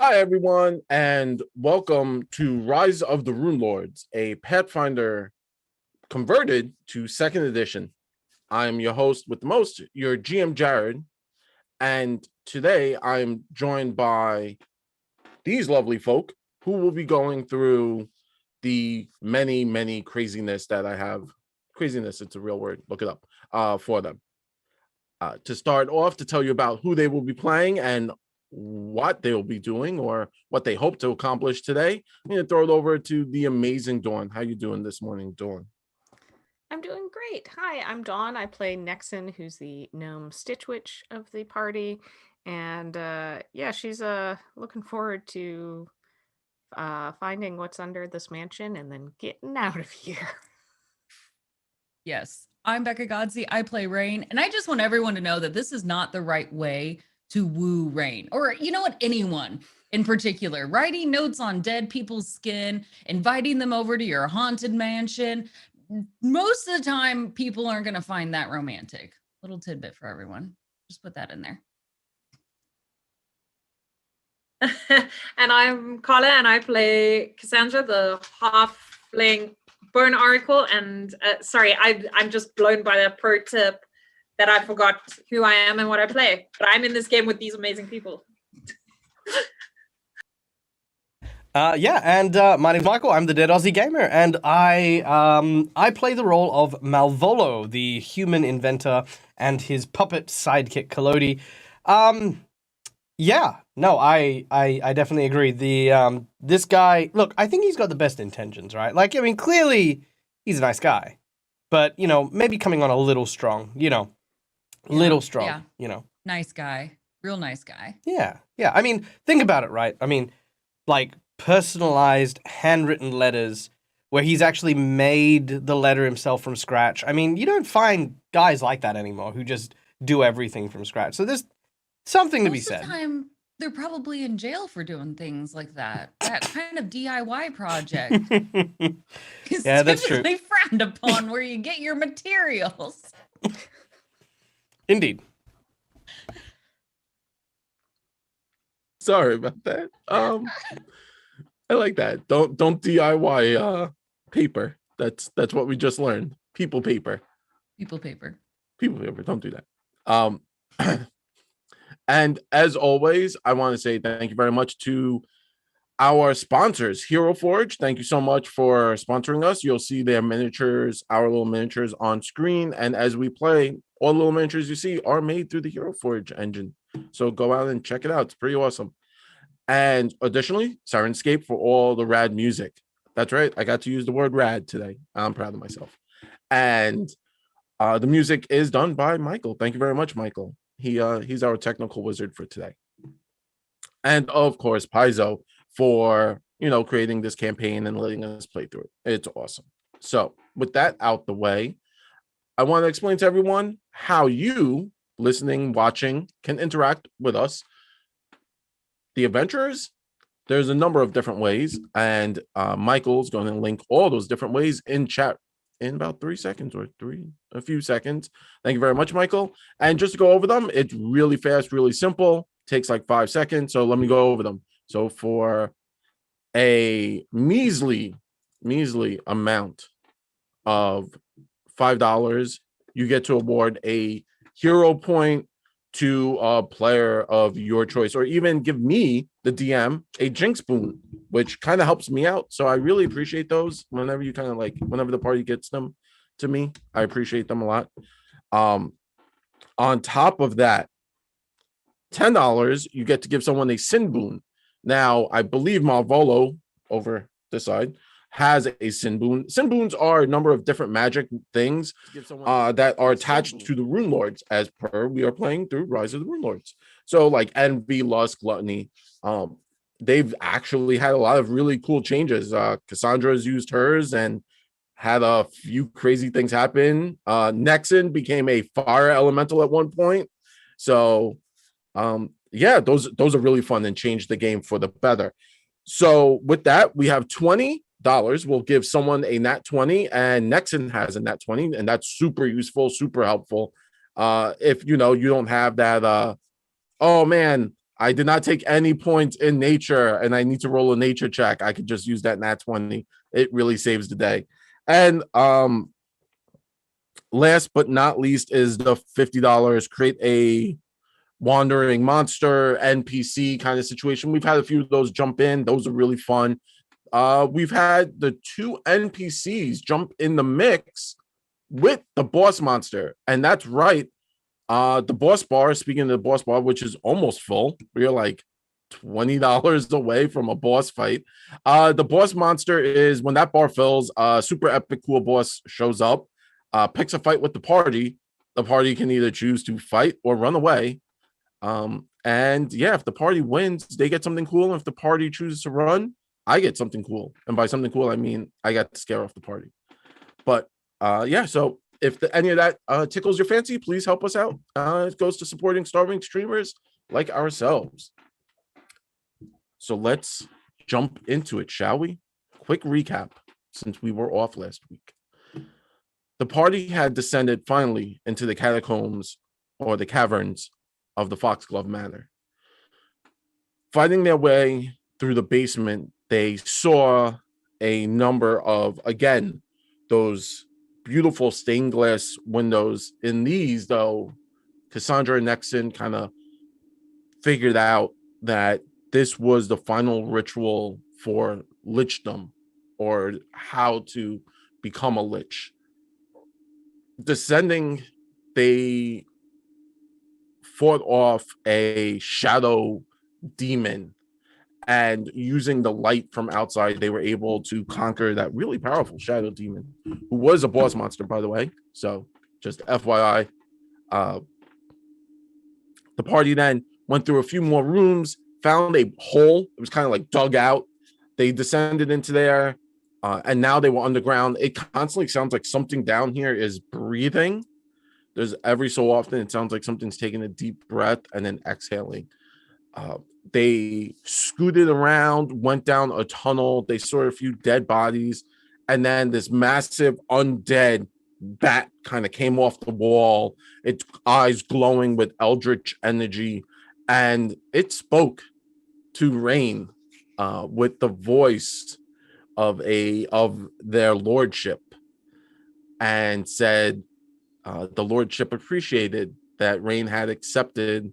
Hi, everyone, and welcome to Rise of the Runelords, a Pathfinder converted to second edition. I'm your host with the most, your GM Jared, and today I'm joined by these lovely folk who will be going through the many craziness that I have. Craziness, it's a real word, look it up for them. To start off, to tell you about who they will be playing and what they will be doing or what they hope to accomplish today, I'm going to throw it over to the amazing Dawn. How you doing this morning, Dawn? I'm doing great. Hi, I'm Dawn. I play Nexon, who's the gnome Stitch Witch of the party. And yeah, she's looking forward to finding what's under this mansion and then getting out of here. Yes, I'm Becca Godsey. I play Rain, and I just want everyone to know that this is not the right way to woo Rain, or you know what, anyone in particular. Writing notes on dead people's skin, inviting them over to your haunted mansion. Most of the time, people aren't going to find that romantic. Little tidbit for everyone. Just put that in there. And I'm Carla, and I play Cassandra, the halfling Bone Oracle. And sorry, I'm just blown by that pro tip that I forgot who I am and what I play. But I'm in this game with these amazing people. My name's Michael. I'm the Dead Aussie Gamer, and I play the role of Malvolo, the human inventor, and his puppet sidekick Kalodi. I definitely agree. This guy, look, I think he's got the best intentions, right? Like, I mean, clearly he's a nice guy, but maybe coming on a little strong, little strong, Nice guy, real nice guy. Yeah. I mean, think about it, right? I mean, like personalized handwritten letters where he's actually made the letter himself from scratch. I mean, you don't find guys like that anymore who just do everything from scratch. So there's something to be said. Most of the time, they're probably in jail for doing things like that. That kind of DIY project. Yeah, that's true. Typically frowned upon where you get your materials. Indeed. Sorry about that. I like that. Don't DIY paper. That's what we just learned. People paper. People paper. Don't do that. And as always, I want to say thank you very much to our sponsors, Hero Forge. Thank you so much for sponsoring us. You'll see their miniatures, our little miniatures on screen. And as we play, all the little miniatures you see are made through the Hero Forge engine. So go out and check it out. It's pretty awesome. And additionally, Sirenscape for all the rad music. That's right. I got to use the word rad today. I'm proud of myself. And the music is done by Michael. Thank you very much, Michael. He's our technical wizard for today. And of course, Paizo for, creating this campaign and letting us play through it. It's awesome. So with that out the way, I want to explain to everyone how you listening, watching can interact with us. The adventurers, there's a number of different ways, and Michael's going to link all those different ways in chat in about 3 seconds or a few seconds. Thank you very much, Michael. And just to go over them, it's really fast, really simple. Takes like 5 seconds. So let me go over them. So for a measly amount of $5, you get to award a hero point to a player of your choice, or even give me, the DM, a Jinx boon, which kind of helps me out. So I really appreciate those whenever you whenever the party gets them to me. I appreciate them a lot. On top of that, $10, you get to give someone a Sin boon. Now, I believe Malvolo over this side has a Sin boon. Sin boons are a number of different magic things that are attached to the Runelords, as per we are playing through Rise of the Runelords. So like envy, lust, gluttony. They've actually had a lot of really cool changes. Cassandra's used hers and had a few crazy things happen. Nexon became a fire elemental at one point. So those are really fun and changed the game for the better. So with that, we have $20. We'll give someone a nat 20, and Nexon has a nat 20, and that's super useful, super helpful. If you don't have that, oh man, I did not take any points in nature, and I need to roll a nature check. I could just use that nat 20. It really saves the day. And last but not least is the $50. Create a wandering monster NPC kind of situation. We've had a few of those jump in. Those are really fun. We've had the 2 NPCs jump in the mix with the boss monster, and that's right. The boss bar, speaking of the boss bar, which is almost full, we're like $20 away from a boss fight. The boss monster is when that bar fills, super epic cool boss shows up, picks a fight with the party. The party can either choose to fight or run away. And yeah, if the party wins, they get something cool. And if the party chooses to run, I get something cool. And by something cool, I mean I got to scare off the party. But yeah, so if any of that tickles your fancy, please help us out. It goes to supporting starving streamers like ourselves. So let's jump into it, shall we? Quick recap, since we were off last week. The party had descended finally into the catacombs or the caverns of the Foxglove Manor. Fighting their way through the basement, they saw a number of, again, those beautiful stained glass windows. In these, though, Cassandra and Nexon kind of figured out that this was the final ritual for lichdom, or how to become a lich. Descending, they fought off a shadow demon, and using the light from outside, they were able to conquer that really powerful shadow demon, who was a boss monster, by the way. So just FYI. The party then went through a few more rooms, found a hole. It was kind of like dug out. They descended into there, and now they were underground. It constantly sounds like something down here is breathing. There's every so often, it sounds like something's taking a deep breath and then exhaling. They scooted around, went down a tunnel. They saw a few dead bodies, and then this massive undead bat kind of came off the wall, its eyes glowing with eldritch energy, and it spoke to Rain with the voice of their lordship, and said the lordship appreciated that Rain had accepted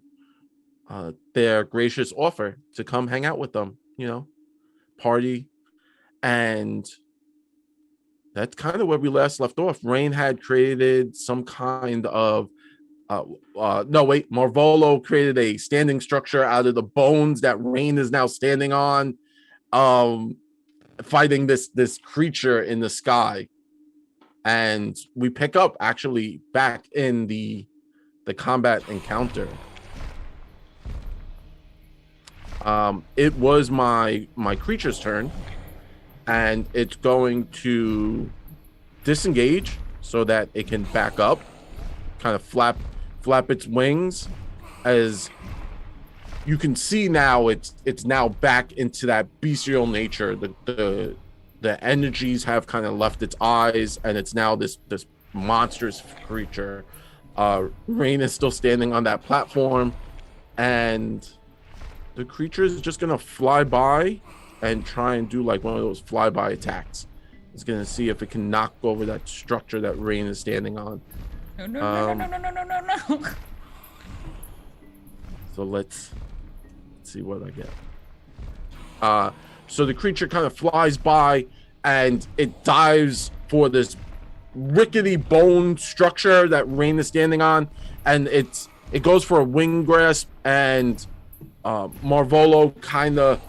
their gracious offer to come hang out with them, party. And that's kind of where we last left off. Rain had created some kind of Marvolo created a standing structure out of the bones that Rain is now standing on, fighting this creature in the sky. And we pick up actually back in the combat encounter. It was my creature's turn, and it's going to disengage so that it can back up, kind of flap its wings. As you can see now, it's now back into that bestial nature. The energies have kind of left its eyes, and it's now this monstrous creature. Rain is still standing on that platform, and the creature is just gonna fly by and try and do like one of those flyby attacks. It's gonna see if it can knock over that structure that Rain is standing on. No. So let's see what I get. So the creature kind of flies by, and it dives for this rickety bone structure that Rain is standing on, and it goes for a wing grasp, and Marvolo kind of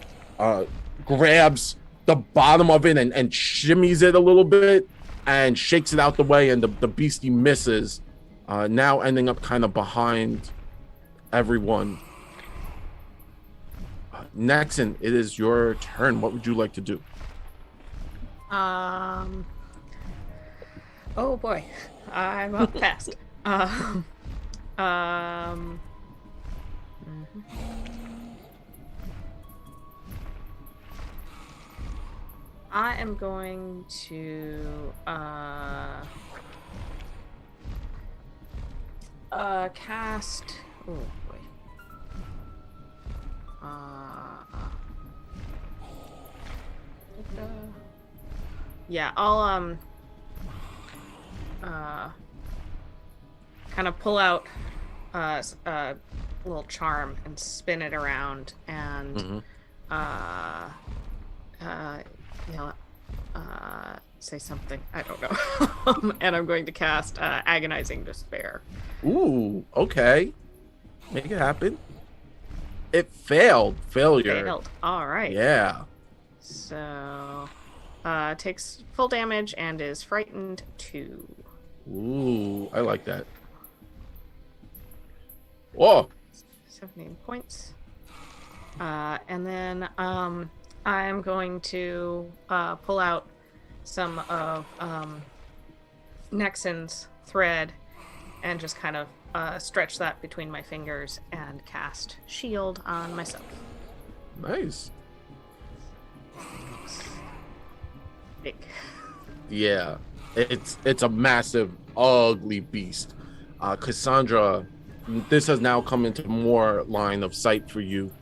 grabs the bottom of it and shimmies it a little bit and shakes it out the way, and the beastie misses, now ending up kind of behind everyone. Nexon, it is your turn. What would you like to do? Oh boy, I'm up fast. I am going to cast. Oh boy. Yeah, I'll kind of pull out a little charm and spin it around and say something. I don't know. And I'm going to cast Agonizing Despair. Ooh, okay. Make it happen. It failed. Failure. Failed. All right. Yeah. So, takes full damage and is frightened 2. Ooh, I like that. Whoa. 17 points. And then I'm going to pull out some of Nexon's thread and just kind of stretch that between my fingers and cast Shield on myself. Nice. Big. Yeah. It's a massive, ugly beast. Cassandra, this has now come into more line of sight for you.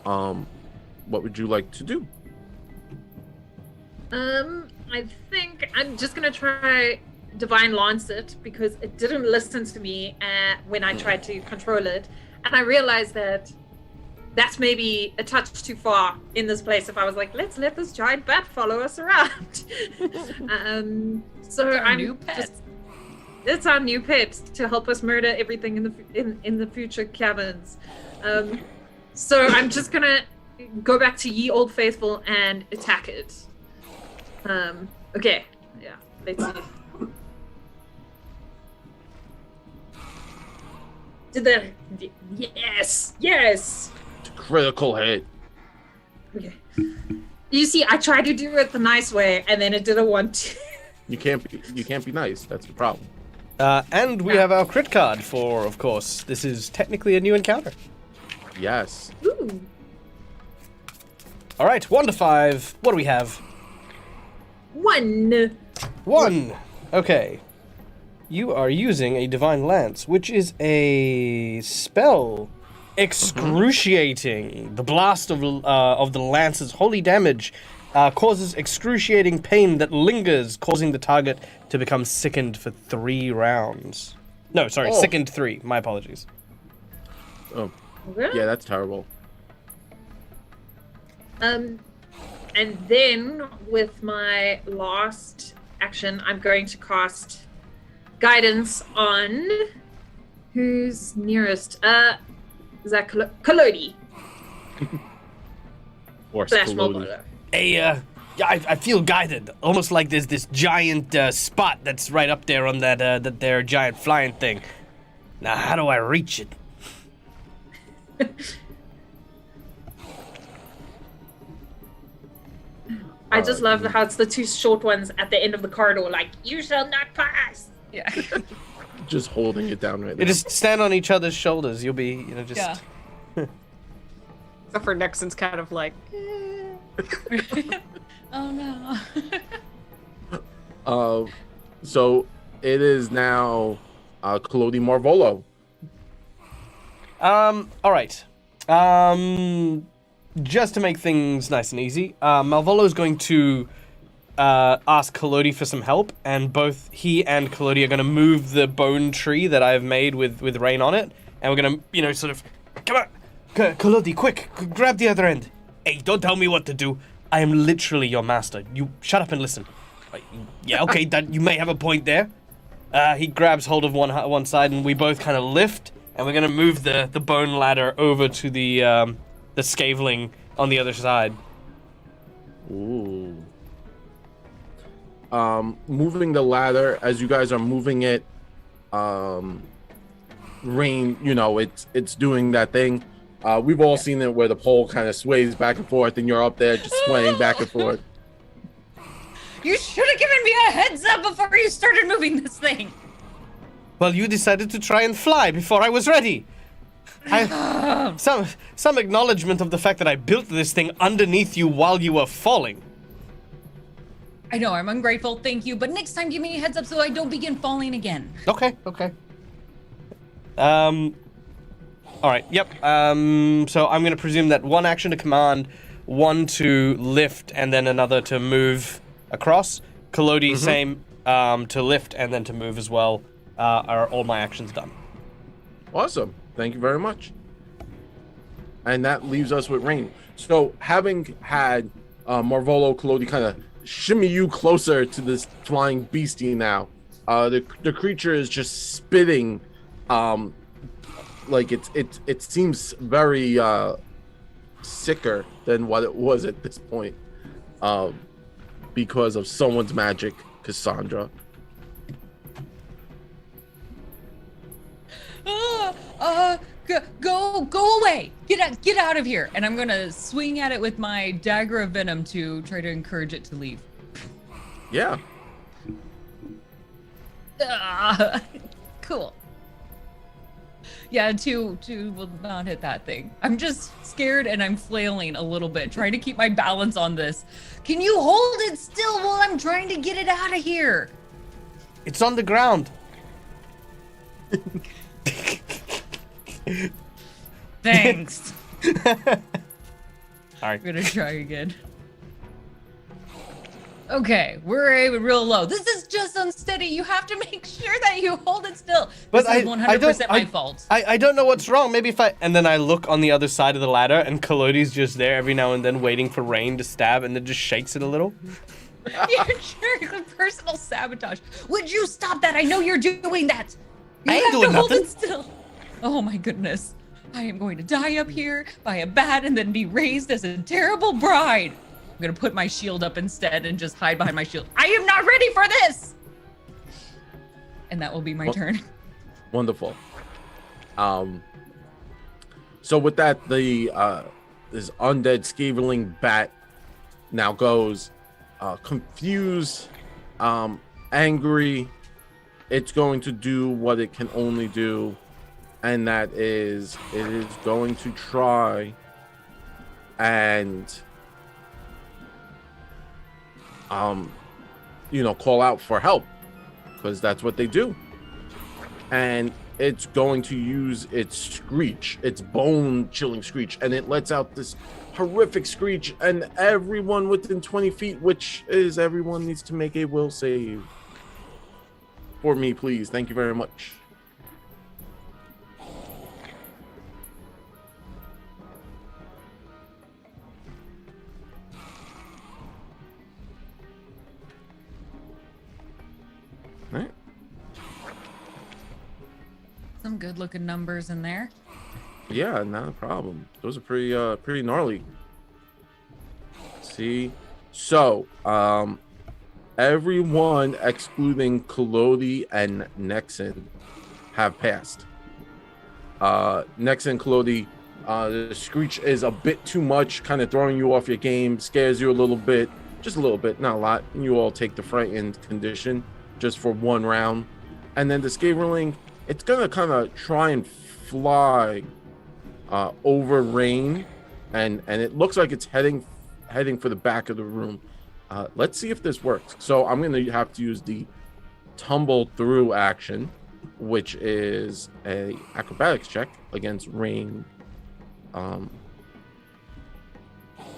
What would you like to do? I think I'm just gonna try Divine Lance it because it didn't listen to me when I tried to control it, and I realized that that's maybe a touch too far in this place. If I was like, let's let this giant bat follow us around. So I'm new pet. It's our new pet to help us murder everything in the future caverns. So I'm just gonna go back to Ye Old Faithful and attack it. Okay, yeah, let's see. Did that? Yes. Critical hit. Okay. You see, I tried to do it the nice way, and then it didn't want to. You can't be nice. That's the problem. And we have our crit card for, of course, this is technically a new encounter. Yes. Ooh. All right, 1 to 5. What do we have? 1. 1. Okay. You are using a Divine Lance, which is a spell. Excruciating. The blast of the lance's holy damage causes excruciating pain that lingers, causing the target to become sickened for 3 rounds. No, sorry, sickened 3. My apologies. Oh, Really? yeah, that's terrible. And then with my last action, I'm going to cast Guidance on who's nearest. Is that Kalodi? Or Slash Scalodi. Mulder. Hey, yeah, I feel guided. Almost like there's this giant spot that's right up there on that there giant flying thing. Now, how do I reach it? I just love how it's the 2 short ones at the end of the corridor, like, you shall not pass. Yeah. Just holding it down right You there. just stand on each other's shoulders. You'll be, just... Yeah. Except for Nexon's kind of like, Oh no. So it is now Claudie Marvolo. All right. Just to make things nice and easy, Malvolo is going to ask Kalodi for some help, and both he and Kalodi are going to move the bone tree that I've made with rain on it, and we're going to, sort of, come on, Kalodi, quick, grab the other end. Hey, don't tell me what to do. I am literally your master. You shut up and listen. Yeah, okay, that you may have a point there. He grabs hold of one side, and we both kind of lift, and we're going to move the bone ladder over to the scaveling on the other side. Ooh. Moving the ladder as you guys are moving it. Rain, it's doing that thing. We've all seen it where the pole kind of sways back and forth, and you're up there just swaying back and forth. You should have given me a heads up before you started moving this thing. Well, you decided to try and fly before I was ready. Some acknowledgement of the fact that I built this thing underneath you while you were falling. I know, I'm ungrateful, thank you, but next time give me a heads up so I don't begin falling again. Okay. All right. Yep. So I'm going to presume that one action to command, one to lift, and then another to move across. Kalodi, same to lift and then to move as well. Are all my actions done? Awesome. Thank you very much. And that leaves us with Rain. So having had Marvolo Kalodi kind of shimmy you closer to this flying beastie now, the creature is just spitting, like it seems very sicker than what it was at this point, because of someone's magic, Cassandra. Go away! Get out of here! And I'm gonna swing at it with my dagger of venom to try to encourage it to leave. Yeah. Cool. Yeah, two will not hit that thing. I'm just scared and I'm flailing a little bit, trying to keep my balance on this. Can you hold it still while I'm trying to get it out of here? It's on the ground. Thanks. All right. I'm gonna try again. Okay, we're aiming real low. This is just unsteady. You have to make sure that you hold it still. But This is 100% my fault. I don't know what's wrong. Maybe if I... And then I look on the other side of the ladder, and Kalodi's just there every now and then waiting for Rain to stab, and then just shakes it a little. You're sure personal sabotage. Would you stop that? I know you're doing that. You I ain't have doing to hold nothing. it still. Oh my goodness. I am going to die up here by a bat and then be raised as a terrible bride. I'm gonna put my shield up instead and just hide behind my shield. I am not ready for this! And that will be my turn. Wonderful. So with that, the this undead scaveling bat now goes confused, angry. It's going to do what it can only do, and that is it is going to try and call out for help, because that's what they do. And it's going to use its screech, its bone-chilling screech, and it lets out this horrific screech, and everyone within 20 feet, which is everyone, needs to make a will save. For me, please. Thank you very much. All right. Some good looking numbers in there. Yeah, not a problem. Those are pretty gnarly. Let's see. So, everyone excluding Kalodi and Nexon have passed. Nexon, Kalodi, the screech is a bit too much, kind of throwing you off your game, scares you a little bit, just a little bit, not a lot. And you all take the frightened condition just for one round. And then the Scaverling, it's gonna kind of try and fly over Rain, and it looks like it's heading for the back of the room. Let's see if this works. So I'm gonna have to use the tumble through action, which is a acrobatics check against Rain,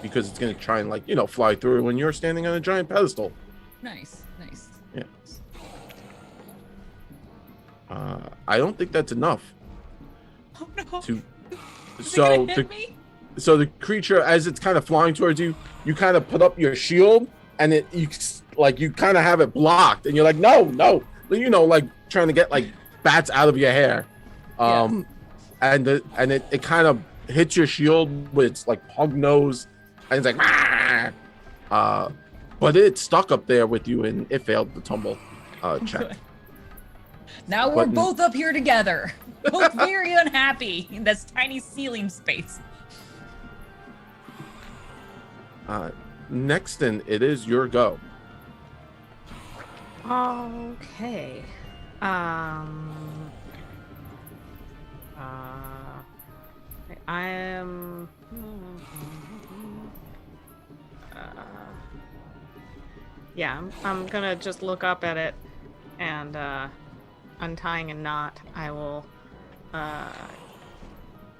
because it's gonna try and fly through when you're standing on a giant pedestal. Nice. Yeah. I don't think that's enough. Oh no. To Is it so gonna hit me? so the creature, as it's kind of flying towards you, you kind of put up your shield, and you kind of have it blocked, and you're like, no, like trying to get like bats out of your hair, Yes. and it kind of hits your shield with its like pug nose, and it's like, but it's stuck up there with you, and it failed the tumble check. Now we're But- both up here together. Both very unhappy in this tiny ceiling space. Nexton, it is your go. Okay. I am. Yeah, I'm gonna just look up at it, and untying a knot, I will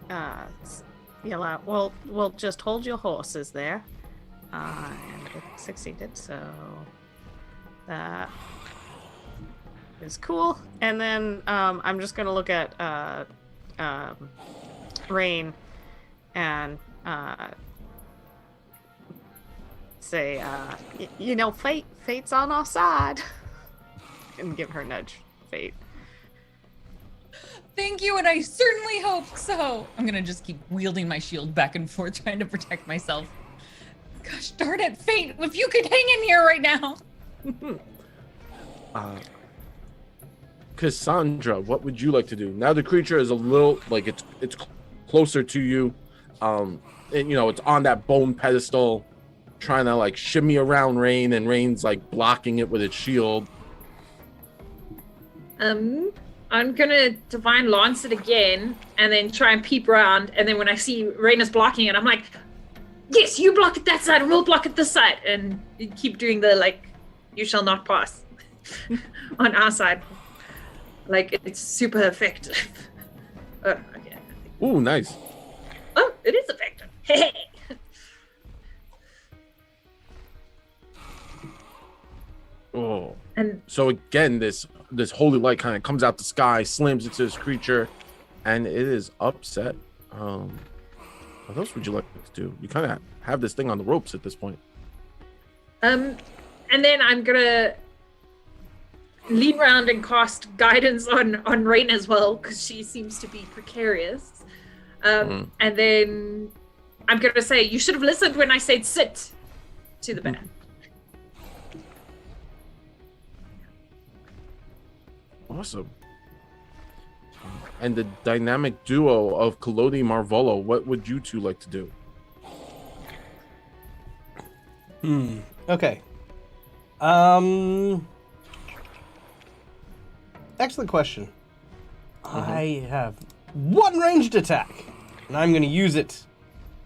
yell out, we'll just hold your horses there. And it succeeded, so that is cool. And then I'm just gonna look at Rain and say, fate's on our side, and give her a nudge. Fate. Thank you, and I certainly hope so. I'm gonna just keep wielding my shield back and forth, trying to protect myself. Gosh darn it, Fate! If you could hang in here right now. Cassandra, what would you like to do? Now the creature is a little like it's closer to you, and it's on that bone pedestal, trying to like shimmy around Rain, and Rain's like blocking it with its shield. I'm gonna Divine Lance it again, and then try and peep around, and then when I see Rain is blocking it, I'm like, yes, you block it that side, and we'll block it this side, and you keep doing the like, you shall not pass on our side. Like, it's super effective. Okay. Ooh, nice. Oh, it is effective. Hey. Oh. And So again, this holy light kind of comes out the sky, slams into this creature, and it is upset. What else would you like to do? You kind of have this thing on the ropes at this point. and then I'm gonna lean around and cast guidance on Rain as well, because she seems to be precarious. And then I'm gonna say, you should have listened when I said sit to the bear. Awesome. And the dynamic duo of Kalodi Marvolo, what would you two like to do? Okay. Excellent question. I have one ranged attack, and I'm going to use it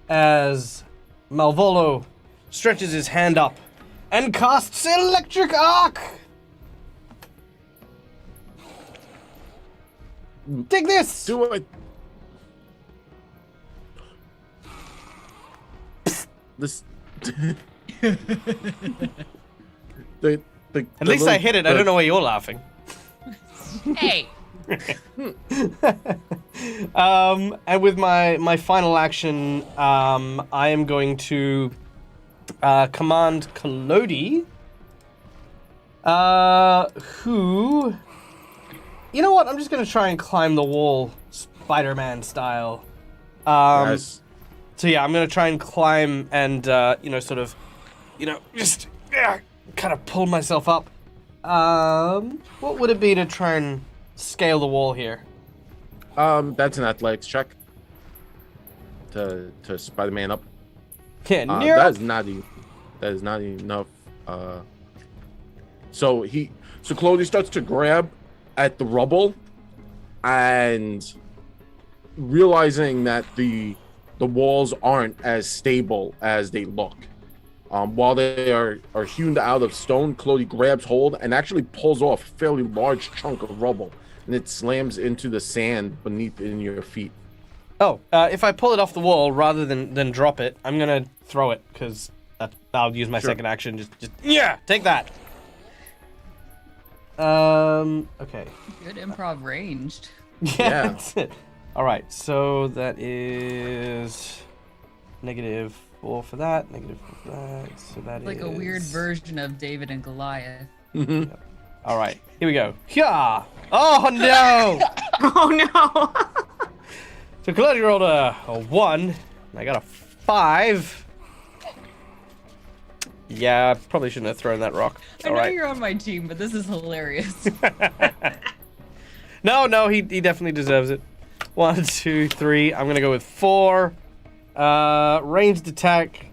as Malvolo stretches his hand up and casts Electric Arc. Take this! Do it. This. At least I hit it. I don't know why you're laughing. Hey. And with my final action, I am going to command Kalodi, who, you know what? I'm just gonna try and climb the wall, Spider-Man style. Nice. So yeah, I'm gonna try and climb and just kind of pull myself up. What would it be to try and scale the wall here? That's an athletics check to Spider-Man up. Yeah, that is not enough. So Clody starts to grab at the rubble, and realizing that the walls aren't as stable as they look. While they are hewn out of stone, Clody grabs hold and actually pulls off a fairly large chunk of rubble, and it slams into the sand beneath in your feet. Oh, if I pull it off the wall rather than drop it, I'm gonna throw it because I'll use my second action. Just take that. Okay. Good improv ranged. Yeah. That's it. All right, so that is -4 for that, -4 for that. So that Like is a weird version of David and Goliath. All right, here we go. Yeah. Oh no! Oh no! So Claudia rolled a 1, and I got a 5. Yeah, I probably shouldn't have thrown that rock. I All know right. you're on my team, but this is hilarious. No, he definitely deserves it. 1, 2, 3. I'm gonna go with 4. Ranged attack.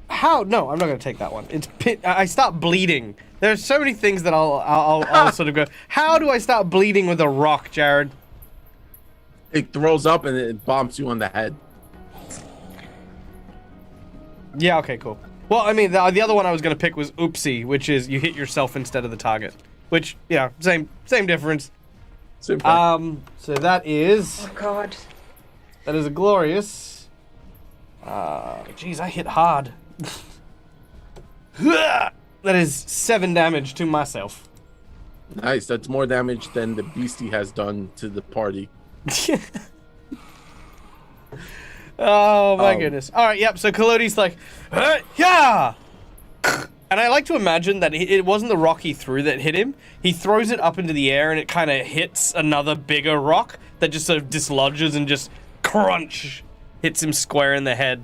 How? No, I'm not gonna take that one. It's I stop bleeding. There's so many things that I'll sort of go. How do I stop bleeding with a rock, Jared? It throws up and it bumps you on the head. Yeah. Okay. Cool. Well, I mean, the other one I was gonna pick was oopsie, which is you hit yourself instead of the target. Which, yeah, same difference. Simple. So that is Oh God. That is a glorious. Geez, I hit hard. That is 7 damage to myself. Nice. That's more damage than the beastie has done to the party. Oh my goodness. All right, yep. So Kalodi's like, yeah. And I like to imagine that it wasn't the rock he threw that hit him. He throws it up into the air and it kind of hits another bigger rock that just sort of dislodges and just crunch hits him square in the head.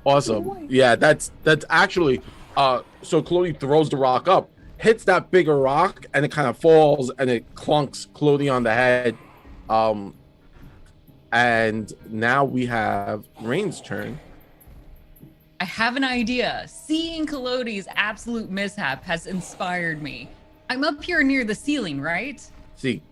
Awesome. Yeah, that's actually so Clody throws the rock up, hits that bigger rock, and it kind of falls and it clunks Clody on the head. And now we have Rain's turn. I have an idea. Seeing Kalodi's absolute mishap has inspired me. I'm up here near the ceiling, right? See.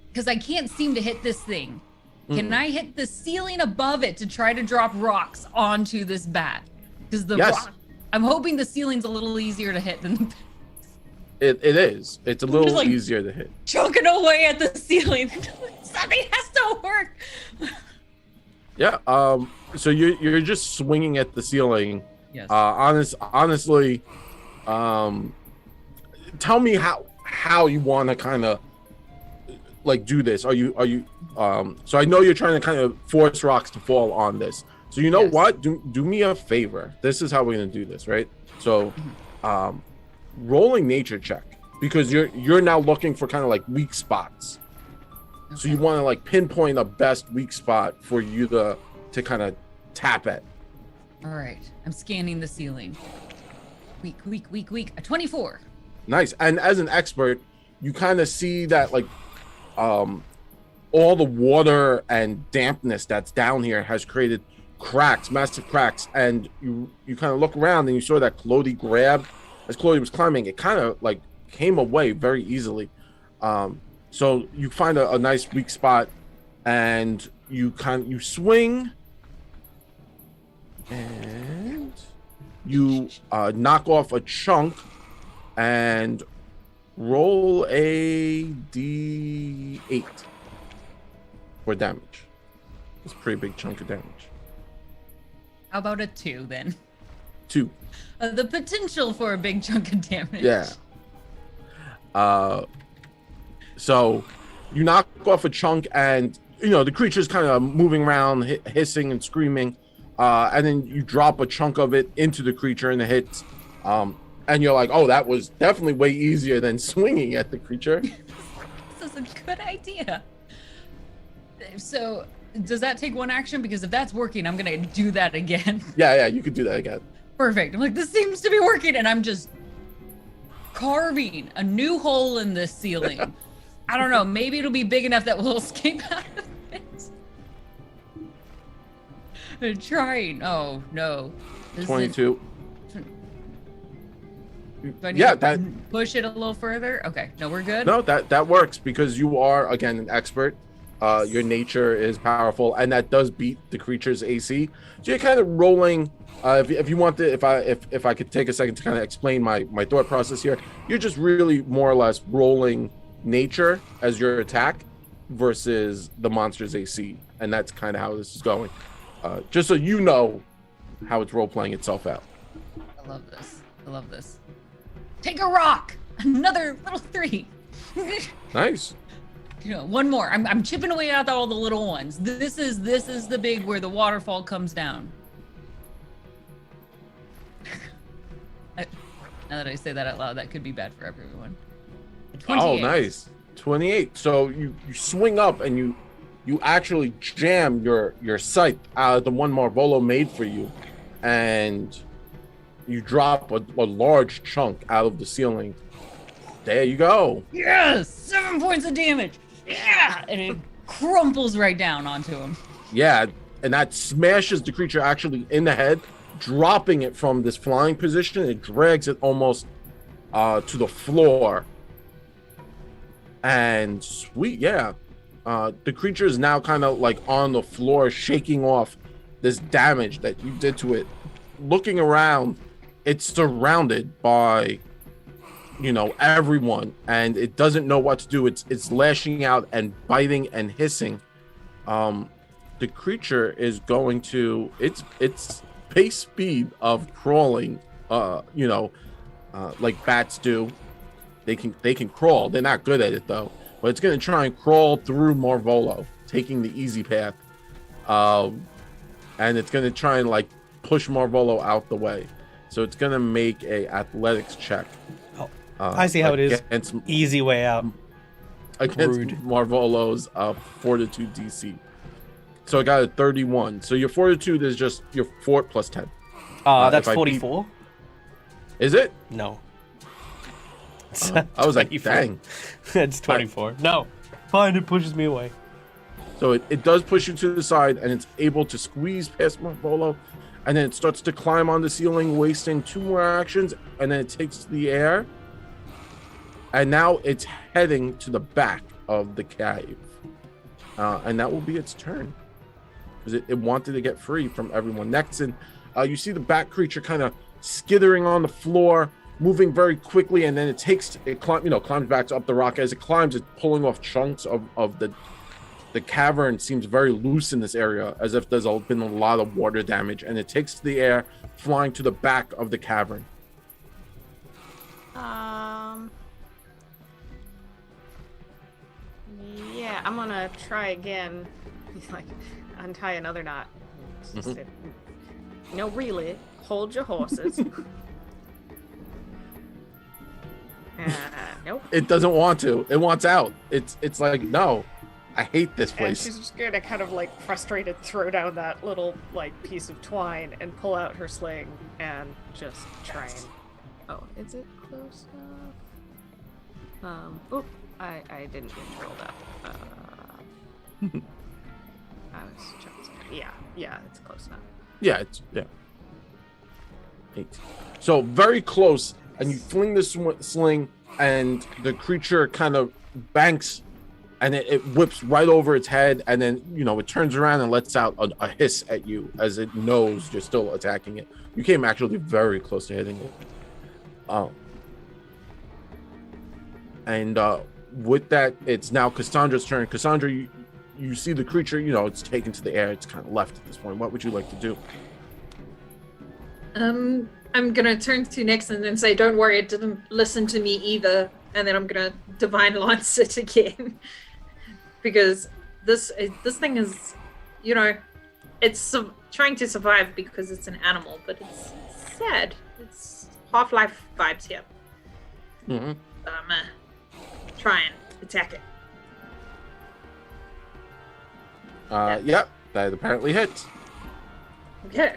Because I can't seem to hit this thing. Can I hit the ceiling above it to try to drop rocks onto this bat? Because the rock, I'm hoping the ceiling's a little easier to hit than the bat. It is. It's a little like easier to hit. Choking away at the ceiling. Something has to work. Yeah. So you're just swinging at the ceiling. Yes. Honestly, tell me how you want to kind of like do this. Are you so I know you're trying to kind of force rocks to fall on this. So you know what? Do me a favor. This is how we're gonna do this, right? So rolling nature check, because you're now looking for kind of like weak spots. Okay. So you want to like pinpoint a best weak spot for you to kind of tap at. All right, I'm scanning the ceiling. Weak. A 24. Nice. And as an expert, you kind of see that like all the water and dampness that's down here has created cracks, massive cracks, and you kind of look around and you saw that Clody grabbed as Clody was climbing. It kind of like came away very easily. So you find a nice weak spot and you swing and you knock off a chunk and roll a d8 for damage. It's a pretty big chunk of damage. How about a 2 then? 2. The potential for a big chunk of damage. Yeah. So you knock off a chunk and the creature's kind of moving around, hissing and screaming, and then you drop a chunk of it into the creature and it hits, and you're like, oh, that was definitely way easier than swinging at the creature. This is a good idea. So does that take one action? Because if that's working, I'm gonna do that again. Yeah, you could do that again. Perfect. I'm like, this seems to be working, and I'm just carving a new hole in this ceiling. I don't know, maybe it'll be big enough that we'll escape out of it. I'm trying. Oh no. 22. Do I need to push it a little further? Okay, no, we're good. No, that works because you are again an expert. Your nature is powerful, and that does beat the creature's AC. So you're kind of rolling. If you want to, if I could take a second to kind of explain my thought process here, you're just really more or less rolling nature as your attack versus the monster's AC, and that's kind of how this is going. Just so you know how it's role playing itself out. I love this. Take a rock. Another little 3. Nice. One more. I'm chipping away at all the little ones. This is the big where the waterfall comes down. Now that I say that out loud, that could be bad for everyone. 28. Oh, nice. 28. So you swing up and you actually jam your scythe out of the one Marvolo made for you, and you drop a large chunk out of the ceiling. There you go. Yes! 7 points of damage. Yeah! And it crumples right down onto him. Yeah, and that smashes the creature actually in the head, dropping it from this flying position. It drags it almost to the floor. And sweet, yeah. The creature is now kind of like on the floor, shaking off this damage that you did to it. Looking around, it's surrounded by everyone, and it doesn't know what to do. It's lashing out and biting and hissing. The creature is going to its pace speed of crawling, like bats do. They can crawl. They're not good at it though, but it's going to try and crawl through Marvolo, taking the easy path. And it's going to try and like push Marvolo out the way. So it's going to make a athletics check. I see how it is. Easy way out. Against Rude. Marvolo's fortitude DC. So I got a 31. So your fortitude is just your fort plus 10. That's 44. Is it? No. I was like, 24. dang. It's 24. No. Fine, it pushes me away. So it does push you to the side, and it's able to squeeze past Marvolo, and then it starts to climb on the ceiling, wasting 2 more actions, and then it takes the air. And now it's heading to the back of the cave. And that will be its turn. Because it wanted to get free from everyone. Nexon, you see the bat creature kind of skittering on the floor, moving very quickly, and then climbs back up the rock. As it climbs, it's pulling off chunks of the cavern. Seems very loose in this area, as if there's been a lot of water damage, and it takes to the air, flying to the back of the cavern. Yeah, I'm gonna try again. He's like, untie another knot. No, really, hold your horses. Nope. It doesn't want to. It wants out. It's like, no, I hate this And place. she's just gonna kind of like frustrated throw down that little like piece of twine and pull out her sling and just try and. Oh, is it close enough? Oh, I didn't control that. I was checking. Yeah, it's close enough. Yeah, yeah. 8. So very close, and you fling the sling, and the creature kind of banks, and it whips right over its head, and then it turns around and lets out a hiss at you as it knows you're still attacking it. You came actually very close to hitting it. And with that, it's now Cassandra's turn. Cassandra, you see the creature, it's taken to the air. It's kind of left at this point. What would you like to do? I'm gonna turn to Nixon and say, "Don't worry, it didn't listen to me either." And then I'm gonna divine lance it again, because this thing is, it's trying to survive because it's an animal, but it's sad. It's Half-Life vibes here. Mm-hmm. I'm gonna try and attack it. Yep, that apparently hits. Okay.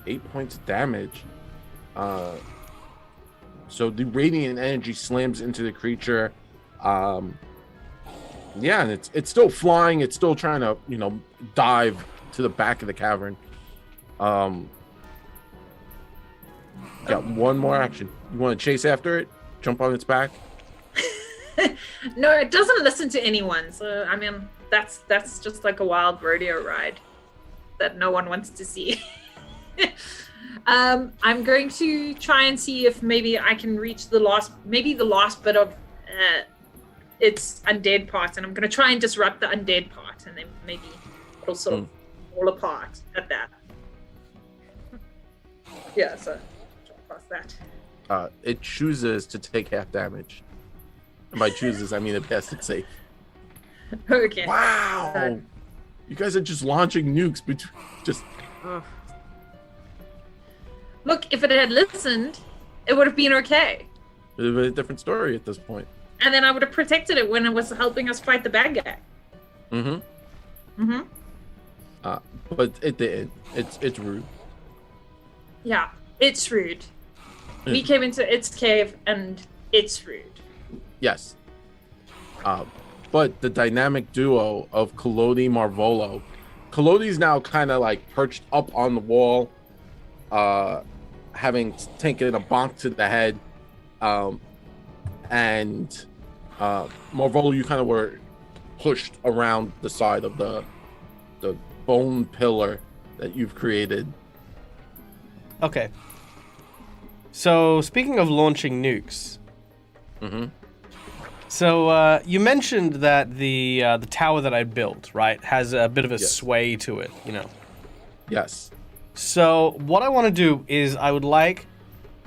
8 points of damage. So the radiant energy slams into the creature. And it's still flying. It's still trying to, dive to the back of the cavern. Got one more action. You want to chase after it? Jump on its back? No, it doesn't listen to anyone. So I mean, that's just like a wild rodeo ride that no one wants to see. I'm going to try and see if maybe I can reach the last bit of its undead part, and I'm going to try and disrupt the undead part, and then maybe it'll sort of fall apart at that. Yeah, so jump past that. It chooses to take half damage. And by chooses, I mean it passed it safe. Okay. Wow! You guys are just launching nukes between just. Look, if it had listened, it would have been okay. It would have been a different story at this point. And then I would have protected it when it was helping us fight the bad guy. But it didn't. It's rude. Yeah, it's rude. We came into its cave, and it's rude. Yes. But the dynamic duo of Collodi Marvolo. Collodi's now kind of like perched up on the wall, having taken a bonk to the head. And Marvolo, you kind of were pushed around the side of the bone pillar that you've created. Okay. So, speaking of launching nukes, Mm-hmm. so you mentioned that the tower that I built, right, has a bit of a Yes. sway to it, you know. Yes. So, what I want to do is I would like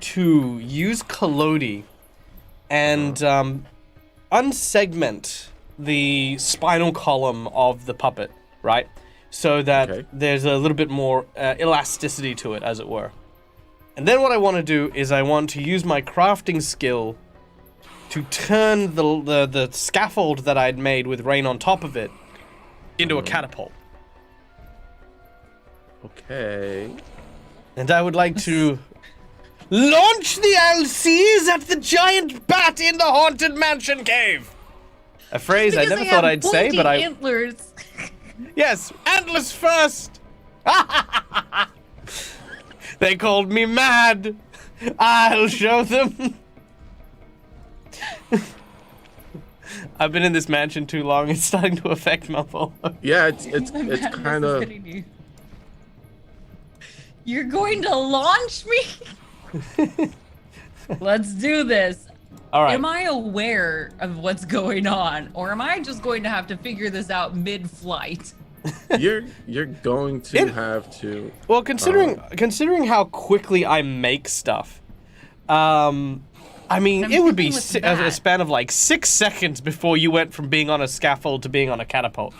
to use Collodi and unsegment the spinal column of the puppet, right? So that Okay. there's a little bit more elasticity to it, as it were. And then what I want to do is I want to use my crafting skill to turn the scaffold that I'd made with Rain on top of it into a catapult. Okay. And I would like to launch the LCs at the giant bat in the haunted mansion cave. A phrase I Because never they thought have I'd say, pointy but I... antlers. Yes, antlers first! They called me mad. I'll show them. I've been in this mansion too long. It's starting to affect my voice. Yeah, it's Madness kind is of. hitting you. You're going to launch me? Let's do this. All right. Am I aware of what's going on, or am I just going to have to figure this out mid-flight? You're going to It- have to. Well, considering how quickly I make stuff, I mean, I'm it would be thinking with a that- span of like 6 seconds before you went from being on a scaffold to being on a catapult.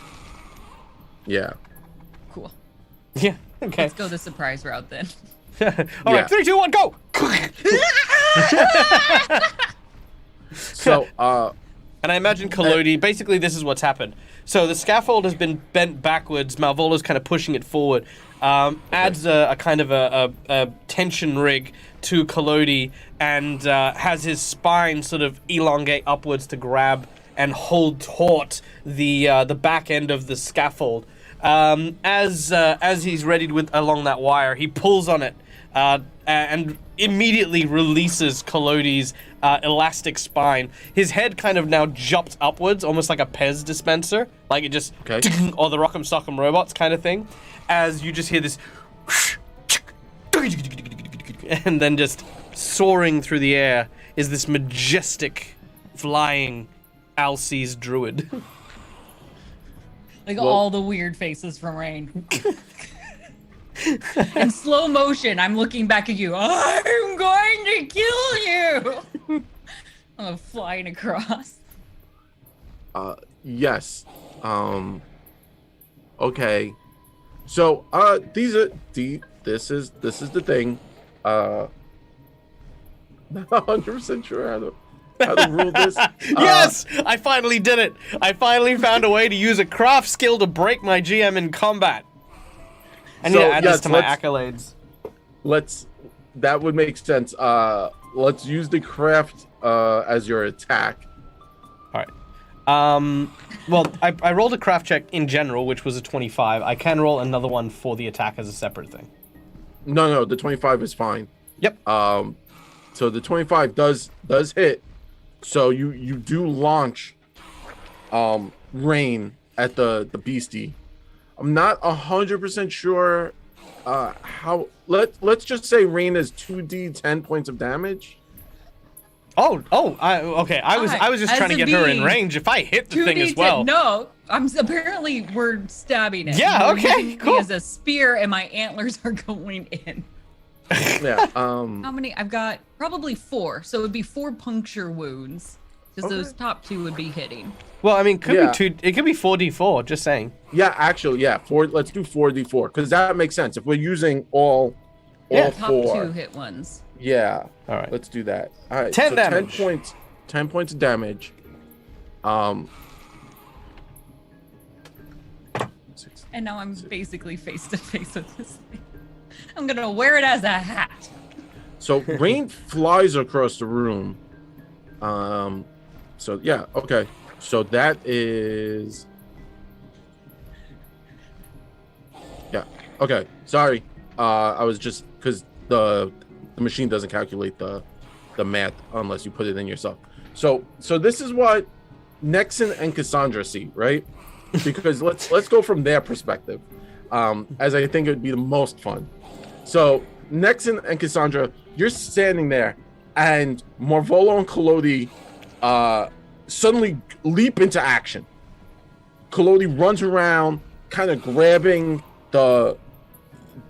Yeah. Cool. Yeah. Okay. Let's go the surprise route then. All Yeah. right. 3, 2, 1, go. So, And I imagine Collodi, basically this is what's happened. So the scaffold has been bent backwards, Malvola's kind of pushing it forward, adds a kind of a tension rig to Collodi, and has his spine sort of elongate upwards to grab and hold taut the back end of the scaffold. As he's readied with along that wire, he pulls on it, and immediately releases Collodi's elastic spine. His head kind of now jumps upwards, almost like a Pez dispenser, like it just, Okay. or the Rock'em Sock'em Robots kind of thing, as you just hear this, and then just soaring through the air is this majestic, flying Alcys druid. Like Well- all the weird faces from Rain. In slow motion, I'm looking back at you. I'm going to kill you. I'm flying across. yes. Okay. So, this is the thing. Not 100% sure how to rule this. Yes! I finally did it! I finally found a way to use a craft skill to break my GM in combat. I need So, to add this yes, to my let's- accolades. That would make sense. Let's use the craft as your attack. Alright. Well, I rolled a craft check in general, which was a 25. I can roll another one for the attack as a separate thing. No, the 25 is fine. Yep. So the 25 does hit. So you do launch rain at the beastie. I'm not 100% sure how. Let's just say rain is 2d 10 points of damage. Okay. I was just As trying to a get her in being, range. If I hit the thing as 2d10 well. No, apparently we're stabbing it. Yeah, We're okay, using me cool. as a spear, and my antlers are going in. Yeah. How many? I've got probably 4, so it would be 4 puncture wounds. Because Okay. those top 2 would be hitting. Well, I mean, Yeah. it could be 4d4, just saying. Yeah. Actually, yeah. Let's do 4d4 because that makes sense. If we're using all Yeah. Top 4. 2 hit ones. Yeah. All right. Let's do that. All right. 10 so damage. 10 points. 10 points of damage. And now I'm basically face to face with this thing. I'm gonna wear it as a hat. So rain flies across the room. So yeah, okay. So that is. Yeah. Okay. Sorry. I was just because the machine doesn't calculate the math unless you put it in yourself. So this is what Nexon and Cassandra see, right? Because let's go from their perspective, as I think it would be the most fun. So Nexon and Cassandra, you're standing there, and Marvolo and Collodi suddenly leap into action. Collodi runs around, kind of grabbing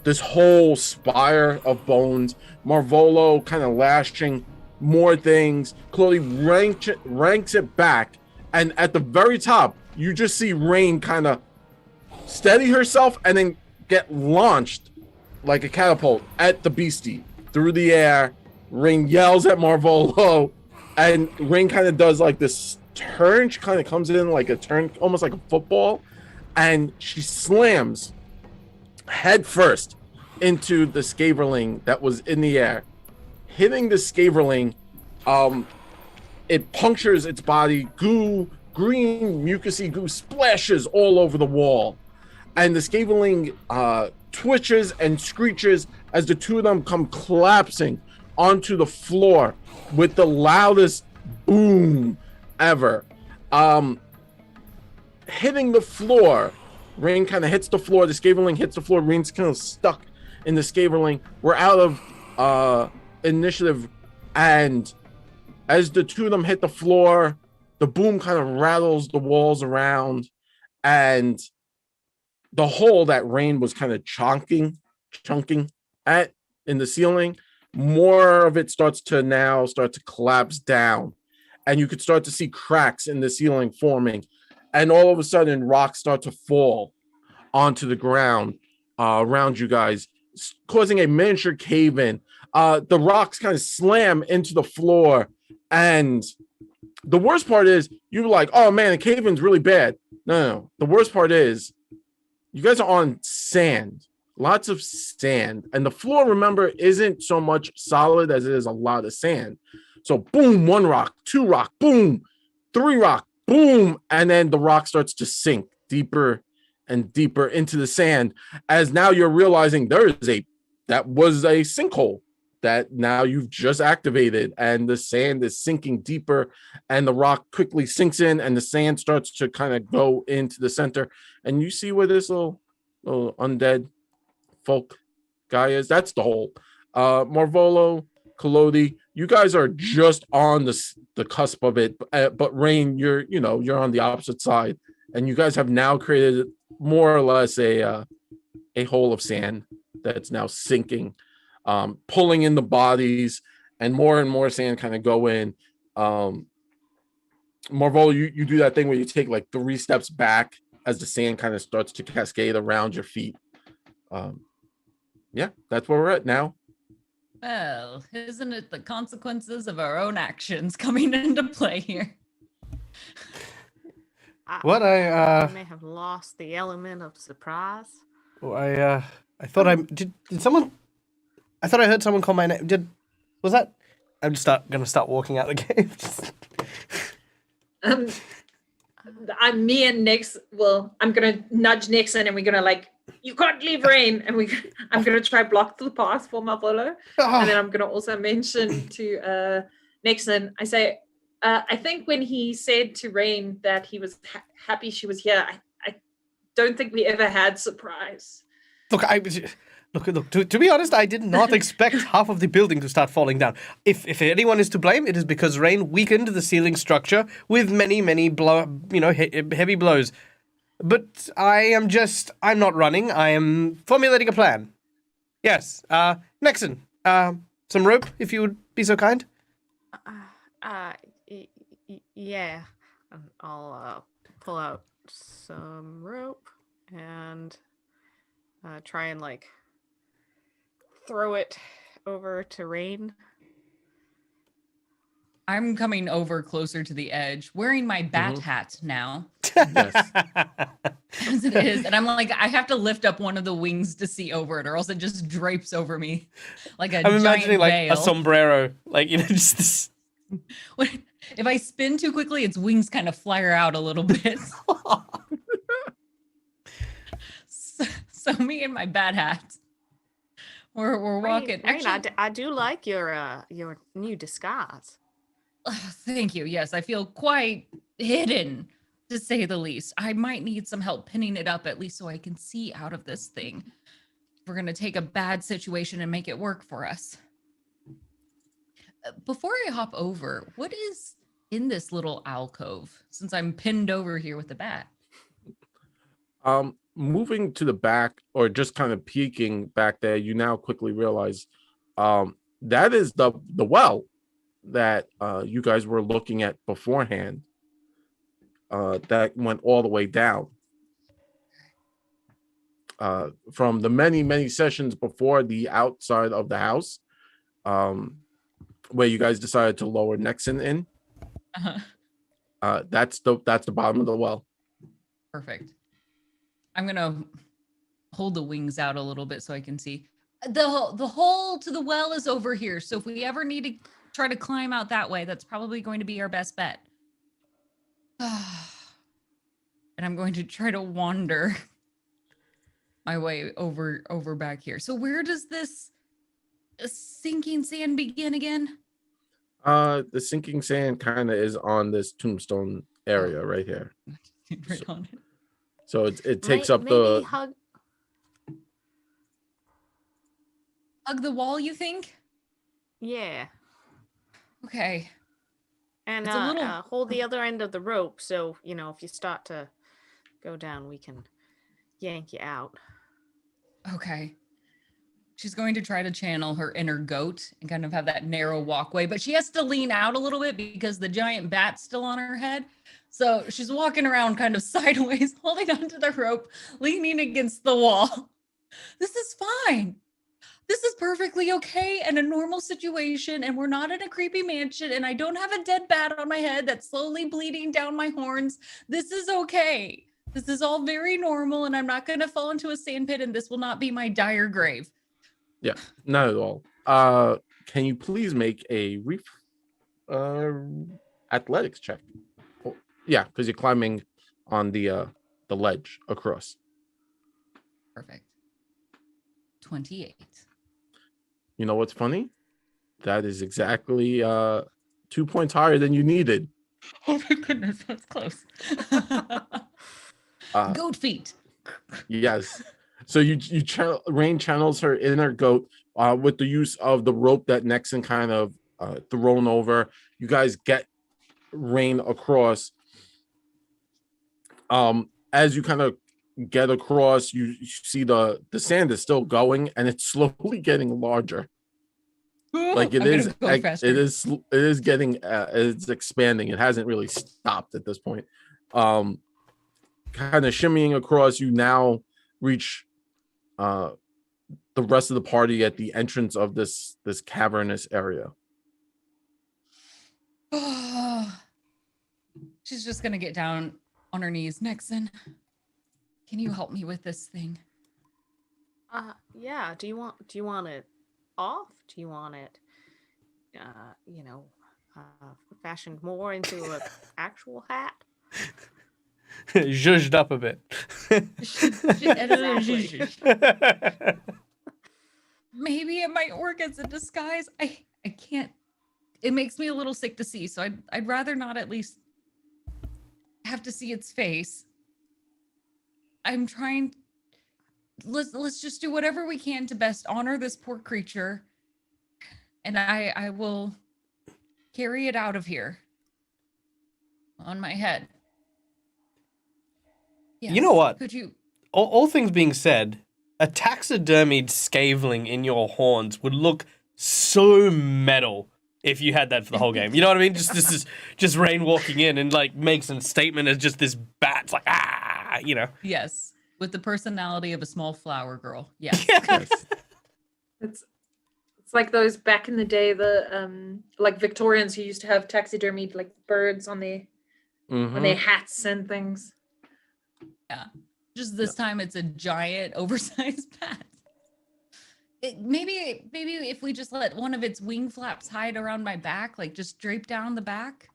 this whole spire of bones. Marvolo kind of lashing more things. Collodi ranks it back, and at the very top, you just see Rain kind of steady herself and then get launched like a catapult at the beastie through the air. Rain yells at Marvolo, and Rain kind of does like this turn. She kind of comes in like a turn, almost like a football, and she slams head first into the Scaverling that was in the air. Hitting the Scaverling, it punctures its body. Goo, green mucousy goo splashes all over the wall. And the Scaverling twitches and screeches as the two of them come collapsing onto the floor with the loudest boom ever. Hitting the floor, Rain kind of hits the floor. The Scaverling hits the floor. Rain's kind of stuck in the Scaverling. We're out of initiative, and as the two of them hit the floor, the boom kind of rattles the walls around, and the hole that Rain was kind of chunking at in the ceiling, more of it starts to collapse down, and you could start to see cracks in the ceiling forming, and all of a sudden rocks start to fall onto the ground around you guys, causing a miniature cave-in. The rocks kind of slam into the floor, and the worst part is you're like, oh man, the cave-in's really bad. No. The worst part is you guys are on sand, lots of sand, and the floor, remember, isn't so much solid as it is a lot of sand. So boom, one rock, two rock, boom, three rock, boom, and then the rock starts to sink deeper and deeper into the sand, as now you're realizing that was a sinkhole that now you've just activated, and the sand is sinking deeper, and the rock quickly sinks in, and the sand starts to kind of go into the center, and you see where this little undead folk guy is. That's the hole. Marvolo, Collodi, you guys are just on the cusp of it, but Rain, you're on the opposite side, and you guys have now created more or less a hole of sand that's now sinking, pulling in the bodies, and more sand kind of go in. Marvolo, you do that thing where you take like 3 steps back as the sand kind of starts to cascade around your feet. Yeah, that's where we're at now. Well, isn't it the consequences of our own actions coming into play here? What I may have lost the element of surprise. I thought did someone. I thought I heard someone call my name. Was that? I'm just gonna start walking out the cave. Me and Nix. Well, I'm gonna nudge Nixon, and we're gonna like, you can't leave Rain, and I'm gonna try block the path for Marvolo, and then I'm gonna also mention to Nixon. I say, I think when he said to Rain that he was happy she was here, I don't think we ever had surprise. Look, to be honest, I did not expect half of the building to start falling down. If anyone is to blame, it is because Rain weakened the ceiling structure with many heavy blows. But I'm not running. I am formulating a plan. Yes, Nexon, some rope, if you would be so kind. Yeah. I'll pull out some rope and try and like throw it over to Rain. I'm coming over closer to the edge, wearing my bat hat now. Yes. As it is. And I'm like, I have to lift up one of the wings to see over it, or else it just drapes over me like a I'm giant imagining like veil. a sombrero, like, just this. If I spin too quickly, its wings kind of flare out a little bit. so me and my bat hat, we're walking. Rain, Actually, I do like your new disguise. Thank you. Yes, I feel quite hidden, to say the least. I might need some help pinning it up, at least so I can see out of this thing. we're going to take a bad situation and make it work for us. Before I hop over, what is in this little alcove, since I'm pinned over here with the bat? Moving to the back, or just kind of peeking back there, you now quickly realize that is the well that you guys were looking at beforehand. That went all the way down. From the many sessions before the outside of the house, where you guys decided to lower Nexon in. That's the bottom of the well. Perfect. I'm gonna hold the wings out a little bit so I can see. The hole to the well is over here. So if we ever need to try to climb out that way, that's probably going to be our best bet. And I'm going to try to wander my way over back here. So where does this sinking sand begin again? The sinking sand kind of is on this tombstone area right here. Right on it. So it takes up Maybe the hug the wall, you think? Yeah. Okay. And It's a little- hold the other end of the rope, so if you start to go down, we can yank you out. Okay. She's going to try to channel her inner goat and kind of have that narrow walkway, but she has to lean out a little bit because the giant bat's still on her head. So she's walking around kind of sideways, holding onto the rope, leaning against the wall. This is fine. This is perfectly okay and a normal situation, and we're not in a creepy mansion, and I don't have a dead bat on my head that's slowly bleeding down my horns. This is okay. This is all very normal, and I'm not going to fall into a sand pit, and this will not be my dire grave. Yeah, not at all. Can you please make a athletics check? Oh, yeah, because you're climbing on the ledge across. Perfect. 28. You know what's funny? That is exactly 2 points higher than you needed. Oh my goodness, that's close. Goat feet. Yes. So Rain channels her inner goat with the use of the rope that Nexon kind of thrown over. You guys get Rain across. As you kind of get across, you see the sand is still going, and it's slowly getting larger. Like it is getting it's expanding. It hasn't really stopped at this point. Kind of shimmying across, you now reach the rest of the party at the entrance of this cavernous area. She's just gonna get down on her knees. Nixon, can you help me with this thing? Yeah. Do you want it off? Do you want it, fashioned more into an actual hat? Zhuzhed up a bit. Maybe it might work as a disguise. I can't. It makes me a little sick to see, so I'd rather not at least have to see its face. I'm trying. Let's just do whatever we can to best honor this poor creature, and I will carry it out of here on my head. Yes. You know what? Could you? All things being said, a taxidermied scaveling in your horns would look so metal if you had that for the whole game. You know what I mean? Just Rain walking in and like makes a statement as just this bat. It's like you know. Yes, with the personality of a small flower girl. Yes. Yes. It's like those back in the day, the like Victorians who used to have taxidermied like birds on their hats and things. Yeah. Just this time it's a giant oversized bat. Maybe if we just let one of its wing flaps hide around my back, like just drape down the back.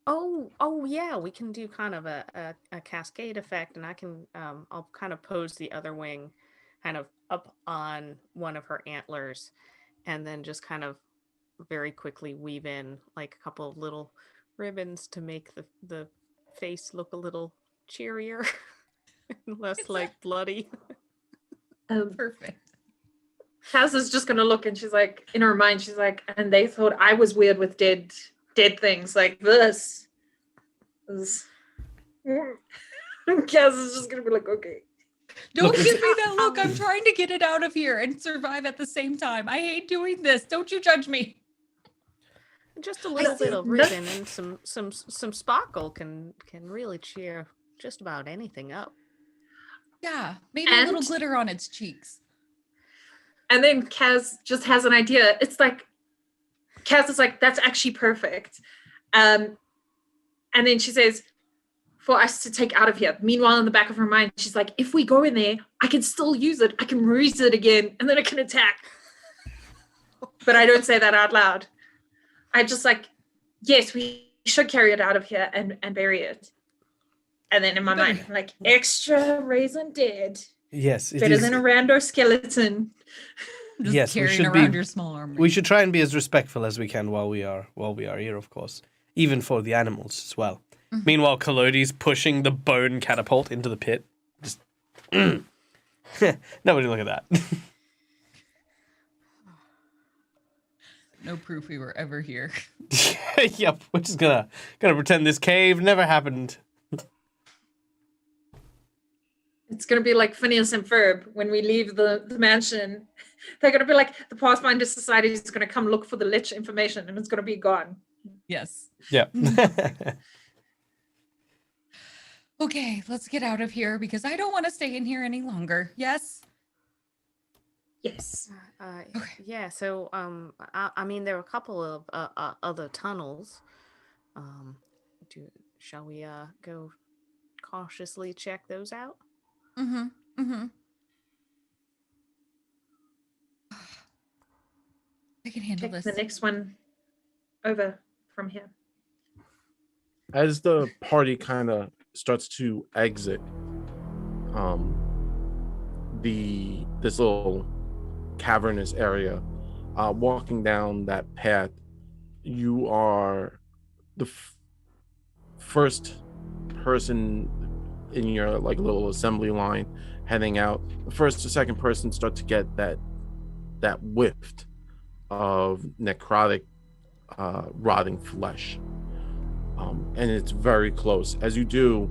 Oh yeah, we can do kind of a cascade effect, and I can I'll kind of pose the other wing kind of up on one of her antlers, and then just kind of very quickly weave in like a couple of little ribbons to make the face look a little cheerier and less like bloody. Perfect. Kaz is just gonna look, and she's like, in her mind, she's like, and they thought I was weird with dead things like this. Kaz is just gonna be like, okay. Don't Look, give me that look. I'm trying to get it out of here and survive at the same time. I hate doing this. Don't you judge me. Just a little bit of ribbon and some sparkle can really cheer just about anything up. Yeah, maybe a little glitter on its cheeks. And then Kaz just has an idea. It's like, Kaz is like, that's actually perfect. And then she says, for us to take out of here. Meanwhile, in the back of her mind, she's like, if we go in there, I can still use it. I can reuse it again, and then I can attack. But I don't say that out loud. I just like, yes, we should carry it out of here and bury it. And then in my mind, I'm like, extra raisin dead. Yes, it better is. than a rando skeleton. Just Yes, we carrying should around be- your small army. We should try and be as respectful as we can while we are here, of course, even for the animals as well. Mhm. Meanwhile, Collodi's pushing the bone catapult into the pit. Just nobody look at that. No proof we were ever here. Yep, we're just gonna pretend this cave never happened. It's going to be like Phineas and Ferb when we leave the mansion. They're going to be like, the Pathfinder Society is going to come look for the Lich information and it's going to be gone. Yes. Yep. Okay, let's get out of here because I don't want to stay in here any longer. Yes? Yes. Okay. Yeah. So, I mean, there are a couple of other tunnels. Shall we go cautiously check those out? Mm-hmm. Mm-hmm. I can handle Take this. the next one over from here. As the party kind of starts to exit this little cavernous area, walking down that path, you are the first person in your like little assembly line heading out. The first or second person start to get that whiff of necrotic rotting flesh, and it's very close. As you do,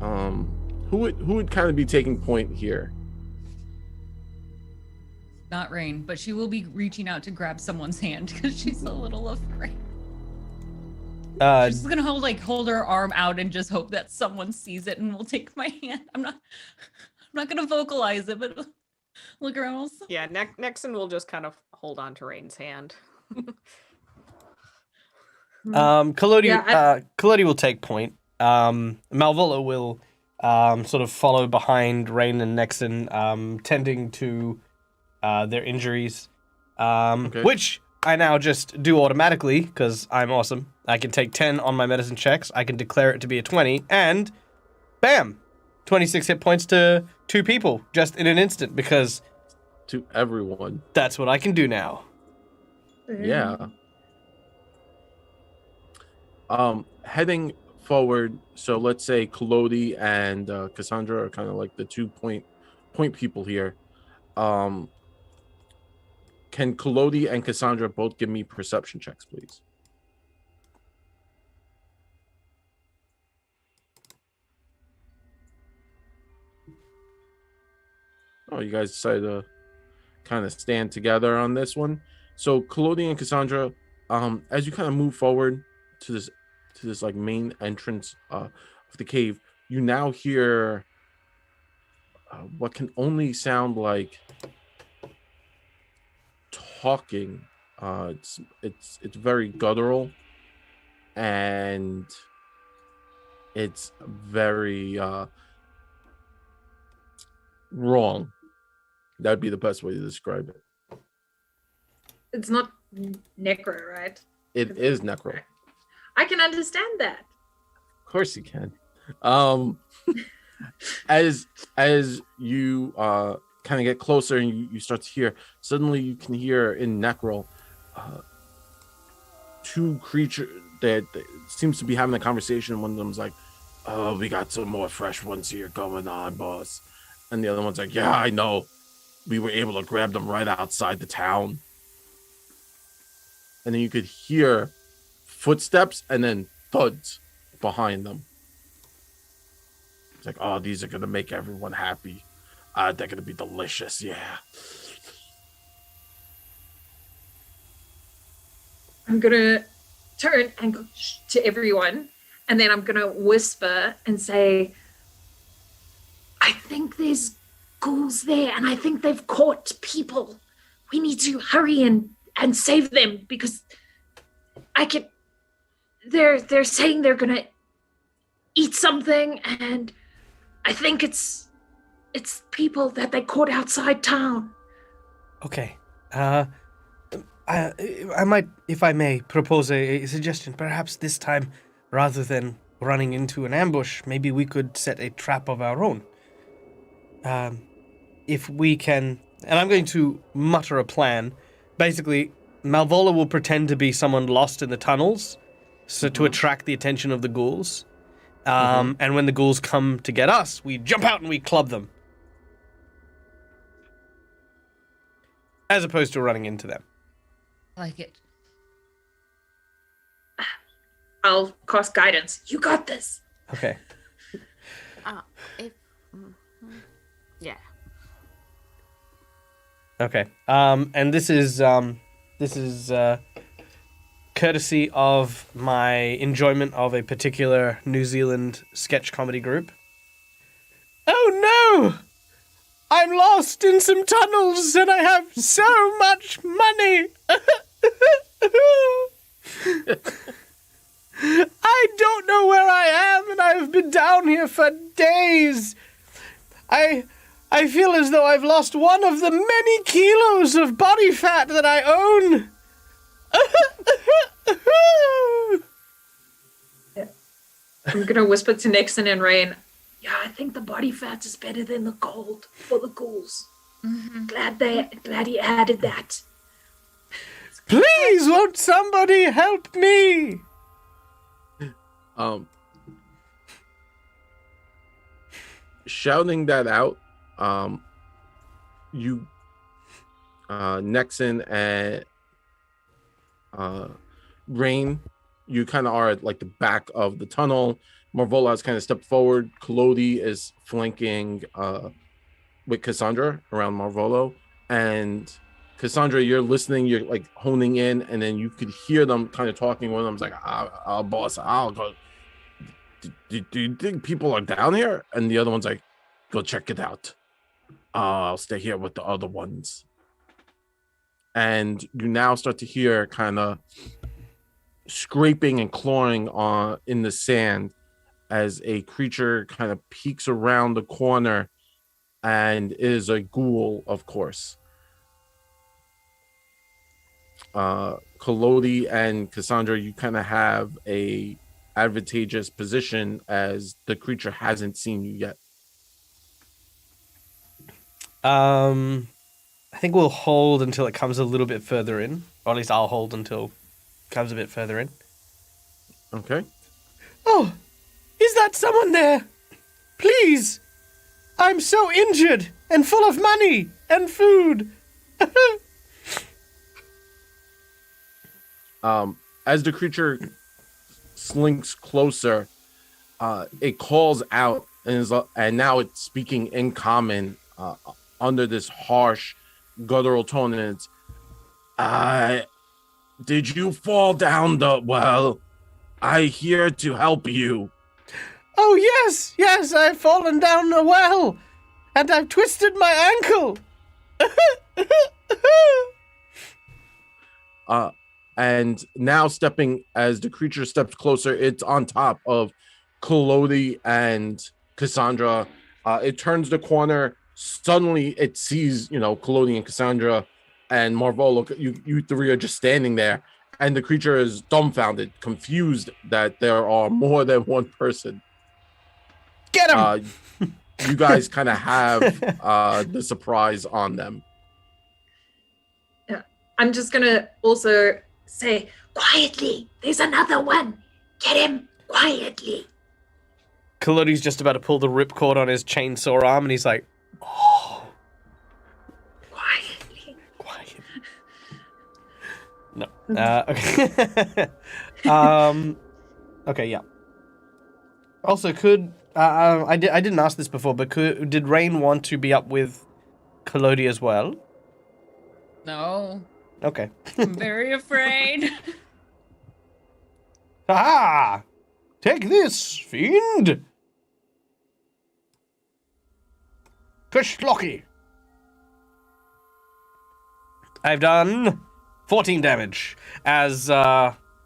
who would kind of be taking point here? Not Rain, but she will be reaching out to grab someone's hand because she's a little afraid. She's gonna hold her arm out and just hope that someone sees it and will take my hand. I'm not gonna vocalize it, but look around. Also. Yeah, Nexon will just kind of hold on to Rain's hand. Collodi will take point. Malvola will sort of follow behind Rain and Nexon, tending to their injuries, Okay. which I now just do automatically because I'm awesome. I can take 10 on my medicine checks. I can declare it to be a 20, and bam, 26 hit points to 2 people just in an instant because To everyone. that's what I can do now. Yeah. Heading forward, so let's say Collodi and Cassandra are kind of like the 2 point people here. Can Collodi and Cassandra both give me perception checks, please? Oh, you guys decided to kind of stand together on this one. So Collodi and Cassandra, as you kind of move forward to this like main entrance of the cave, you now hear what can only sound like talking. It's very guttural, and it's very wrong. That'd be the best way to describe it. It's not necro, right? It is necro. I can understand that. Of course you can. As you kind of get closer and you start to hear, suddenly you can hear in necro 2 creatures that seems to be having a conversation. One of them's like, "Oh, we got some more fresh ones here going on, boss," and the other one's like, "Yeah, I know. we were able to grab them right outside the town. And then you could hear footsteps and then thuds behind them. It's like, oh, these are going to make everyone happy. They're going to be delicious, yeah. I'm going to turn and go shh to everyone. And then I'm going to whisper and say, I think there's ghouls there, and I think they've caught people. We need to hurry and save them, because they're saying they're going to eat something, and I think it's people that they caught outside town. Okay. I might, if I may, propose a suggestion. Perhaps this time, rather than running into an ambush, maybe we could set a trap of our own. If we can, and I'm going to mutter a plan. Basically, Malvola will pretend to be someone lost in the tunnels, so to attract the attention of the ghouls. And when the ghouls come to get us, we jump out and we club them. As opposed to running into them. I like it. I'll cast guidance. You got this. Okay. Yeah. Okay. And this is courtesy of my enjoyment of a particular New Zealand sketch comedy group. Oh no! I'm lost in some tunnels and I have so much money! I don't know where I am and I've been down here for days. I feel as though I've lost one of the many kilos of body fat that I own. I'm going to whisper to Nixon and Rain. Yeah, I think the body fat is better than the gold for the ghouls. Mm-hmm. Glad he added that. Please, won't somebody help me? Shouting that out, you, Nexon and Rain, you kind of are at like the back of the tunnel. Marvola has kind of stepped forward. Collodi is flanking with Cassandra around Marvolo. And Cassandra, you're listening, you're like honing in, and then you could hear them kind of talking. One of them's like, boss, I'll go. Do you think people are down here? And the other one's like, go check it out. I'll stay here with the other ones. And you now start to hear kind of scraping and clawing in the sand as a creature kind of peeks around the corner, and is a ghoul, of course. Collodi and Cassandra, you kind of have a advantageous position as the creature hasn't seen you yet. I think we'll hold until it comes a little bit further in. Or at least I'll hold until it comes a bit further in. Okay. Oh, is that someone there? Please. I'm so injured and full of money and food. As the creature slinks closer, it calls out and now it's speaking in common under this harsh guttural tone, and it's, did you fall down the well? I here to help you. Oh yes, I've fallen down a well and I've twisted my ankle. And now as the creature steps closer, it's on top of Collodi and Cassandra. It turns the corner. Suddenly it sees, Collodi and Cassandra and Marvolo. You three are just standing there, and the creature is dumbfounded, confused that there are more than one person. Get him! You guys kind of have the surprise on them. Yeah, I'm just going to also say, quietly, there's another one. Get him quietly. Collodi's just about to pull the ripcord on his chainsaw arm, and he's like, oh. No. Okay. Okay. Yeah. Also, could I didn't ask this before, but did Rain want to be up with Collodi as well? No, Okay. I'm very afraid. Ah! Take this, fiend! Kashlocky! I've done 14 damage as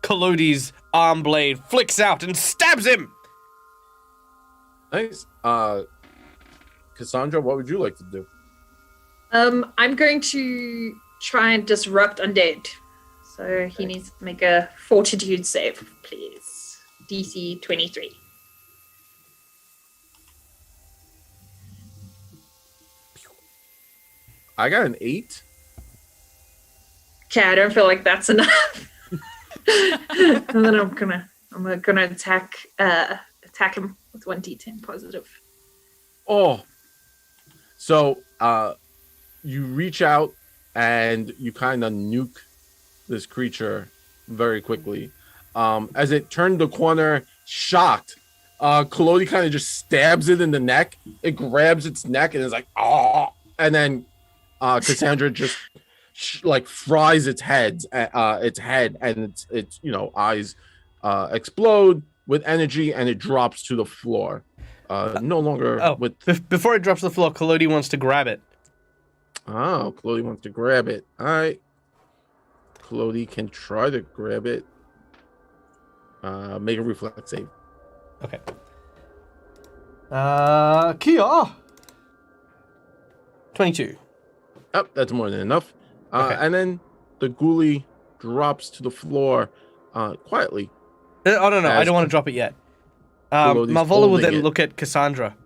Collodi's arm blade flicks out and stabs him! Nice. Cassandra, what would you like to do? I'm going to try and disrupt undead. So he needs to make a fortitude save, please. DC 23. I got an 8. Okay, I don't feel like that's enough. And then I'm gonna attack him with 1d10 positive. Oh. So you reach out and you kind of nuke this creature very quickly. As it turned the corner, shocked, Collodi kind of just stabs it in the neck. It grabs its neck and is like, oh, and then Cassandra just like fries its head, and its eyes explode with energy, and it drops to the floor. No longer with. Before it drops to the floor, Collodi wants to grab it. Oh, Collodi wants to grab it. All right. Collodi can try to grab it. Make a reflex save. Okay. Kia. 22. Oh, that's more than enough. Okay. And then the ghoulie drops to the floor quietly. Oh, no, I don't want to drop it yet. Collodi's Malvola will holding then it. look at Cassandra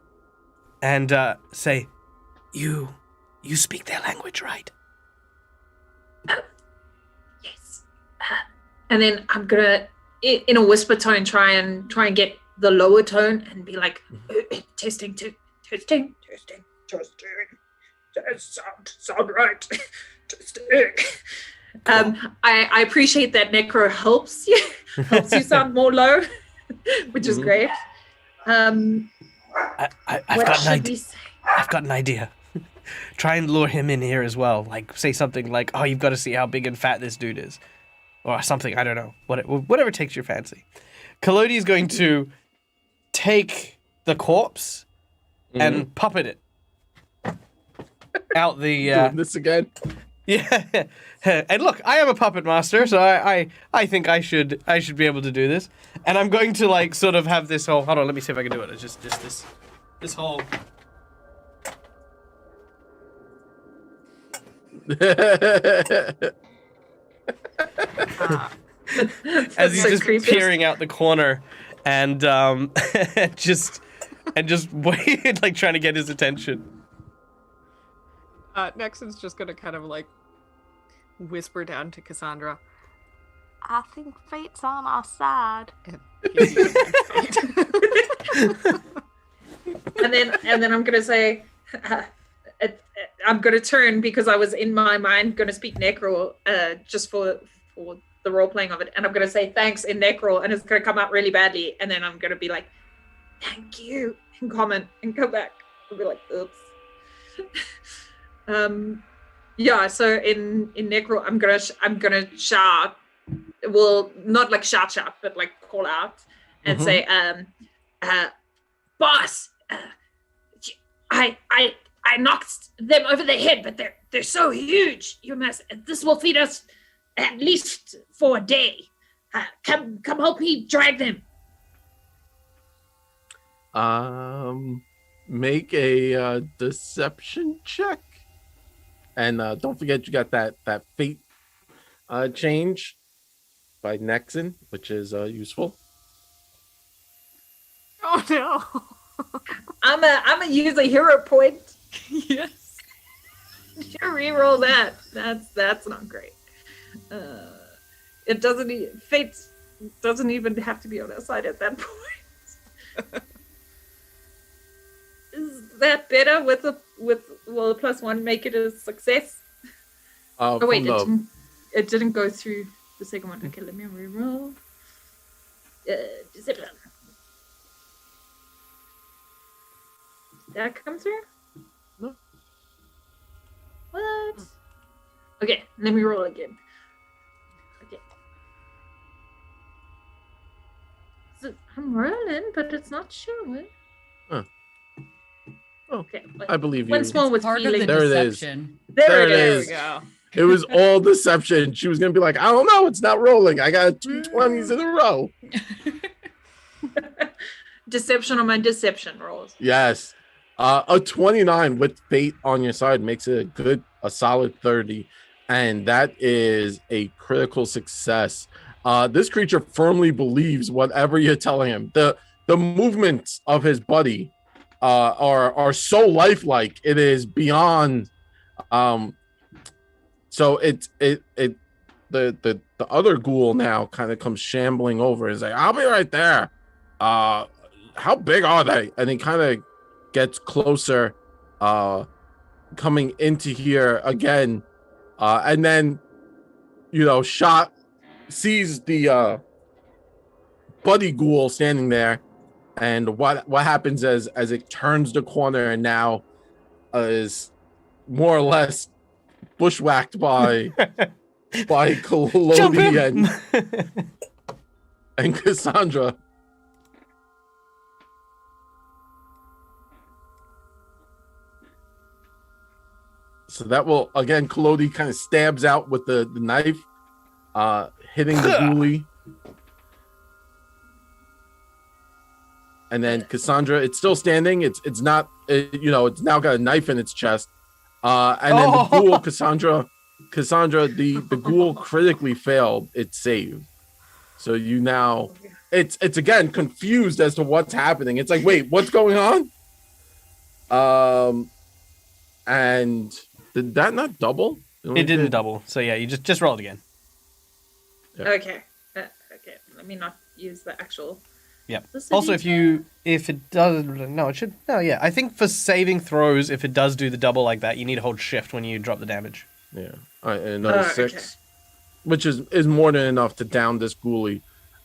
and say, You speak their language, right? Yes. And then I'm gonna, in a whisper tone, try and get the lower tone and be like, testing. Sound right. Testing. I appreciate that Necro helps you sound more low, which is great. I've What got an should idea. we say? I've got an idea. Try and lure him in here as well. Like, say something like, "Oh, you've got to see how big and fat this dude is," or something. I don't know. Whatever takes your fancy. Collodi is going to take the corpse and puppet it out the. Doing this again. Yeah, and look, I am a puppet master, so I think I should be able to do this. And I'm going to like sort of have this whole. Hold on, let me see if I can do it. It's just this whole. As he's just peering out the corner, and just wait, like trying to get his attention. Nexon's just gonna kind of like whisper down to Cassandra. I think fate's on our side. And he's using fate. and then I'm gonna say, I'm gonna turn because I was in my mind gonna speak Necro, just for the role playing of it, and I'm gonna say thanks in Necro, and it's gonna come out really badly, and then I'm gonna be like, thank you, in comment, and go back. I'll be like, oops. Yeah. So in Necro, I'm gonna shout. Well, not like shout, but like call out and say, boss, I knocked them over the head, but they're so huge. This will feed us at least for a day. Come help me drag them. Make a deception check, and don't forget you got that fate change by Nexon, which is useful. Oh no! I'm a use a hero point. Yes. You reroll that. That's not great. It doesn't. Fate doesn't even have to be on our side at that point. Is that better with a +1 make it a success? Oh wait, no. it didn't go through the second one. Okay, let me reroll. Deception. Did that come through? No. What? Okay, let me roll again. Okay. So I'm rolling, but it's not showing. Huh. Oh, Okay. I believe you. Once more with Part of feeling. the There it is. deception. There it There it is. is. we go. It was all deception. She was gonna be like, I don't know, it's not rolling. I got 2 20s in a row. Deception on my deception rolls. Yes. A 29 with fate on your side makes it a solid 30. And that is a critical success. This creature firmly believes whatever you're telling him. The movements of his body are so lifelike. It is beyond so the other ghoul now kind of comes shambling over. He's like, I'll be right there. How big are they? And he kind of gets closer, coming into here again, and then shot sees the buddy ghoul standing there, and what happens as it turns the corner and now is more or less bushwhacked by Jump him! Collodi and Cassandra. So that will again, Collodi kind of stabs out with the knife, hitting the ghoulie. And then Cassandra, it's still standing. It's not, it's now got a knife in its chest. And then the ghoul, Cassandra, the ghoul critically failed its save. So you now, it's again confused as to what's happening. It's like, wait, what's going on? And did that not double? It didn't double. So yeah, you just roll it again. Yeah. Okay. Okay. Let me not use the actual. Yeah. Also, if it does, no, it should. No, yeah. I think for saving throws, if it does do the double like that, you need to hold shift when you drop the damage. Yeah. All right, and another 6, okay. which is more than enough to down this ghoulie.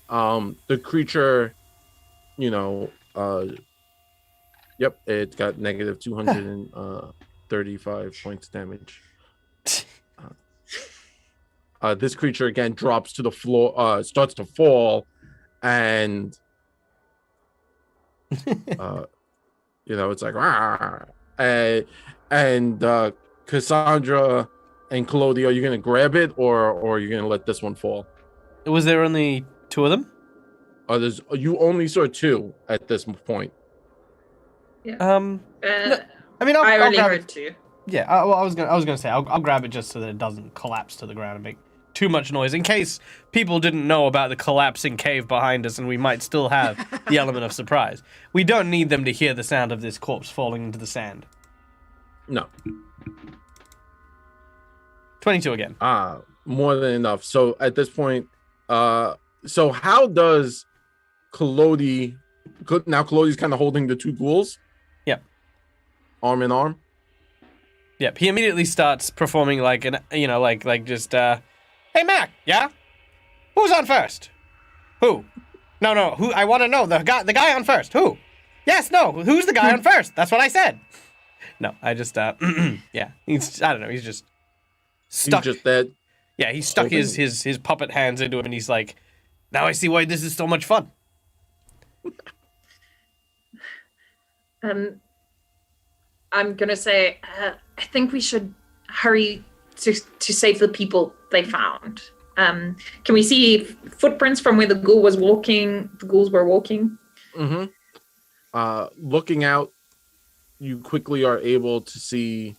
The creature, yep, it got negative 235 points damage. This creature again drops to the floor, starts to fall, and it's like, "Rah!" and Cassandra and Collodi, are you gonna grab it or are you gonna let this one fall? Was there only 2 of them? You only saw 2 at this point. Yeah. No, I mean, I I'll only grab heard it. 2. Yeah, I was gonna say I'll grab it just so that it doesn't collapse to the ground and make too much noise, in case people didn't know about the collapsing cave behind us, and we might still have the element of surprise. We don't need them to hear the sound of this corpse falling into the sand. No. 22 again. More than enough. So at this point, so how does Collodi? Now Collodi's kind of holding the 2 ghouls. Yep. Arm in arm. Yep. He immediately starts performing like hey Mac, yeah? Who's on first? Who? No, who? I want to know the guy on first. Who? Yes, no. Who's the guy on first? That's what I said. No, I just yeah. I don't know. He's just stuck. He's just that. Yeah, he stuck his puppet hands into him, and he's like, now I see why this is so much fun. I'm gonna say, I think we should hurry to save the people they found. Can we see footprints from where the ghouls were walking? Mm-hmm. Looking out, you quickly are able to see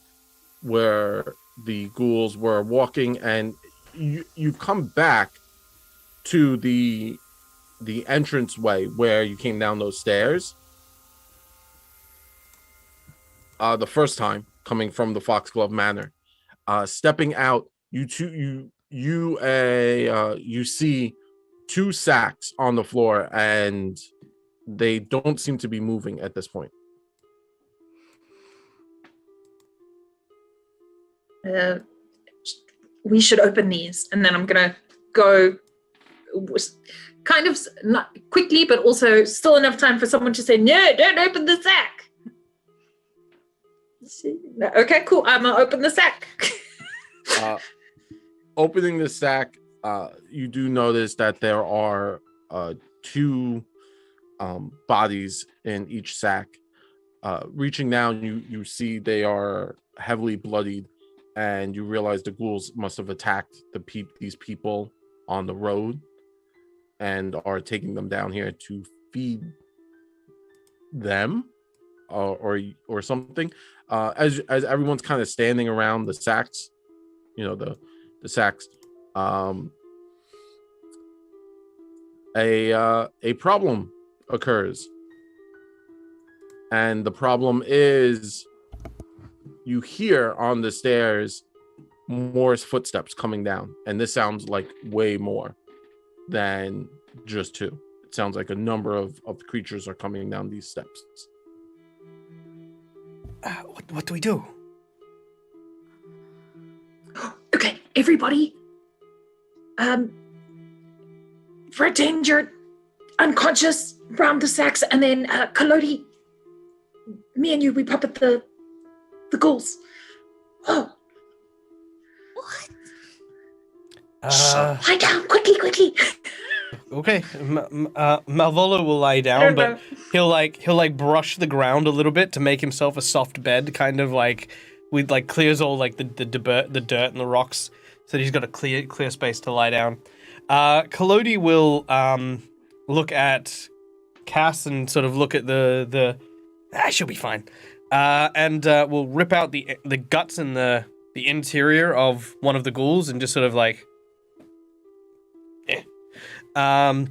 where the ghouls were walking, and you've come back to the entranceway where you came down those stairs. The first time coming from the Foxglove Manor, stepping out, you see 2 sacks on the floor, and they don't seem to be moving at this point. we should open these. And then I'm going to go kind of not quickly, but also still enough time for someone to say, no, don't open the sack. Okay, cool. I'm going to open the sack. Opening the sack, you do notice that there are 2 bodies in each sack. Reaching down, you see they are heavily bloodied, and you realize the ghouls must have attacked these people on the road and are taking them down here to feed them or something. As everyone's kind of standing around the sacks, the sacks, a problem occurs. And the problem is you hear on the stairs Moore's footsteps coming down. And this sounds like way more than just 2. It sounds like a number of creatures are coming down these steps. What do we do? Okay, everybody. For danger, unconscious, round the sacks, and then Kalodi, me and you, we puppet the ghouls. Oh. What? Lie down, quickly. Okay, Malvolo will lie down, but he'll brush the ground a little bit to make himself a soft bed, kind of like clears all like the dirt and the rocks, so he's got a clear space to lie down. Kalodi will look at Cass and sort of look at the she'll be fine, and we'll rip out the guts and the interior of one of the ghouls and just sort of like. And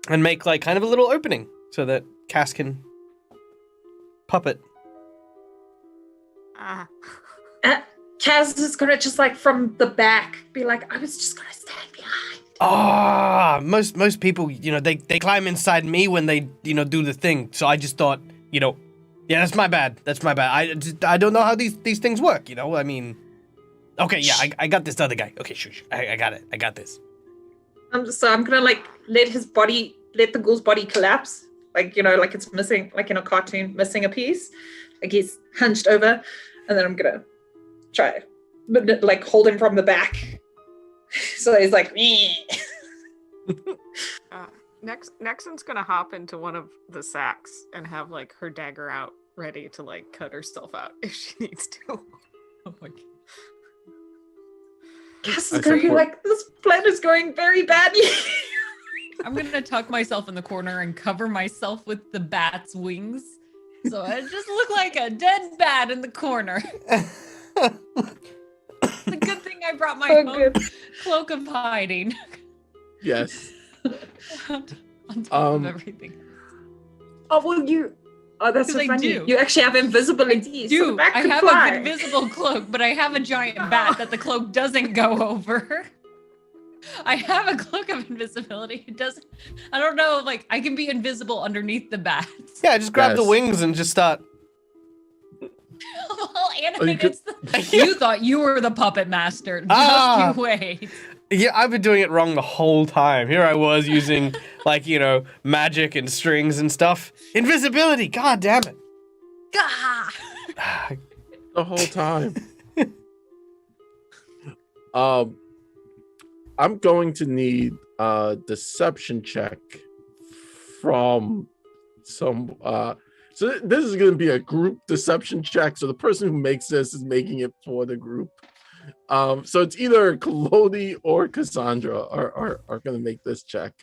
make like kind of a little opening so that Cass can puppet. Cass is gonna just like from the back be like, I was just gonna stand behind. Most people, they climb inside me when they, do the thing. So I just thought, yeah, that's my bad. I don't know how these things work, I mean, okay, yeah, I got this other guy. Okay, sure. I got it. I got this. So I'm gonna like let the ghoul's body collapse, like like it's missing, like in a cartoon, missing a piece, like he's hunched over, and then I'm gonna try, like hold him from the back, so he's like me. Nexon's gonna hop into one of the sacks and have like her dagger out, ready to like cut herself out if she needs to. Oh my god. Cass is gonna be like, this plan is going very badly. I'm gonna tuck myself in the corner and cover myself with the bat's wings, so I just look like a dead bat in the corner. It's a good thing I brought my own cloak of hiding. Yes. on top of everything. Oh well, that's so funny. Do. You actually have invisibility. So I have an invisible cloak, but I have a giant bat that the cloak doesn't go over. I have a cloak of invisibility. It doesn't. I don't know. Like I can be invisible underneath the bats. Yeah, just grab the wings and just start. Well, animated. You thought you were the puppet master. Just you wait. Yeah, I've been doing it wrong the whole time. Here I was using, like, magic and strings and stuff. Invisibility, god damn it. Gah! The whole time. I'm going to need a deception check from some... So this is going to be a group deception check. So the person who makes this is making it for the group. So it's either Kalodi or Cassandra are going to make this check.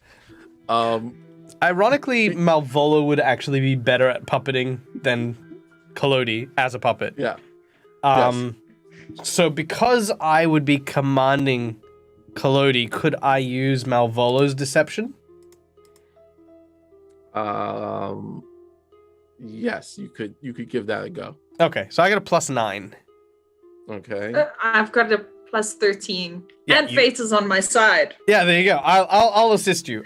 Ironically, Malvolo would actually be better at puppeting than Kalodi as a puppet. Yeah. Yes. So because I would be commanding Kalodi, could I use Malvolo's deception? Yes, you could give that a go. Okay, so I got a +9. Okay. I've got a +13, and fate is on my side. Yeah, there you go. I'll assist you.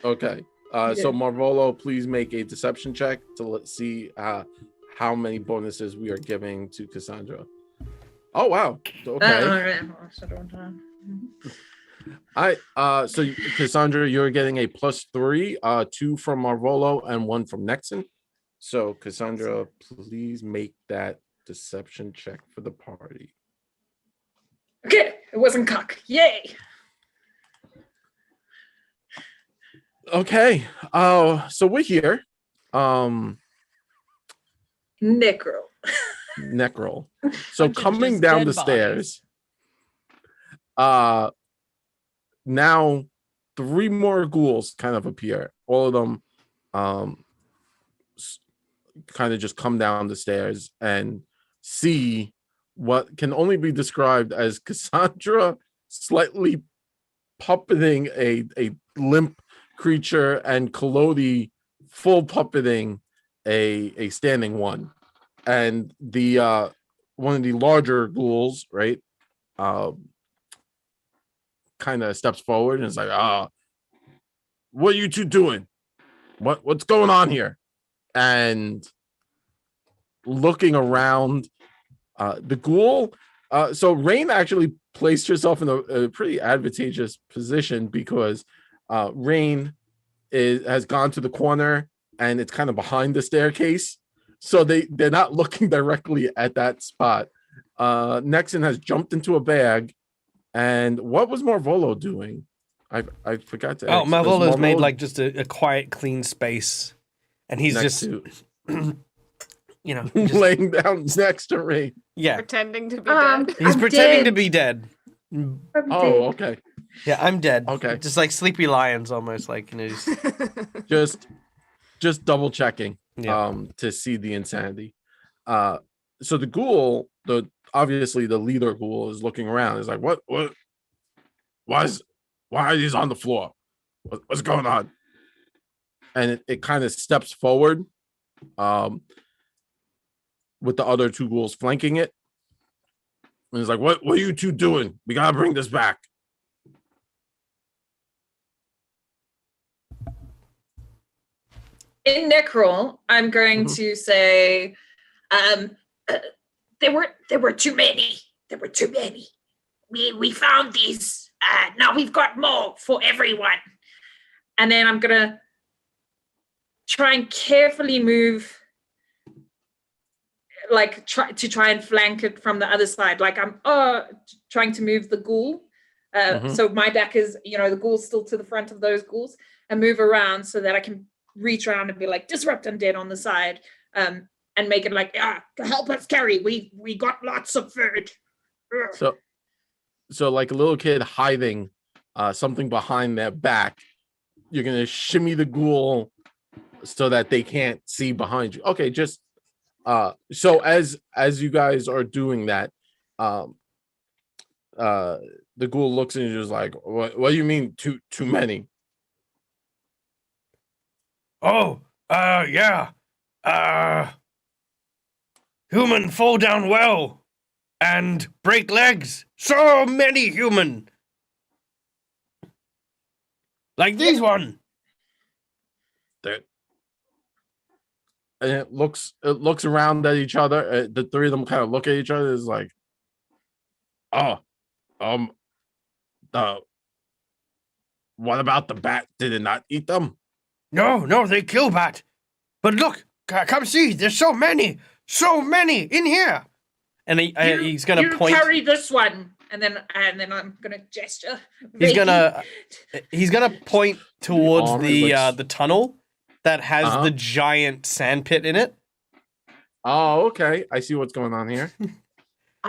Okay. So Marvolo, please make a deception check to see how many bonuses we are giving to Cassandra. Oh wow. Okay. So Cassandra, you're getting a +3, 2 from Marvolo and 1 from Nexon. So Cassandra, please make that deception check for the party. Okay, it wasn't cock. Yay. Okay. So we're here. Necro. So Bunch of coming just down dead the stairs, now 3 more ghouls kind of appear. All of them kind of just come down the stairs and see what can only be described as Cassandra slightly puppeting a limp creature and Collodi full puppeting a standing one. And the one of the larger ghouls, right, kind of steps forward and is like, what are you two doing? What's going on here? And looking around, the ghoul, so Rain actually placed herself in a pretty advantageous position because Rain has gone to the corner and it's kind of behind the staircase, so they're not looking directly at that spot. Nexon has jumped into a bag, and what was Marvolo doing? I forgot to ask. Marvolo's made like just a quiet, clean space, and he's just just laying down next to Rain. Yeah, pretending to be dead. He's pretending to be dead. Oh, okay. Yeah, I'm dead. Okay. Just like sleepy lions, almost like just double checking to see the insanity. So the ghoul, obviously the leader ghoul, is looking around. Is like, what why are these on the floor? What's going on? And it kind of steps forward, with the other 2 ghouls flanking it. And it's like, what are you two doing? We gotta bring this back. In Necrol, I'm going to say, there were too many. There were too many. We found these. Now we've got more for everyone. And then I'm gonna try and carefully move, like try and flank it from the other side. Like I'm trying to move the ghoul. So my back is, the ghoul's still to the front of those ghouls, and move around so that I can reach around and be like, disrupt undead on the side, and make it like, help us carry. We got lots of food. So like a little kid hiding something behind their back, you're gonna shimmy the ghoul so that they can't see behind you. Okay, just so as you guys are doing that, the ghoul looks and is like, what do you mean too many? Yeah. Human fall down well and break legs. So many human. Like these one. And it looks around at each other. The 3 of them kind of look at each other. Is like, what about the bat? Did it not eat them? No, they kill bat. But look, come see. There's so many in here. And he's gonna point. You carry this one, and then I'm gonna gesture. He's gonna point towards the tunnel that has the giant sand pit in it. Oh, okay. I see what's going on here.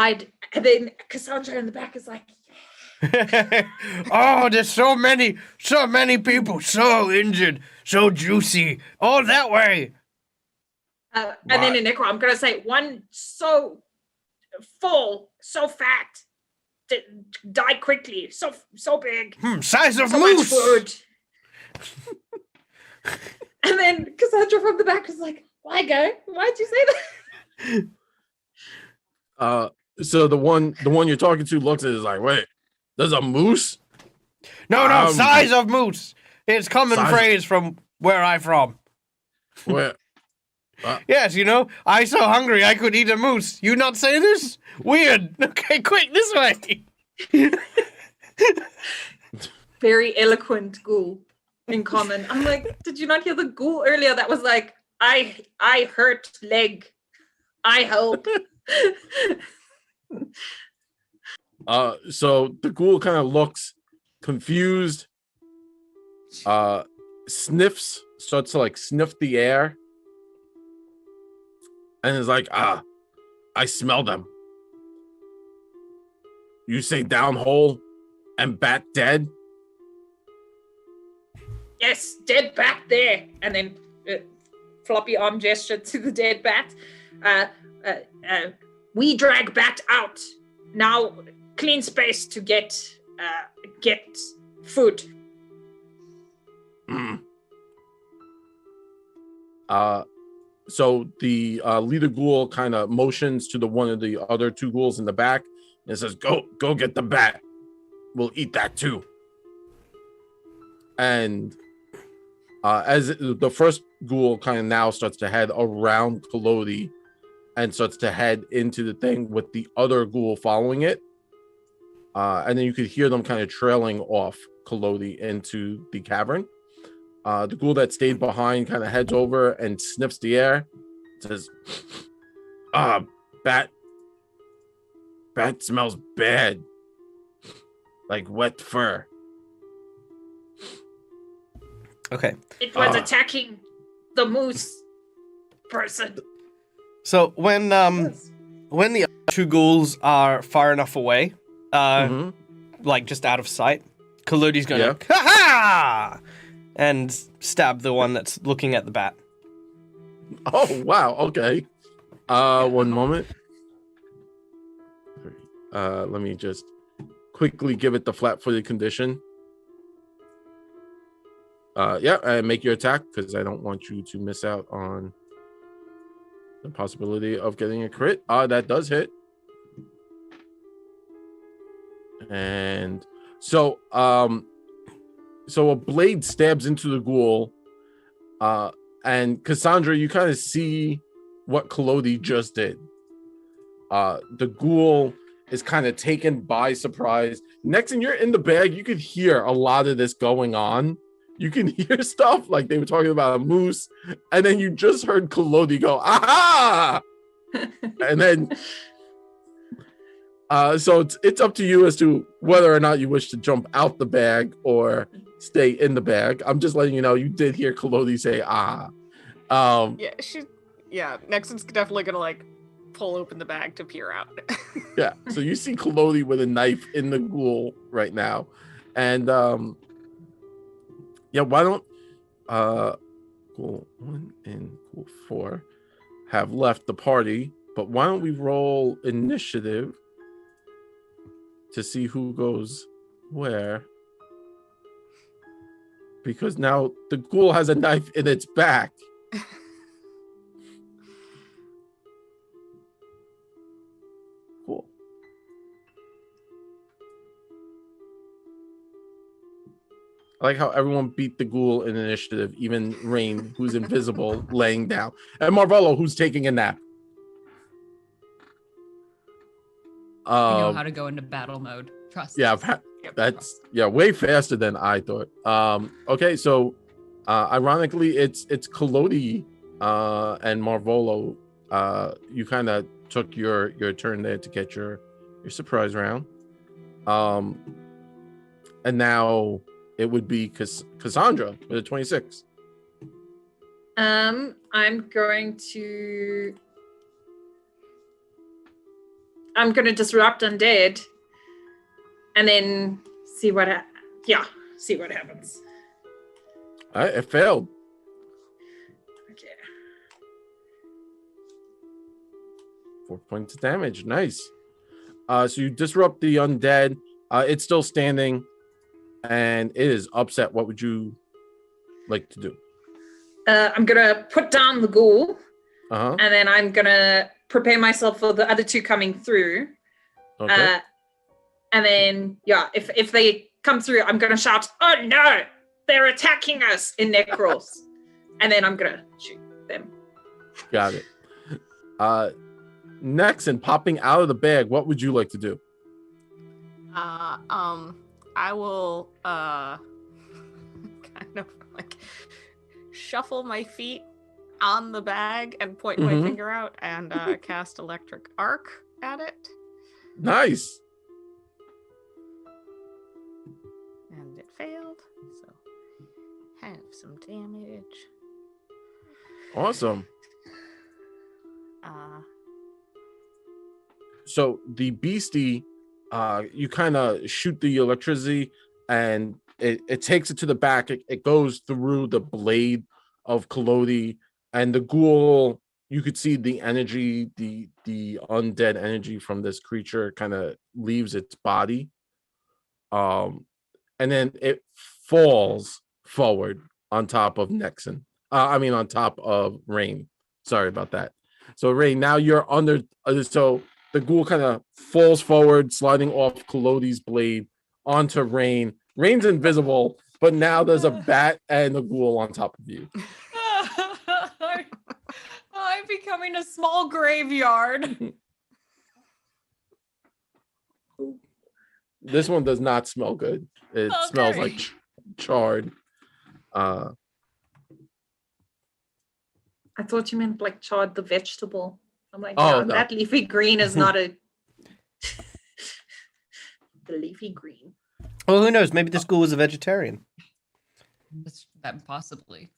And then Cassandra in the back is like, there's so many people, so injured, so juicy, all that way. And then in Necro, I'm gonna say one so full, so fat, die quickly, so big, size of so moose. Much food. And then Cassandra from the back was like, "Why go? Why'd you say that?" So the one you're talking to looks at it, is like, wait, there's a moose? No, size of moose. It's common phrase from where I'm from. Where? Yes, I so hungry I could eat a moose. You not say this? Weird. Okay, quick, this way. Very eloquent ghoul in common. I'm like, did you not hear the ghoul earlier that was like, I hurt leg. I help. So the ghoul kind of looks confused, sniffs, starts to like sniff the air, and is like, I smell them. You say down hole and bat dead? Yes, dead bat there. And then floppy arm gesture to the dead bat. We drag bat out. Now clean space to get food. So the leader ghoul kind of motions to the one of the other two ghouls in the back and says, go get the bat. We'll eat that too. And as the first ghoul kind of now starts to head around Kalodi and starts to head into the thing with the other ghoul following it. And then you could hear them kind of trailing off Kalodi into the cavern. The ghoul that stayed behind kind of heads over and sniffs the air. Says, bat smells bad. Like wet fur. Okay. It was attacking the moose person. So when the other two ghouls are far enough away, like just out of sight, Kalodi's going to ha-ha! And stab the one that's looking at the bat. Oh, wow. Okay. One moment. Let me just quickly give it the flat-footed condition. And make your attack because I don't want you to miss out on the possibility of getting a crit. That does hit. And so a blade stabs into the ghoul. And Cassandra, you kind of see what Kalodi just did. The ghoul is kind of taken by surprise. Next, and you're in the bag, you could hear a lot of this going on. You can hear stuff like they were talking about a moose, and then you just heard Kalodi go, aha! And then so it's up to you as to whether or not you wish to jump out the bag or stay in the bag. I'm just letting you know you did hear Kalodi say Nexon's definitely gonna like pull open the bag to peer out. Yeah, so you see Kalodi with a knife in the ghoul right now. And why don't ghoul 1 and ghoul 4 have left the party, but why don't we roll initiative to see who goes where? Because now the ghoul has a knife in its back. Cool. I like how everyone beat the ghoul in initiative, even Rain, who's invisible, laying down, and Marvello, who's taking a nap. We know how to go into battle mode. Trust. Yeah, that's way faster than I thought. Okay, so ironically, it's Kalodi and Marvolo. You kind of took your turn there to get your surprise round. And now it would be Cassandra with a 26. I'm going to disrupt undead and then see what happens. It failed. Okay. 4 points of damage. Nice. So you disrupt the undead. It's still standing and it is upset. What would you like to do? I'm gonna put down the ghoul, and then I'm gonna prepare myself for the other two coming through. Okay. And then, if they come through, I'm gonna shout, "Oh no, they're attacking us!" in neck rolls, and then I'm gonna shoot them. Got it. Next, and popping out of the bag, what would you like to do? I will kind of like shuffle my feet on the bag and point my Mhm. finger out and cast electric arc at it. Nice. And it failed, so have some damage. Awesome. Uh, So the beastie, you kind of shoot the electricity and it takes it to the back. It goes through the blade of Kalodi, and the ghoul, you could see the energy, the undead energy from this creature kind of leaves its body. And then it falls forward on top of Nexon. On top of Rain. Sorry about that. So Rain, now you're under. So the ghoul kind of falls forward, sliding off Kalodi's blade onto Rain. Rain's invisible, but now there's a bat and a ghoul on top of you. I'm becoming a small graveyard. This one does not smell good. It smells Okay. like charred. I thought you meant like charred the vegetable. I'm like, Oh, yeah, no. that leafy green is not a the leafy green. Well, who knows? Maybe this ghoul was a vegetarian. That possibly.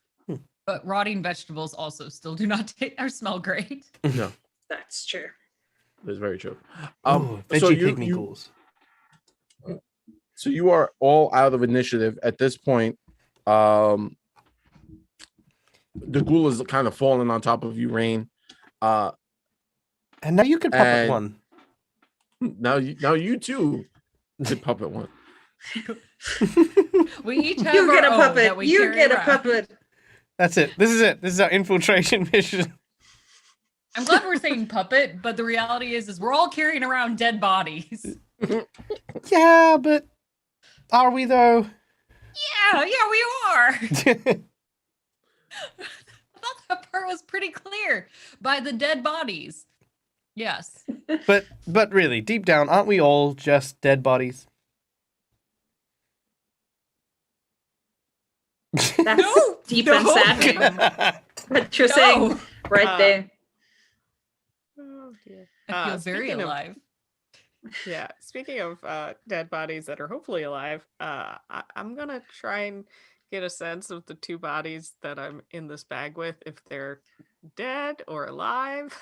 But rotting vegetables also still do not or smell great. No, That's true. that's very true. Ooh, So veggie you, pygmy you ghouls. so you are all out of initiative at this point. The ghoul is kind of falling on top of you, Rain. And now you can puppet and- one. Now you too could puppet one. We each have You our get a own that puppet. we You carry get a around. puppet. That's it. This is it. This is our infiltration mission. I'm glad we're saying puppet, but the reality is we're all carrying around dead bodies. Yeah, but are we though? Yeah, we are. I thought that part was pretty clear. By the dead bodies. Yes. but really, deep down, aren't we all just dead bodies? That's No, deep no. and sad. What you're saying right there. oh dear. I feel very Speaking of- alive. Yeah, speaking of dead bodies that are hopefully alive, I'm gonna try and get a sense of the two bodies that I'm in this bag with, if they're dead or alive.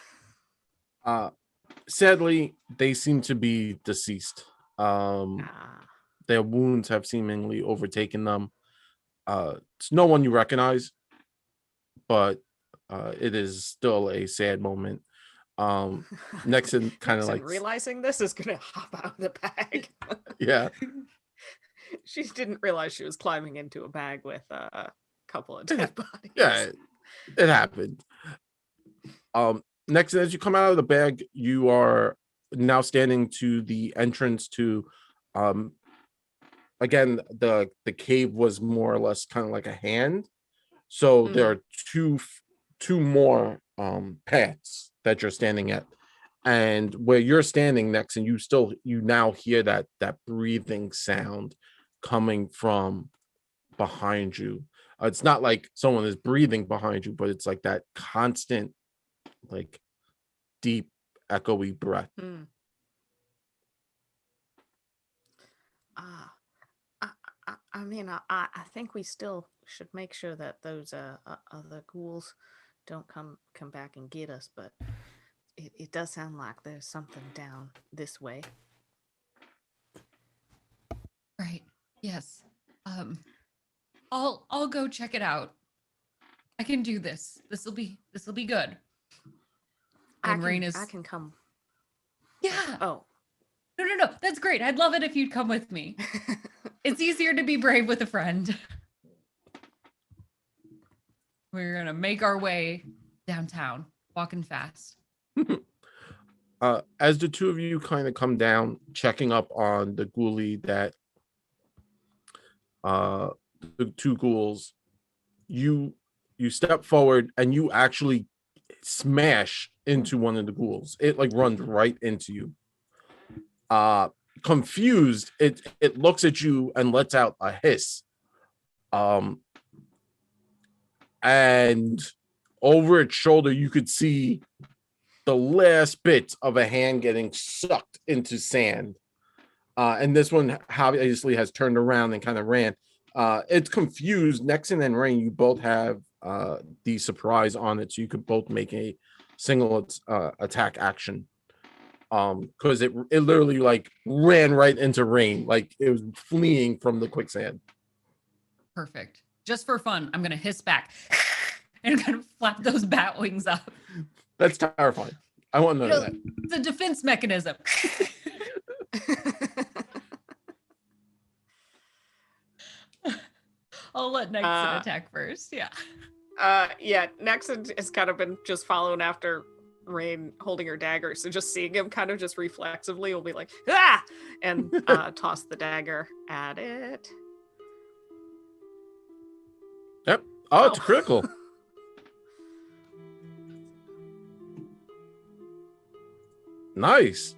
Sadly, they seem to be deceased. Ah, Their wounds have seemingly overtaken them. It's no one you recognize, but it is still a sad moment. Nexon kind of Nixon like, realizing this is gonna hop out of the bag. yeah, She didn't realize she was climbing into a bag with a couple of dead bodies. yeah, it happened. Next, as you come out of the bag, you are now standing to the entrance to, again, the cave was more or less kind of like a hand, so there are two more paths that you're standing at, and where you're standing next, and you now hear that breathing sound coming from behind you. It's not like someone is breathing behind you, but it's like that constant, like deep echoey breath. Hmm. I think we still should make sure that those other ghouls don't come back and get us, but it does sound like there's something down this way. Right. Yes. I'll go check it out. I can do this. This will be good. And Rain is I can come. Yeah. Oh. No. That's great. I'd love it if you'd come with me. It's easier to be brave with a friend. We're gonna make our way downtown, walking fast. As the two of you kind of come down, checking up on the ghoulie that the two ghouls, you step forward and you actually smash into one of the ghouls. It like runs right into you. Confused, it looks at you and lets out a hiss. And over its shoulder, you could see the last bit of a hand getting sucked into sand. And this one obviously has turned around and kind of ran. It's confused. Nexon and Rain, you both have the surprise on it, so you could both make a single attack action. Because it literally like ran right into Rain, like it was fleeing from the quicksand. Perfect. Just for fun, I'm gonna hiss back and kind of flap those bat wings up. That's terrifying. I want none of that. It's a defense mechanism. I'll let Nexon attack first. Yeah. Yeah, Nexon has kind of been just following after Rain holding her dagger. So just seeing him kind of just reflexively will be like, ah! And toss the dagger at it. Yep. Oh, it's critical. Nice.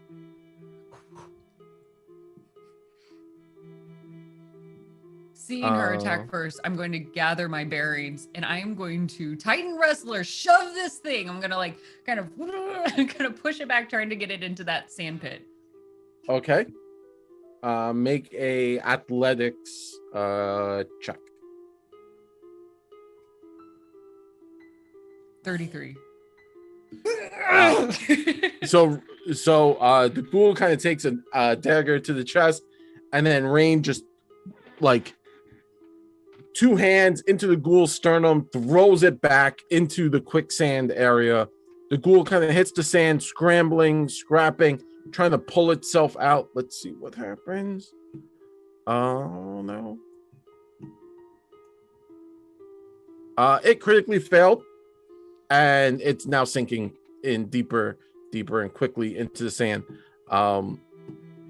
Seeing her attack first, I'm going to gather my bearings and I am going to Titan Wrestler shove this thing. I'm gonna like kind of push it back, trying to get it into that sand pit. Okay. Make a athletics check. 33. So the ghoul kind of takes a dagger to the chest, and then Rain just like two hands into the ghoul's sternum, throws it back into the quicksand area. The ghoul kind of hits the sand, scrambling, scrapping, trying to pull itself out. Let's see what happens. Oh no. It critically failed, and it's now sinking in deeper and quickly into the sand.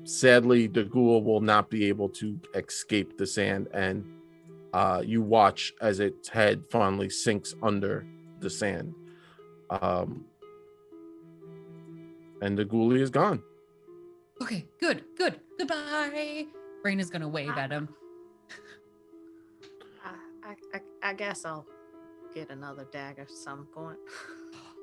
Sadly, the ghoul will not be able to escape the sand, and you watch as its head finally sinks under the sand. And the ghoulie is gone. Okay, good. Goodbye. Rain is gonna wave at him. I guess I'll get another dagger at some point.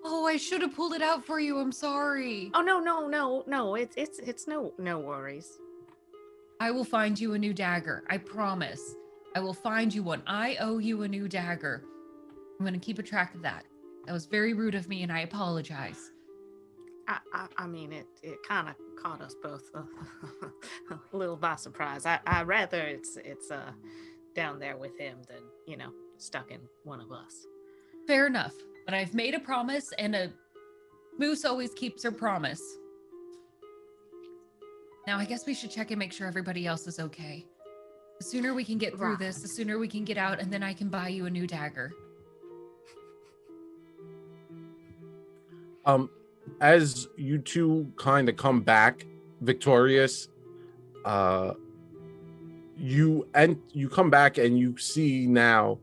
Oh, I should have pulled it out for you. I'm sorry. Oh no. It's no worries. I will find you a new dagger. I promise. I will find you one. I owe you a new dagger. I'm going to keep a track of that. That was very rude of me, and I apologize. I mean, it kind of caught us both a little by surprise. I rather it's down there with him than, stuck in one of us. Fair enough. But I've made a promise, and a moose always keeps her promise. Now, I guess we should check and make sure everybody else is okay. The sooner we can get through this, the sooner we can get out, and then I can buy you a new dagger. As you two kind of come back victorious, you come back and you see now,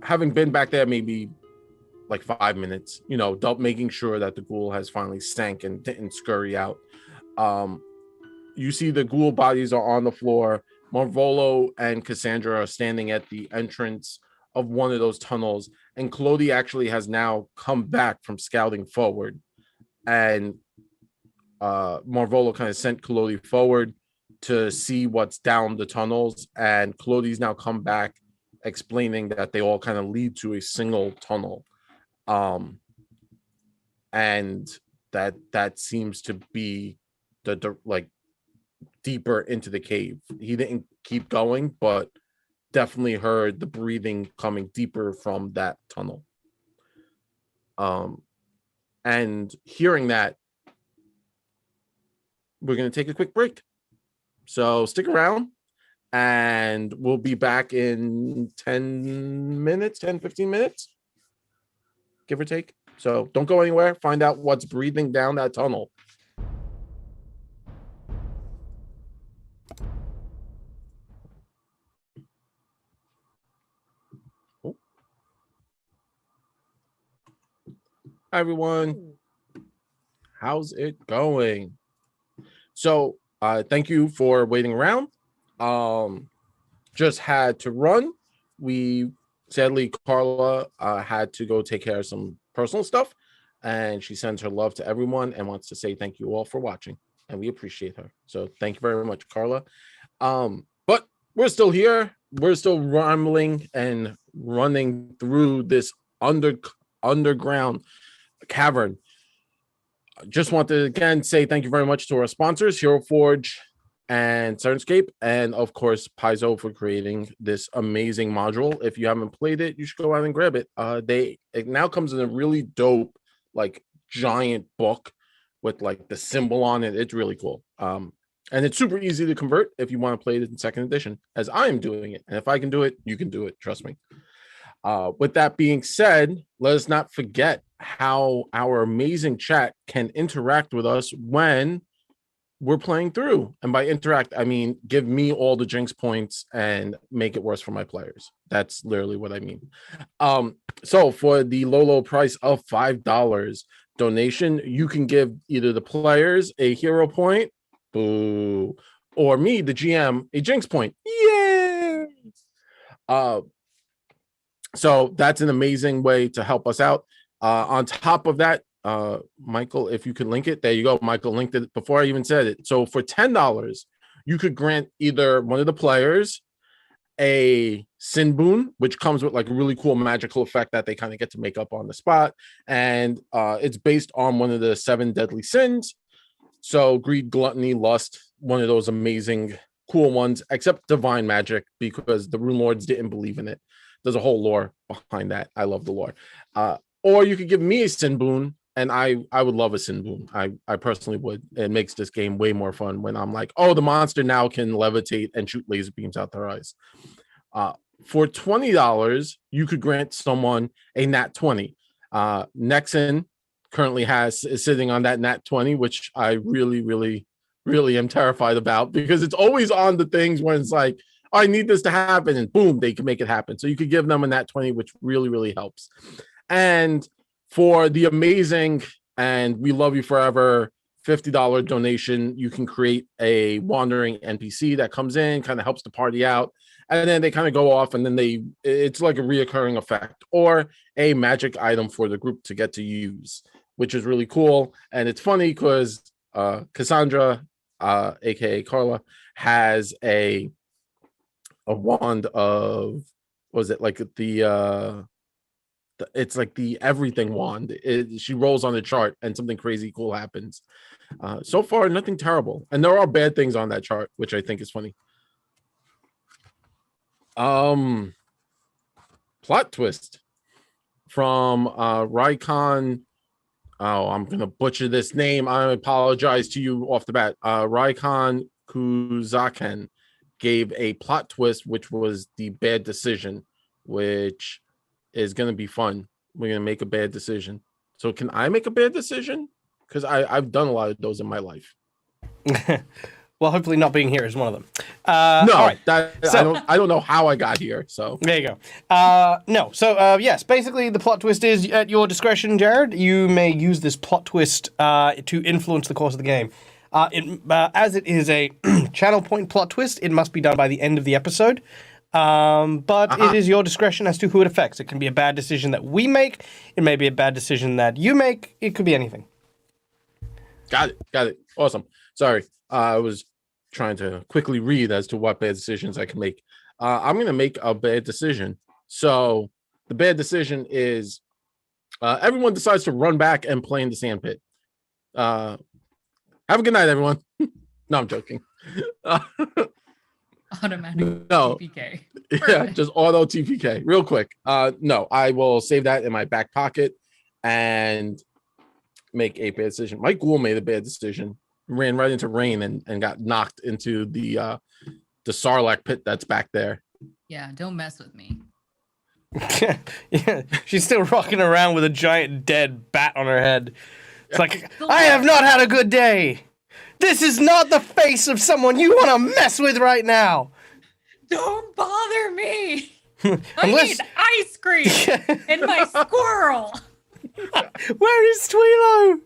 having been back there maybe like 5 minutes, making sure that the ghoul has finally sank and didn't scurry out. You see the ghoul bodies are on the floor. Marvolo and Cassandra are standing at the entrance of one of those tunnels, and Clody actually has now come back from scouting forward, and Marvolo kind of sent Clody forward to see what's down the tunnels, and Clody's now come back explaining that they all kind of lead to a single tunnel, and that seems to be the deeper into the cave. He didn't keep going, but definitely heard the breathing coming deeper from that tunnel. And hearing that, we're going to take a quick break. So stick around, and we'll be back in 10 minutes, 10, 15 minutes, give or take. So don't go anywhere. Find out what's breathing down that tunnel. Hi, everyone. How's it going? So, thank you for waiting around. Just had to run. We sadly, Carla had to go take care of some personal stuff, and she sends her love to everyone and wants to say thank you all for watching, and we appreciate her. So, thank you very much, Carla. But we're still here. We're still rambling and running through this underground cavern. Just want to again say thank you very much to our sponsors, Hero Forge and Cernscape, and of course Paizo for creating this amazing module. If you haven't played it, you should go out and grab it. It now comes in a really dope, like giant book with like the symbol on it. It's really cool. And it's super easy to convert if you want to play it in second edition, as I am doing it. And if I can do it, you can do it. Trust me. With that being said, let us not forget how our amazing chat can interact with us when we're playing through. And by interact, I mean give me all the jinx points and make it worse for my players. That's literally what I mean. So for the low price of $5 donation, you can give either the players a hero point, boo, or me, the GM, a jinx point. Yay! So that's an amazing way to help us out. On top of that, Michael, if you could link it, there you go. Michael linked it before I even said it. So for $10, you could grant either one of the players a sin boon, which comes with like a really cool magical effect that they kind of get to make up on the spot. And it's based on one of the 7 deadly sins. So greed, gluttony, lust, one of those amazing cool ones, except divine magic, because the Runelords didn't believe in it. There's a whole lore behind that. I love the lore. Or you could give me a sin boon, and I would love a sin boon. I personally would. It makes this game way more fun when I'm like, oh, the monster now can levitate and shoot laser beams out their eyes. For $20, you could grant someone a nat 20. Nexon currently is sitting on that nat 20, which I really, really, really am terrified about, because it's always on the things when it's like, I need this to happen, and boom, they can make it happen. So you could give them a nat 20, which really, really helps. And for the amazing, and we love you forever, $50 donation, you can create a wandering NPC that comes in, kind of helps the party out, and then they kind of go off, and then it's like a reoccurring effect, or a magic item for the group to get to use, which is really cool. And it's funny because Cassandra, aka Carla, has a wand of, was it like it's like the everything wand. She rolls on the chart and something crazy cool happens. So far, nothing terrible, and there are bad things on that chart, which I think is funny. Plot twist from Raikon. Oh, I'm gonna butcher this name. I apologize to you off the bat. Raikon Kuzaken gave a plot twist, which was the bad decision, which is going to be fun. We're going to make a bad decision. So can I make a bad decision? Because I've done a lot of those in my life. Well, hopefully not being here is one of them. No, all right. I don't know how I got here. So there you go. No. So yes, basically the plot twist is at your discretion, Jared. You may use this plot twist to influence the course of the game. As it is a channel point plot twist, it must be done by the end of the episode. But it is your discretion as to who it affects. It can be a bad decision that we make. It may be a bad decision that you make. It could be anything. Got it. Awesome. Sorry. I was trying to quickly read as to what bad decisions I can make. I'm going to make a bad decision. So the bad decision is everyone decides to run back and play in the sand pit. Have a good night, everyone. No, I'm joking. Automatic TPK. Yeah, just auto TPK real quick. No, I will save that in my back pocket and make a bad decision. My ghoul made a bad decision, ran right into rain and got knocked into the Sarlacc pit that's back there. Yeah, don't mess with me. Yeah, she's still rocking around with a giant dead bat on her head. It's like, I have not had a good day. This is not the face of someone you want to mess with right now. Don't bother me. I need ice cream and my squirrel. Where is Twilo?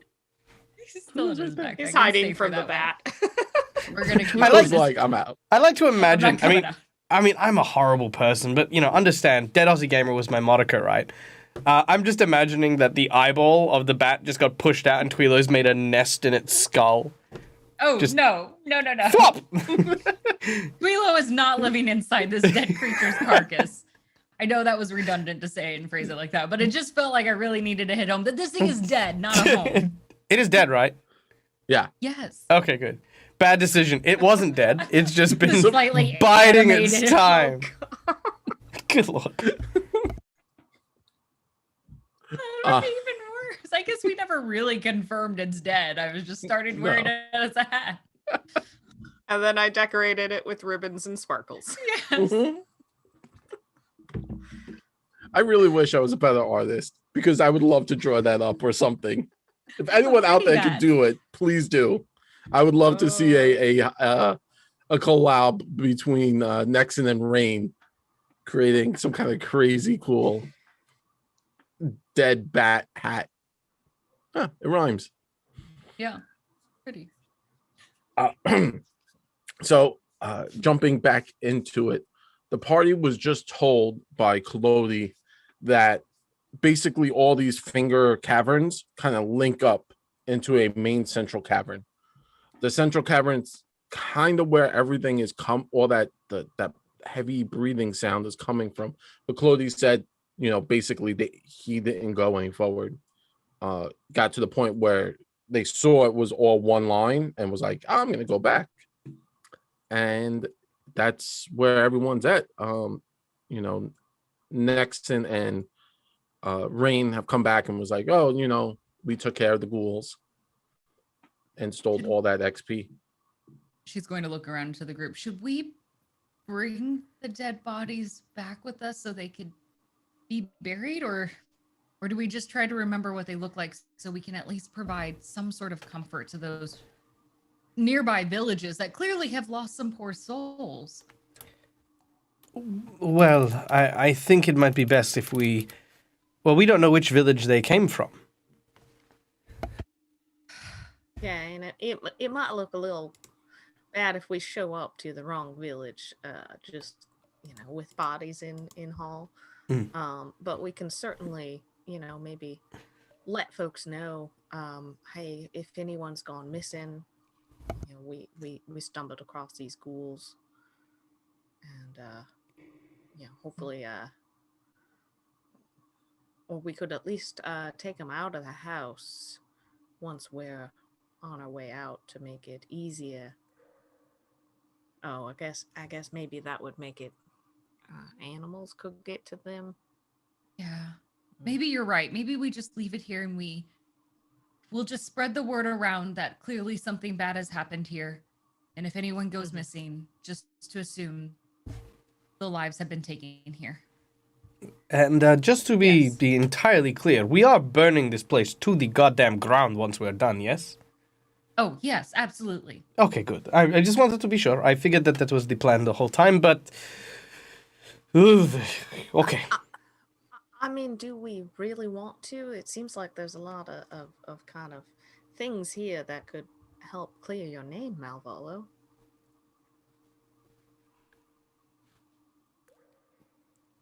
He's still in his backpack. He's I'll hiding stay from for the that bat. one. We're gonna keep I I like was this. like, I'm out. I like to I'm imagine. not coming out. I mean, I'm a horrible person, but understand. Dead Aussie Gamer was my moniker, right? I'm just imagining that the eyeball of the bat just got pushed out, and Twilo's made a nest in its skull. Oh Just- no. Flop. Twilo is not living inside this dead creature's carcass. I know that was redundant to say and phrase it like that, but it just felt like I really needed to hit home that this thing is dead, not a home. It is dead, right? Yes. Okay, good. Bad decision. It wasn't dead. It's just been Slightly biding animated. its time. Good lord. That would be even worse. I guess we never really confirmed it's dead. I was just started wearing it as a hat. And then I decorated it with ribbons and sparkles. Yes. Mhm. I really wish I was a better artist because I would love to draw that up or something. If anyone out there can do it, please do. I would love to see a collab between Nexon and Rain, creating some kind of crazy cool dead bat hat. Huh, it rhymes. Yeah. Pretty. So jumping back into it, the party was just told by Claudie that basically all these finger caverns kind of link up into a main central cavern. The central cavern's kind of where everything is all that that heavy breathing sound is coming from. But Claudie said, basically he didn't go any forward. Got to the point where they saw it was all one line and was like, I'm gonna go back. And that's where everyone's at. Nexon and Rain have come back and was like, oh, we took care of the ghouls and stole all that XP. She's going to look around to the group. Should we bring the dead bodies back with us so they could be buried, or do we just try to remember what they look like so we can at least provide some sort of comfort to those nearby villages that clearly have lost some poor souls? Well, I think it might be best if we don't know which village they came from. Yeah, and it might look a little bad if we show up to the wrong village, just with bodies in Hall. But we can certainly, maybe let folks know, hey, if anyone's gone missing, we stumbled across these ghouls, and hopefully, or we could at least take them out of the house once we're on our way out to make it easier. Oh, I guess maybe that would make it animals could get to them. Yeah. Maybe you're right. Maybe we just leave it here and we'll just spread the word around that clearly something bad has happened here. And if anyone goes missing, just to assume the lives have been taken here. And just to be entirely clear, we are burning this place to the goddamn ground once we're done, yes? Oh, yes, absolutely. Okay, good. I just wanted to be sure. I figured that was the plan the whole time, but... okay. I mean, do we really want to? It seems like there's a lot of kind of things here that could help clear your name, Malvolo.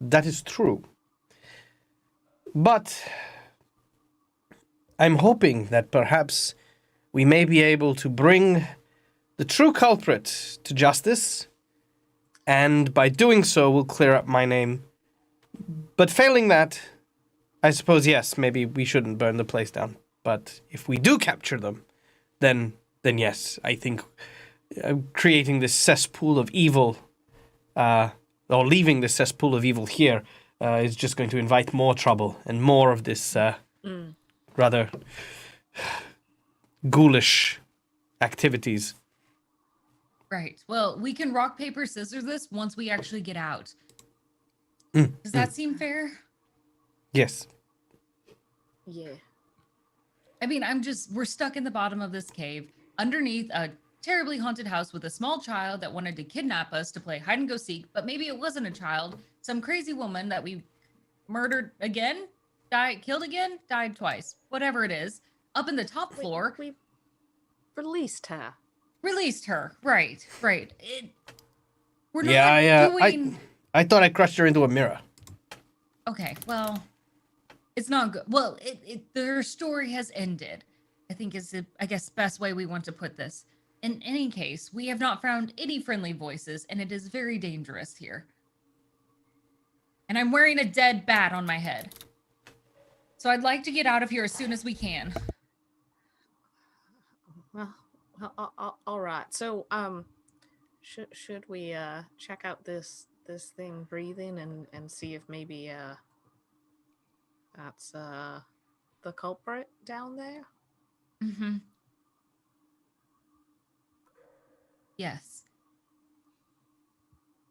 That is true. But I'm hoping that perhaps we may be able to bring the true culprit to justice, and by doing so, we'll clear up my name. But failing that, I suppose, yes, maybe we shouldn't burn the place down. But if we do capture them, then yes, I think creating this cesspool of evil, or leaving this cesspool of evil here, is just going to invite more trouble and more of this rather ghoulish activities. Right. Well, we can rock, paper, scissors this once we actually get out. Does that seem fair? Yes. Yeah. I mean, we're stuck in the bottom of this cave underneath a terribly haunted house with a small child that wanted to kidnap us to play hide and go seek, but maybe it wasn't a child, some crazy woman that we murdered again killed again, died twice, whatever it is, up in the top floor. We released her. Released her. Right. We're not Yeah, doing. I thought I crushed her into a mirror. Okay, well, it's not good. Well, their story has ended. I think is the, I guess, best way we want to put this. In any case, we have not found any friendly voices, and it is very dangerous here. And I'm wearing a dead bat on my head. So I'd like to get out of here as soon as we can. Well, all right. So, should we check out this thing breathing and see if maybe that's the culprit down there? Mm-hmm.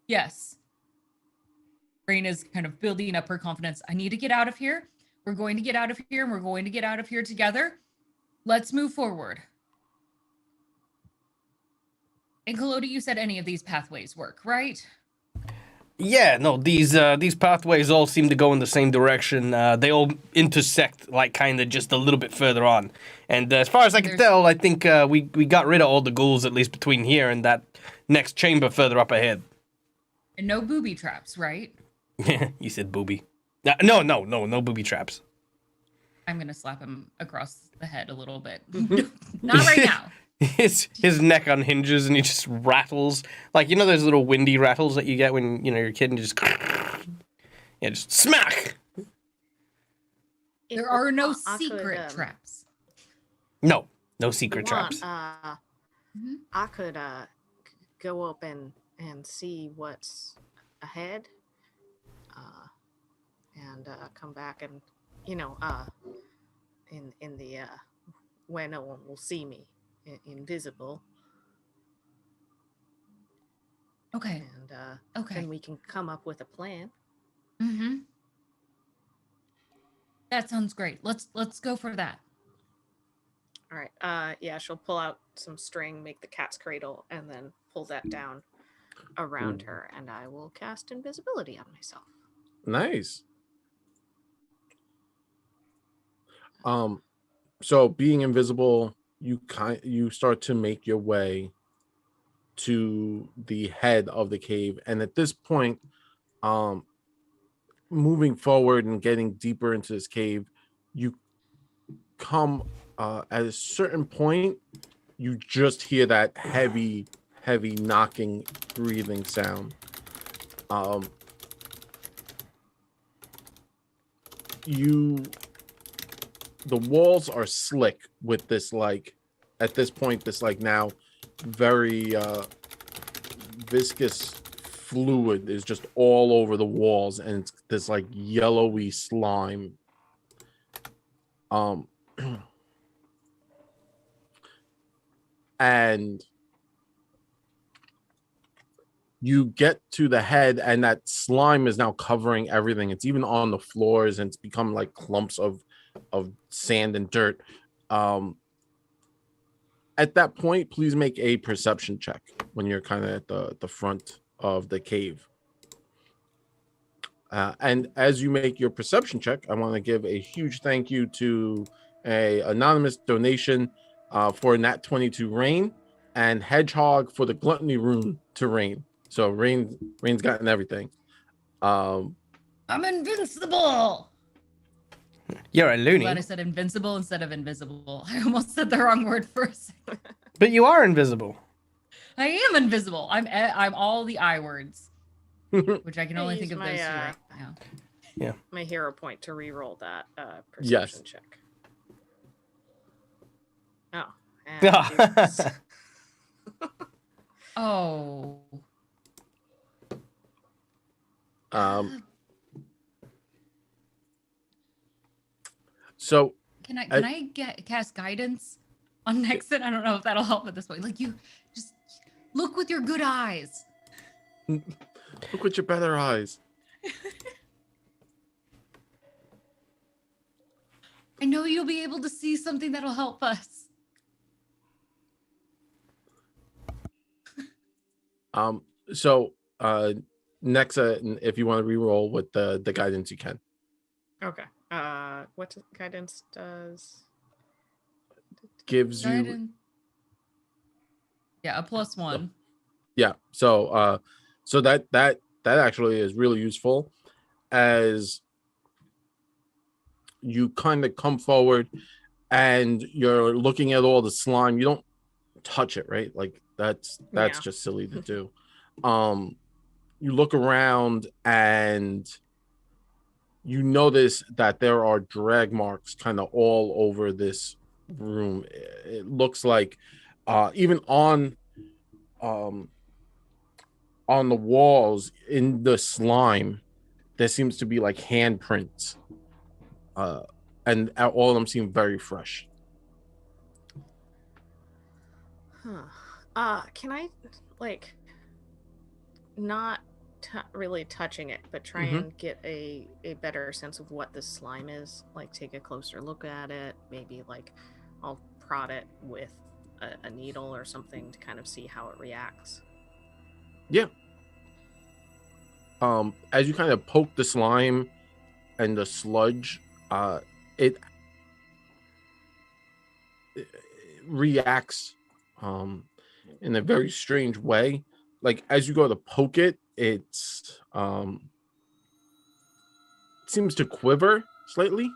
Yes. Rain is kind of building up her confidence. I need to get out of here. We're going to get out of here, and we're going to get out of here together. Let's move forward. And Kalodi, you said any of these pathways work, right? Yeah, no, these pathways all seem to go in the same direction. They all intersect, like, kind of just a little bit further on. And as far as I can tell, I think we got rid of all the ghouls, at least between here and that next chamber further up ahead. And no booby traps, right? You said booby. No booby traps. I'm going to slap him across the head a little bit. Not right now. His neck unhinges and he just rattles. Like, you know those little windy rattles that you get when, you're a kid and you just... Yeah, just smack! There are no secret traps. No secret traps. I could go up and see what's ahead, and come back and in the where no one will see me, invisible. Okay. And then we can come up with a plan. Mm-hmm. That sounds great. Let's go for that. All right. Yeah, she'll pull out some string, make the cat's cradle, and then pull that down around her, and I will cast invisibility on myself. Nice. So being invisible, you start to make your way to the head of the cave, and at this point, moving forward and getting deeper into this cave, you come at a certain point, you just hear that heavy knocking, breathing sound. The walls are slick with this, like, at this point, this, like, now very viscous fluid is just all over the walls, and it's this, like, yellowy slime. And you get to the head, and that slime is now covering everything. It's even on the floors, and it's become like clumps of sand and dirt. At that point, please make a perception check when you're kind of at the front of the cave. And as you make your perception check, I want to give a huge thank you to a anonymous donation for Nat 22 Rain and Hedgehog for the Gluttony Rune to Rain. So Rain's gotten everything. I'm invincible. You're a loony. Glad I said invincible instead of invisible. I almost said the wrong word for a second. But you are invisible. I am invisible. I'm all the I words, which I can only think of those two right now. Yeah. My hero point to re-roll that perception check. Oh. Oh. So can I cast guidance on Nexon? I don't know if that'll help at this point. Like, you just look with your good eyes. Look with your better eyes. I know you'll be able to see something that'll help us. So Nexa, if you want to re-roll with the guidance, you can. Okay. What guidance does? Gives you Guidance. Yeah, a +1. yeah. So that actually is really useful as you kind of come forward and you're looking at all the slime. You don't touch it, right? Like that's Yeah. just silly to do. You look around and you notice that there are drag marks kind of all over this room. It looks like even um on the walls in the slime there seems to be like handprints, and all of them seem very fresh. Can I like not really touching it, but try Mhm. and get a better sense of what this slime is? Like take a closer look at it. Maybe like I'll prod it with a needle or something to kind of see how it reacts. Yeah. As you kind of poke the slime and the sludge, it, it reacts in a very strange way. Like as you go to poke it, it's it seems to quiver slightly.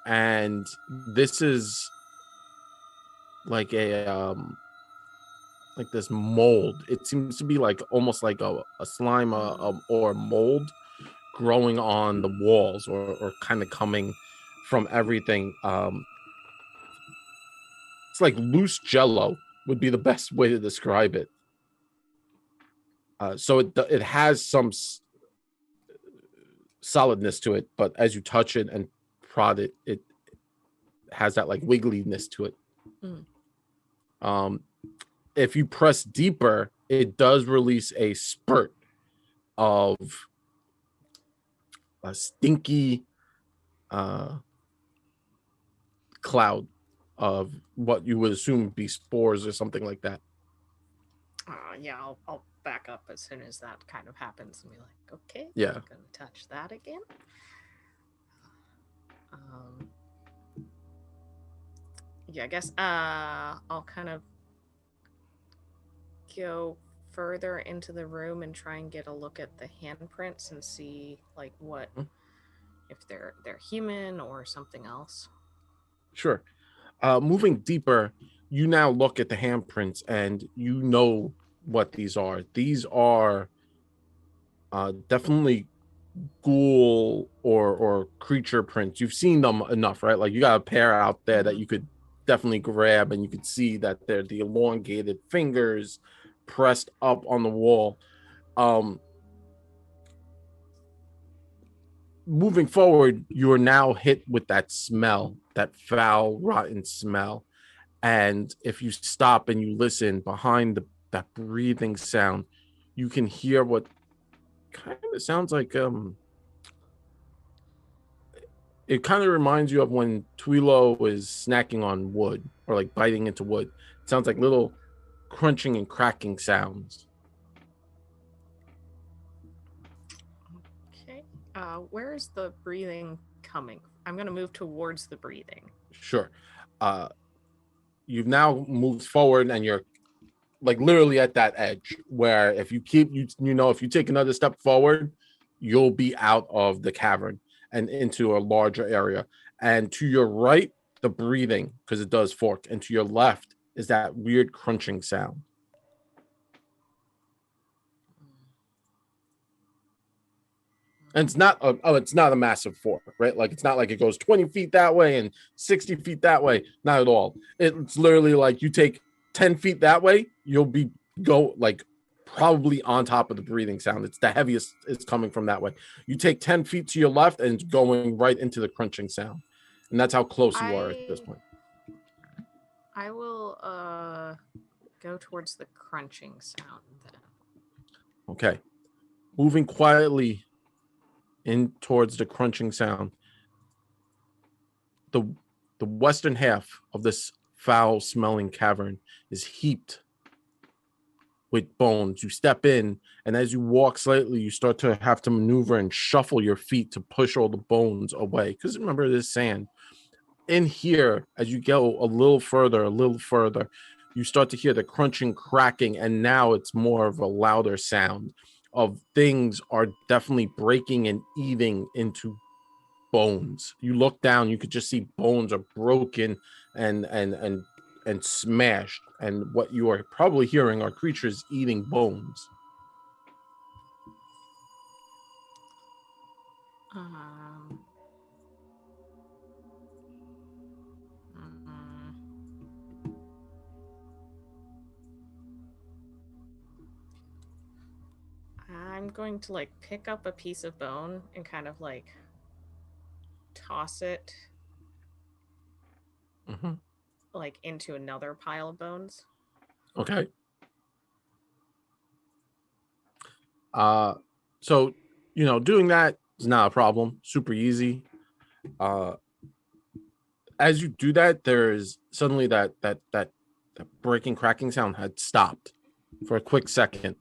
And this is like like this mold. It seems to be like almost like a slime or a mold growing on the walls or kind of coming from everything. It's like loose jello would be the best way to describe it. So it has some solidness to it, but as you touch it and prod it, it has that like wiggliness to it. If you press deeper, it does release a spurt of a stinky cloud of what you would assume would be spores or something like that. Yeah, I'll back up as soon as that kind of happens and be like, okay, Yeah. I'm gonna touch that again. Yeah, I guess I'll kind of go further into the room and try and get a look at the handprints and see like what if they're human or something else. Sure. Moving deeper, you now look at the handprints and you know what these are. These are definitely ghoul or creature prints. You've seen them enough, right? Like you got a pair out there that you could definitely grab and you could see that they're the elongated fingers pressed up on the wall. Moving forward, you are now hit with that smell, that foul, rotten smell. And if you stop and you listen behind that breathing sound, you can hear what kind of sounds like it kind of reminds you of when Twilo is snacking on wood or like biting into wood. It sounds like little crunching and cracking sounds. Okay. Where is the breathing coming? I'm going to move towards the breathing. Sure. You've now moved forward and you're like literally at that edge where if you keep, you know, if you take another step forward, you'll be out of the cavern and into a larger area. And to your right, the breathing, because it does fork, and to your left is that weird crunching sound. And it's not it's not a massive fork, right? Like it's not like it goes 20 feet that way and 60 feet that way. Not at all. It's literally like you take 10 feet that way, you'll be like probably on top of the breathing sound. It's the heaviest it's coming from that way. You take 10 feet to your left and it's going right into the crunching sound. And that's how close you are at this point. I will go towards the crunching sound then. Okay. Moving quietly in towards the crunching sound. The western half of this foul smelling cavern is heaped with bones. You step in, and as you walk slightly, you start to have to maneuver and shuffle your feet to push all the bones away. Because remember, there's sand. In here, as you go a little further, you start to hear the crunching, cracking, and now it's more of a louder sound of things are definitely breaking and eating into bones. You look down, you could just see bones are broken and smashed, and what you are probably hearing are creatures eating bones. Um, I'm going to like pick up a piece of bone and kind of like toss it like into another pile of bones. Okay. So doing that is not a problem. Super easy. As you do that, there's suddenly that breaking, cracking sound had stopped for a quick second.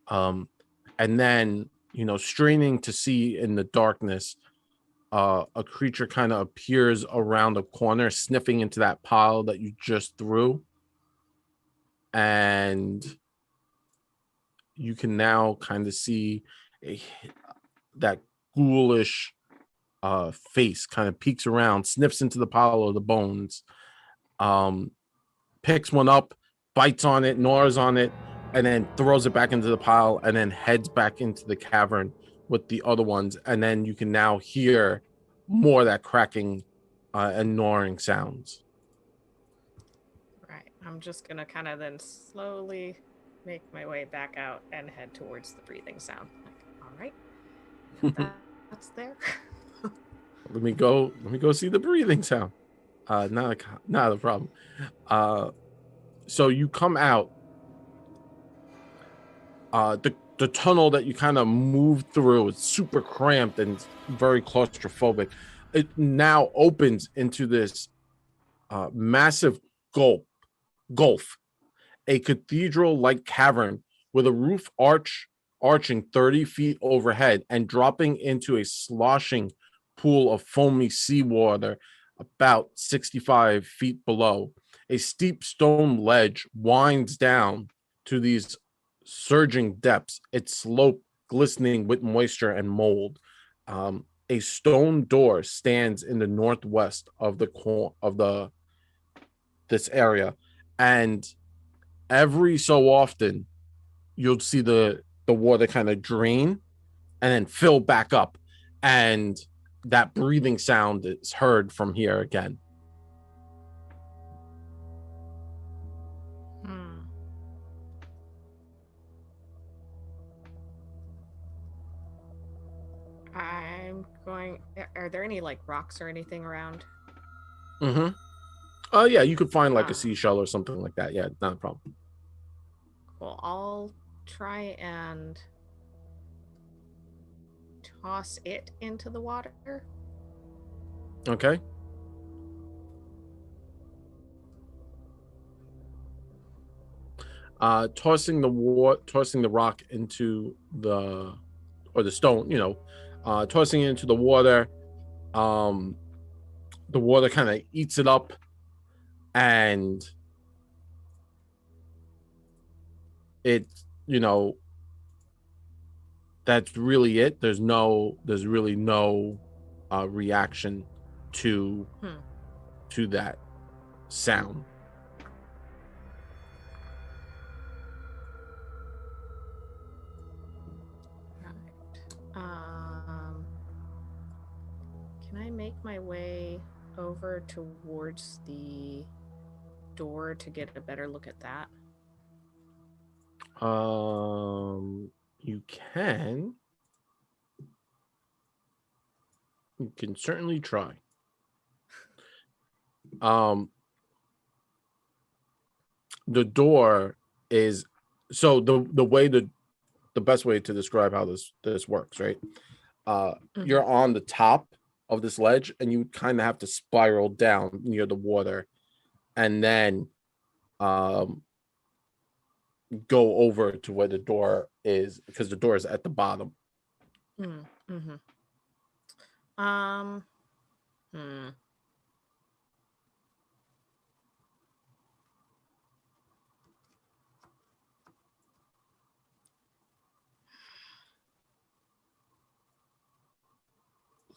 And then, straining to see in the darkness, a creature kind of appears around a corner, sniffing into that pile that you just threw. And you can now kind of see that ghoulish face kind of peeks around, sniffs into the pile of the bones, picks one up, bites on it, gnaws on it, and then throws it back into the pile, and then heads back into the cavern with the other ones. And then you can now hear more of that cracking and gnawing sounds. Right. I'm just gonna kind of then slowly make my way back out and head towards the breathing sound. Like, all right, that's there. Let me go see the breathing sound. Not a problem. So you come out. The tunnel that you kind of move through is super cramped and very claustrophobic. It now opens into this massive gulf, a cathedral-like cavern with a roof arching 30 feet overhead and dropping into a sloshing pool of foamy seawater about 65 feet below. A steep stone ledge winds down to these surging depths, its slope glistening with moisture and mold. A stone door stands in the northwest of this area, and every so often you'll see the water kind of drain and then fill back up, and that breathing sound is heard from here again. I'm going. Are there any like rocks or anything around? Oh yeah, you could find like a seashell or something like that. Yeah, not a problem. Cool. I'll try and toss it into the water. Okay. Tossing the rock into the stone, tossing it into the water. The water kind of eats it up, and it, that's really it. There's really no reaction to that sound. Can I make my way over towards the door to get a better look at that? You can. You can certainly try. The door is so the way the best way to describe how this works, right? You're on the top of this ledge, and you kind of have to spiral down near the water, and then go over to where the door is, because the door is at the bottom. Mm-hmm. Hmm.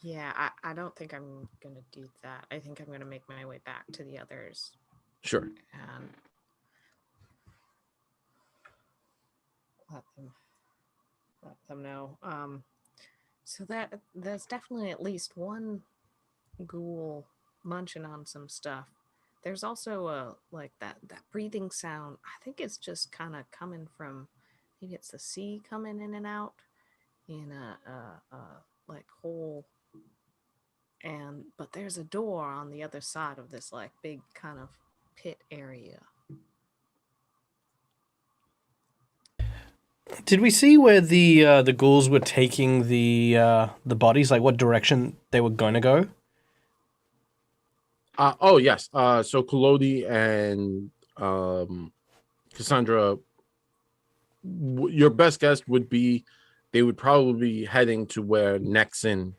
Yeah, I don't think I'm gonna do that. I think I'm gonna make my way back to the others Sure. and let them know. So there's definitely at least one ghoul munching on some stuff. There's also like that breathing sound. I think it's just kind of coming from, maybe it's the sea coming in and out in a like hole. And but there's a door on the other side of this like big kind of pit area. Did we see where the ghouls were taking the bodies? Like what direction they were going to go? Oh yes. So Collodi and Cassandra, your best guess would be they would probably be heading to where Nexon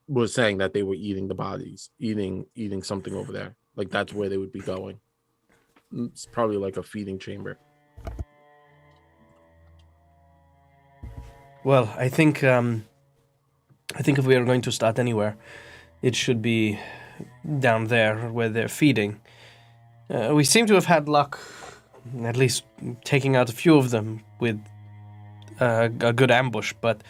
was saying that they were eating the bodies, eating something over there. Like that's where they would be going. It's probably like a feeding chamber. Well, I think if we are going to start anywhere, it should be down there where they're feeding. We seem to have had luck, at least taking out a few of them with a good ambush, but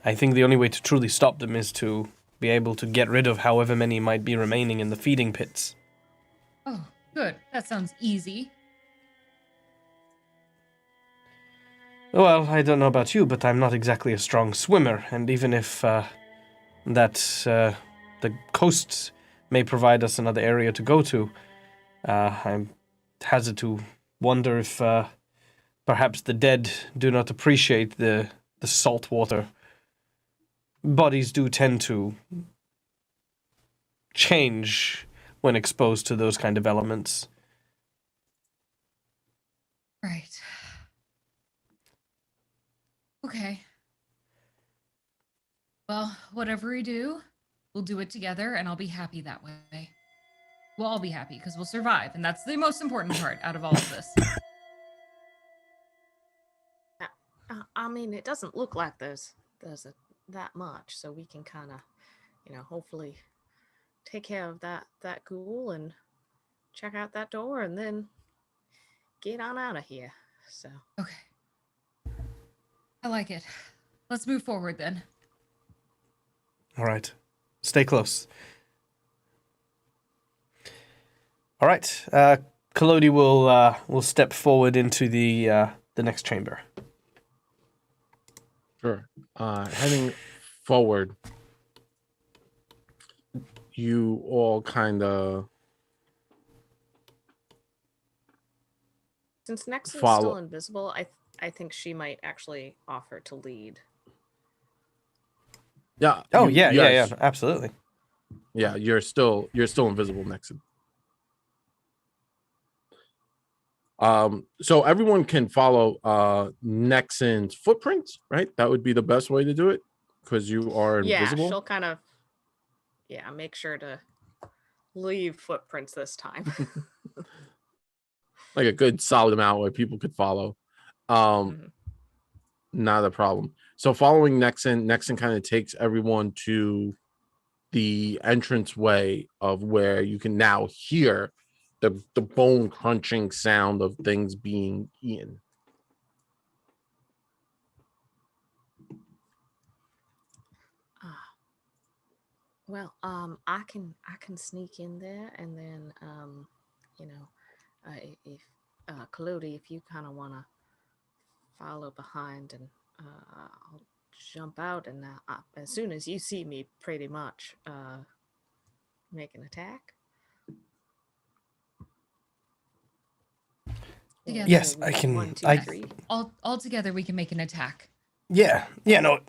I think the only way to truly stop them is to be able to get rid of however many might be remaining in the feeding pits. Oh, good. That sounds easy. Well, I don't know about you, but I'm not exactly a strong swimmer, and even if the coast may provide us another area to go to, I'm hazard to wonder if perhaps the dead do not appreciate the salt water. Bodies do tend to change when exposed to those kind of elements. Right. Okay. Well, whatever we do, we'll do it together, and I'll be happy that way. We'll all be happy because we'll survive, and that's the most important part out of all of this. I mean, it doesn't look like there's that much, so we can kind of, hopefully take care of that ghoul and check out that door, and then get on out of here. So Okay. I like it. Let's move forward then. All right. Stay close. All right. Collodi will step forward into the next chamber. Sure. Heading forward, you all kind of since Nexon's Follow- still invisible, I think she might actually offer to lead. yeah. Oh you yeah, guys- absolutely. Yeah, you're still invisible, Nexon. So everyone can follow Nexon's footprints, right? That would be the best way to do it, because you are invisible. Yeah, she'll kind of make sure to leave footprints this time. Like a good solid amount where people could follow. Not a problem. So following Nexon kind of takes everyone to the entrance way of where you can now hear the bone crunching sound of things being eaten. Well, I can sneak in there, and then if Collodi, if you kind of want to follow behind, and I'll jump out, and as soon as you see me, pretty much make an attack. Together. Yes, I can. 1, 2, I 3. All together, we can make an attack. Yeah. No.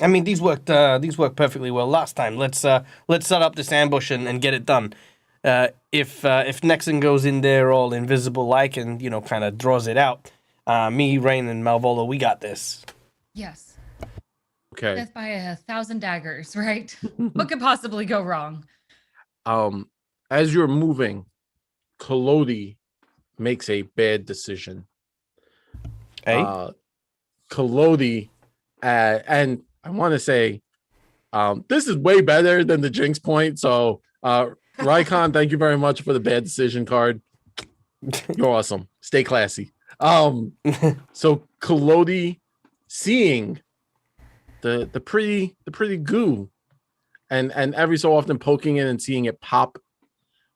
I mean, these worked perfectly well last time. Let's set up this ambush and get it done. if Nexon goes in there all invisible like and kind of draws it out, me, Rain, and Malvolo, we got this. Yes. Okay. Death by 1,000 daggers, right? What could possibly go wrong? As you're moving, Kolodi makes a bad decision. Hey, Kolodi, and I want to say, this is way better than the Jinx point. So, Rykon, thank you very much for the bad decision card. You're awesome. Stay classy. So Kolodi, seeing the pretty goo, and every so often poking in and seeing it pop.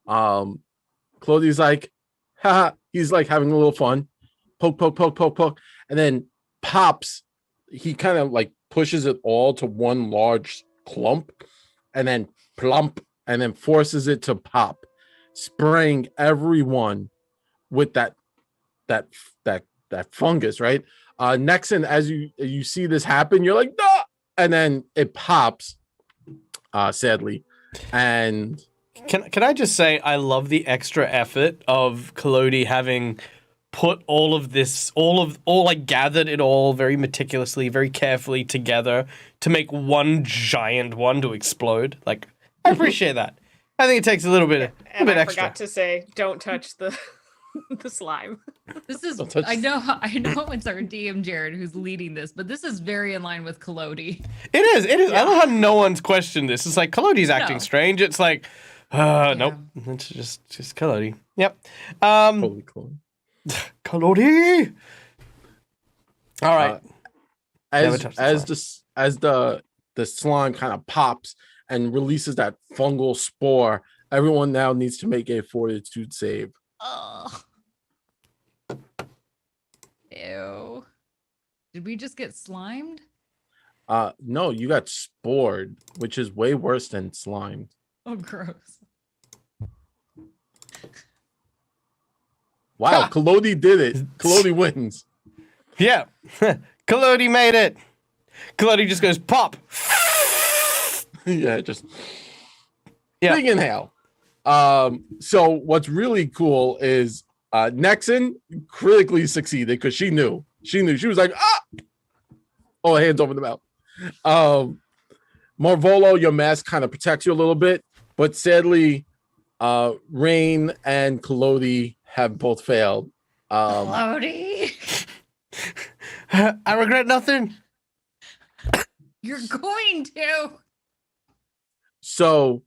Kolodi's like, haha, he's like having a little fun. Poke, poke, poke, poke, poke, and then pops. He kind of like pushes it all to one large clump, and then plump, and then forces it to pop, spraying everyone with that fungus, right? Nexon, as you see this happen, you're like, no, and then it pops, sadly, and can I just say I love the extra effort of Kolodi having put all of this, gathered it all very meticulously, very carefully together to make one giant one to explode. Like, I appreciate that. I think it takes a little bit I extra. forgot to say, don't touch the the slime. This is Don't touch- I know it's our DM Jared who's leading this, but this is very in line with Kolodi. It is. Yeah. I love how no one's questioned this. It's like Kolodi's acting No. strange. It's like, nope, it's just Kolodi. Yep. holy cool. Kolodi. All right. Never touch As the slime kind of pops and releases that fungal spore, everyone now needs to make a fortitude save. Oh. Ew. Did we just get slimed? No, you got spored, which is way worse than slimed. Oh, gross. Wow, Ha! Kolodi did it. Kolodi wins. Yeah. Kolodi made it. Kolodi just goes pop. Yeah, just Yeah. big inhale. So what's really cool is Nexon critically succeeded because she knew. She was like, oh, hands over the mouth. Marvolo, your mask kind of protects you a little bit, but sadly, Rain and Kolodi have both failed. Kolodi. I regret nothing. You're going to. So,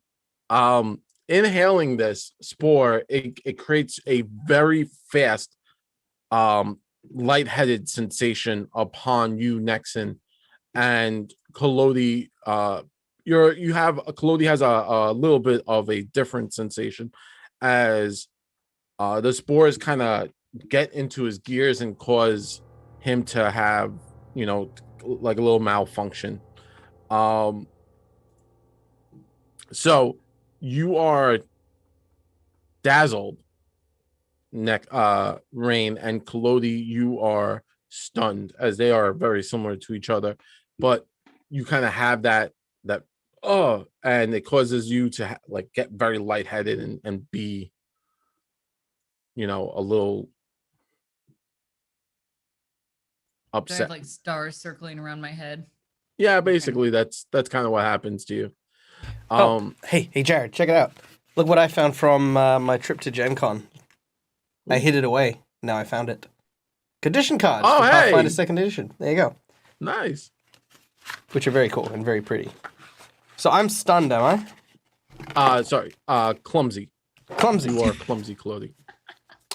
inhaling this spore, it creates a very fast, lightheaded sensation upon you, Nexon, and Kolodi. Kolodi has a little bit of a different sensation, as the spores kind of get into his gears and cause him to have, like a little malfunction. So you are dazzled, Rain, and Kolodi, you are stunned, as they are very similar to each other, but you kind of have that and it causes you to get very lightheaded and be, a little Do I upset. have like stars circling around my head? Yeah, basically that's kind of what happens to you. Hey, Jared, check it out. Look what I found from my trip to Gen Con. I hid it away. Now I found it. Condition cards Oh, for hey! Pathfinder 2nd edition. There you go. Nice. Which are very cool and very pretty. So I'm stunned, am I? Sorry. Clumsy. Clumsy. You are clumsy, Kolodi.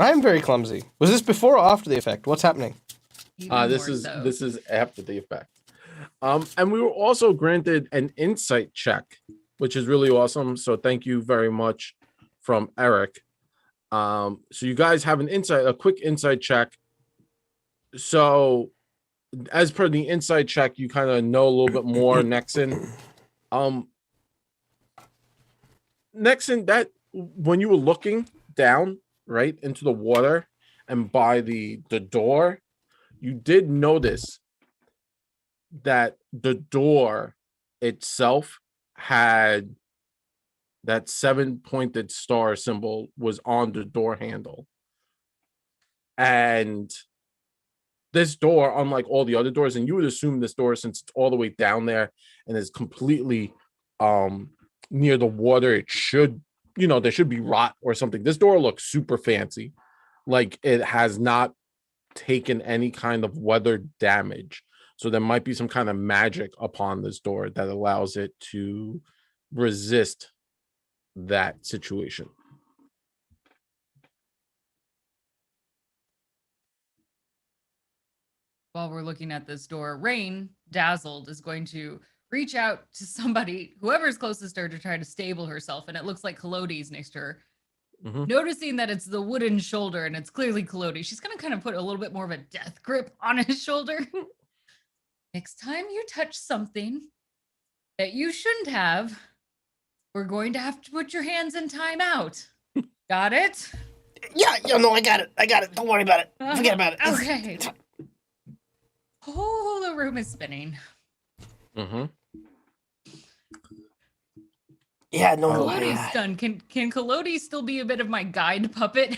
I am very clumsy. Was this before or after the effect? What's happening? Even This more is so. this is after the effect. And we were also granted an insight check, which is really awesome. So thank you very much from Eric. So you guys have a quick insight check. So as per the insight check, you kind of know a little bit more, Nexon. Nexon, that when you were looking down right into the water and by the door, you did notice that the door itself had that 7-pointed star symbol was on the door handle. And this door, unlike all the other doors, and you would assume this door, since it's all the way down there and is completely near the water, it should, there should be rot or something. This door looks super fancy. Like it has not taken any kind of weather damage. So there might be some kind of magic upon this door that allows it to resist that situation. While we're looking at this door, Rain, dazzled, is going to reach out to somebody, whoever's closest to her, to try to stable herself. And it looks like Kalodi's next to her. Mm-hmm. Noticing that it's the wooden shoulder and it's clearly Kalodi, she's going to kind of put a little bit more of a death grip on his shoulder. Next time you touch something that you shouldn't have, we're going to have to put your hands in timeout. Got it? Yeah, no, I got it. Don't worry about it. Forget about it. Okay. Oh, the room is spinning. Mm-hmm. Yeah, no. Kalodi's done. Can Kalodi still be a bit of my guide puppet?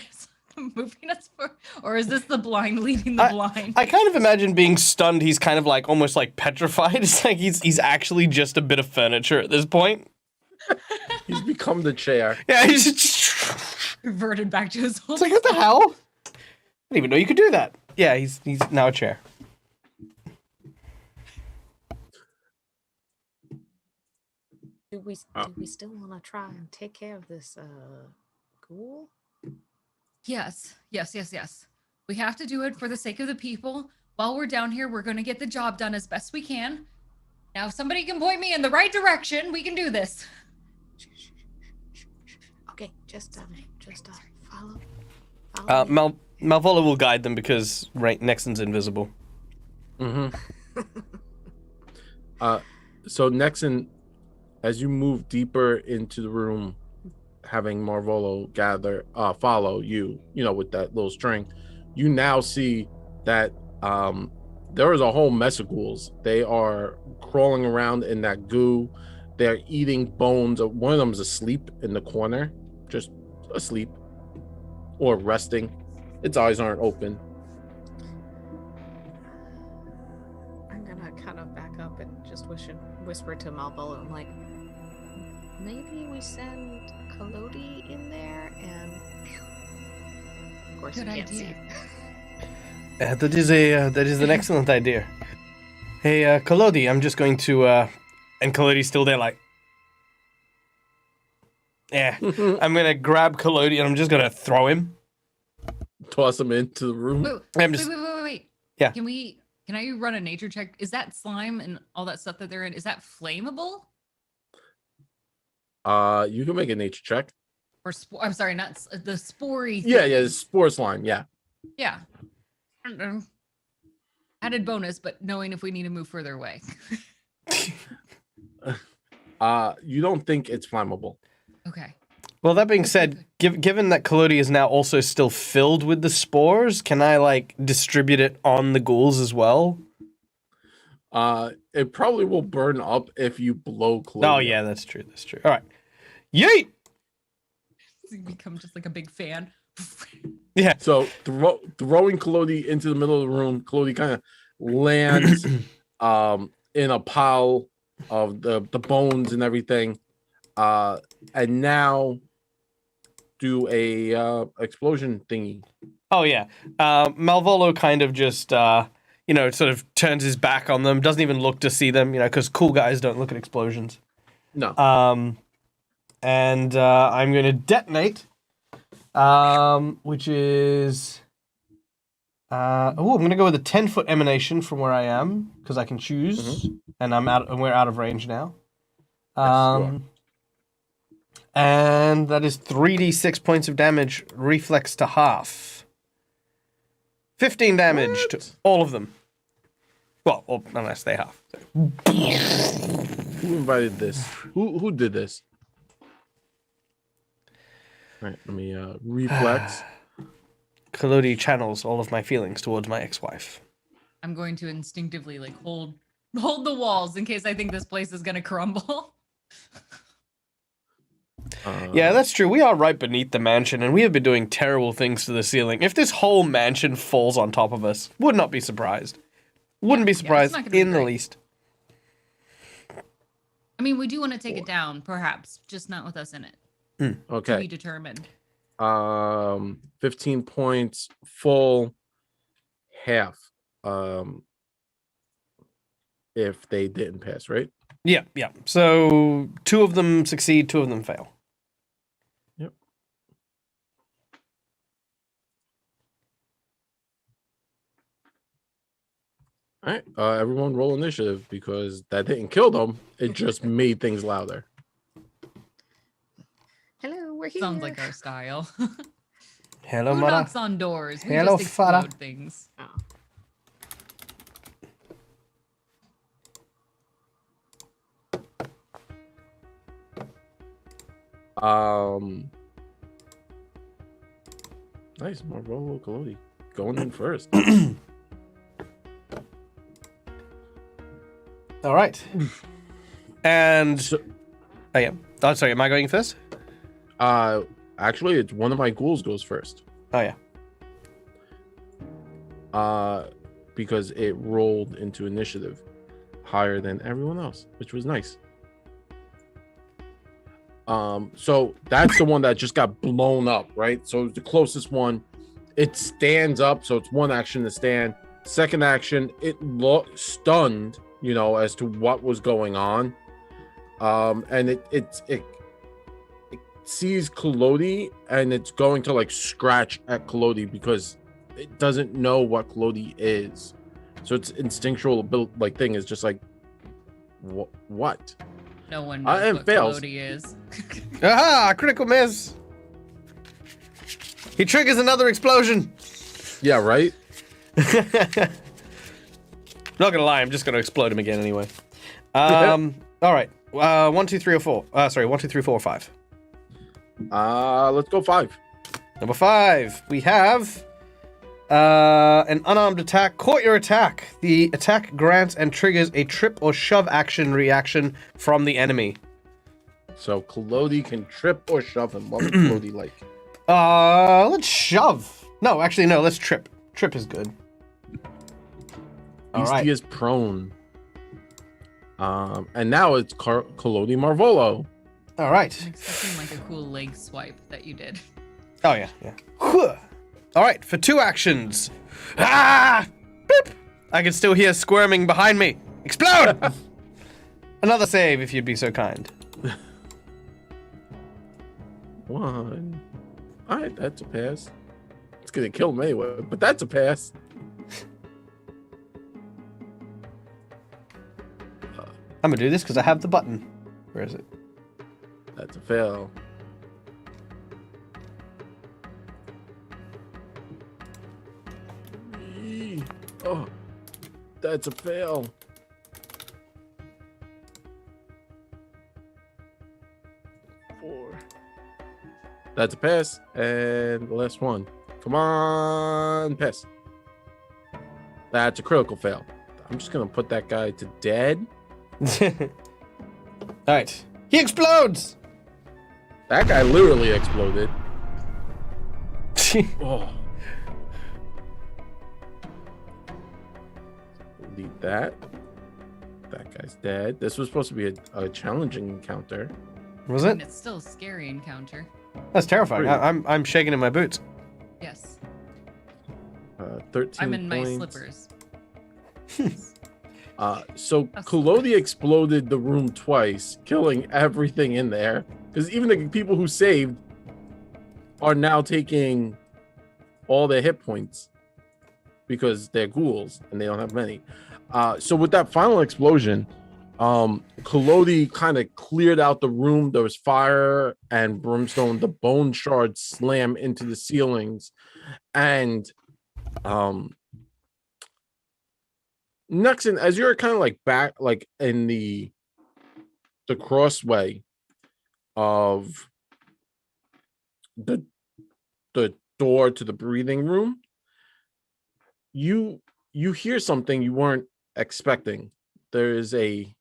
Moving us forward? Or is this the blind leading the blind? I kind of imagine being stunned. He's kind of like almost like petrified. It's like he's actually just a bit of furniture at this point. He's become the chair. Yeah, he's just reverted back to his old. It's like, what the hell? I didn't even know you could do that. Yeah, he's now a chair. Do we still want to try and take care of this ghoul? Yes. We have to do it for the sake of the people. While we're down here, we're going to get the job done as best we can. Now, if somebody can point me in the right direction, we can do this. Okay, just follow. Malvola will guide them because Nexon's invisible. Mm-hmm. So Nexon, as you move deeper into the room, having Marvolo follow you, with that little string, you now see that there is a whole mess of ghouls. They are crawling around in that goo. They're eating bones. One of them's asleep in the corner, just asleep or resting. Its eyes aren't open. I'm gonna kind of back up and just whisper to Malvolo. I'm like, maybe we send Kalodi in there and of course Good you can't idea. see. That is an excellent idea. Hey, Kalodi, I'm just going to and Kalodi's still there, like, yeah. I'm gonna grab Kalodi and I'm just gonna throw him. Toss him into the room. Wait. Yeah. Can I run a nature check? Is that slime and all that stuff that they're in, is that flammable? You can make a nature check. Or I'm sorry, not the spory thing. Yeah, the spore slime, yeah. Yeah. I don't know. Added bonus, but knowing if we need to move further away. You don't think it's flammable. Okay. Well, that being said, given that Kalodi is now also still filled with the spores, can I, distribute it on the ghouls as well? It probably will burn up if you blow Kalodi. Oh, yeah, that's true. All right. Yeet! You become just like a big fan. Yeah. So throwing Kalodi into the middle of the room, Kalodi kind of lands in a pile of the bones and everything. And now do a explosion thingy. Oh, yeah. Malvolo kind of just, sort of turns his back on them, doesn't even look to see them, because cool guys don't look at explosions. No. And I'm going to detonate, which is... I'm going to go with a 10-foot emanation from where I am, because I can choose, and we're out of range now. And that is 3d6 points of damage, reflex to half. 15 damage to all of them. Well, unless they half. Who invited this? Who did this? All right, let me reflex. Kalodi channels all of my feelings towards my ex-wife. I'm going to instinctively hold the walls in case I think this place is gonna crumble. Yeah, that's true. We are right beneath the mansion, and we have been doing terrible things to the ceiling. If this whole mansion falls on top of us, would not be surprised. Wouldn't be it's surprised not gonna be in the great. least. I mean, we do want to take it down, perhaps, just not with us in it. To be Okay. determined. 15 points, full, half. If they didn't pass, right? Yeah. So 2 of them succeed, 2 of them fail. Yep. All right. Everyone roll initiative because that didn't kill them. It just made things louder. Hello, we're here. Sounds like our style. Hello, Who mother. knocks on doors? We Hello, just fada. explode things. Oh. Nice, Marvolo Colodi going in first. All right. And So- oh yeah. Oh, sorry. Am I going first? Actually, it's one of my ghouls goes first. Oh yeah. Because it rolled into initiative higher than everyone else, which was nice. So that's the one that just got blown up, right? So the closest one, it stands up, so it's one action to stand. Second action, it looked stunned, as to what was going on. And it sees Kolodi and it's going to like scratch at Kolodi because it doesn't know what Kolodi is. So its instinctual thing is just like what? No one knows and what fails. Colodi is. Aha! Critical miss. He triggers another explosion. Yeah, right? Not gonna lie, I'm just gonna explode him again anyway. All right. 1, 2, 3, or 4. Sorry, 1, 2, 3, 4, or 5. Let's go 5. Number 5, we have an unarmed attack. Caught your attack. The attack grants and triggers a trip or shove action reaction from the enemy. So Kolodi can trip or shove him. What would Kolodi like? Let's shove. No, actually, no. Let's trip. Trip is good. All Beastie right. is prone. And now it's Kolodi Marvolo. All right. I'm expecting like a cool leg swipe that you did. Oh yeah. All right. For 2 actions. Ah! Boop! I can still hear squirming behind me. Explode! Another save, if you'd be so kind. 1. All right, that's a pass. It's gonna kill him anyway, but that's a pass. I'm gonna do this because I have the button. Where is it? That's a fail. Oh, that's a fail. That's a pass. And the last one. Come on, pass. That's a critical fail. I'm just going to put that guy to dead. All right. He explodes! That guy literally exploded. Oh. Delete that. That guy's dead. This was supposed to be a challenging encounter. Was And it? it's still a scary encounter. That's terrifying. Pretty. I'm shaking in my boots. Yes. 13 I'm in my points. slippers. So That's Kolodi exploded the room twice, killing everything in there. Because even the people who saved are now taking all their hit points because they're ghouls and they don't have many. So with that final explosion, Kolodi kind of cleared out the room. There was fire and brimstone. The bone shards slam into the ceilings, and Nexon, as you're kind of like back, like in the crossway of the door to the breathing room, you hear something you weren't expecting. There is a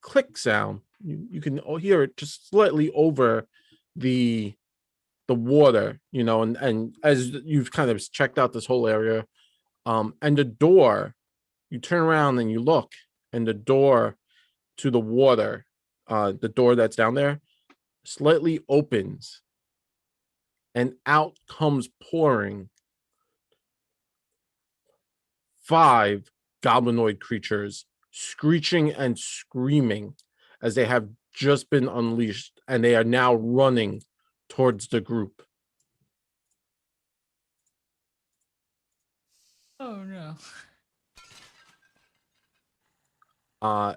click sound you can hear it just slightly over the water, and as you've kind of checked out this whole area, and the door, you turn around and you look, and the door to the water, the door that's down there, slightly opens, and out comes pouring 5 goblinoid creatures, screeching and screaming as they have just been unleashed, and they are now running towards the group. Oh no.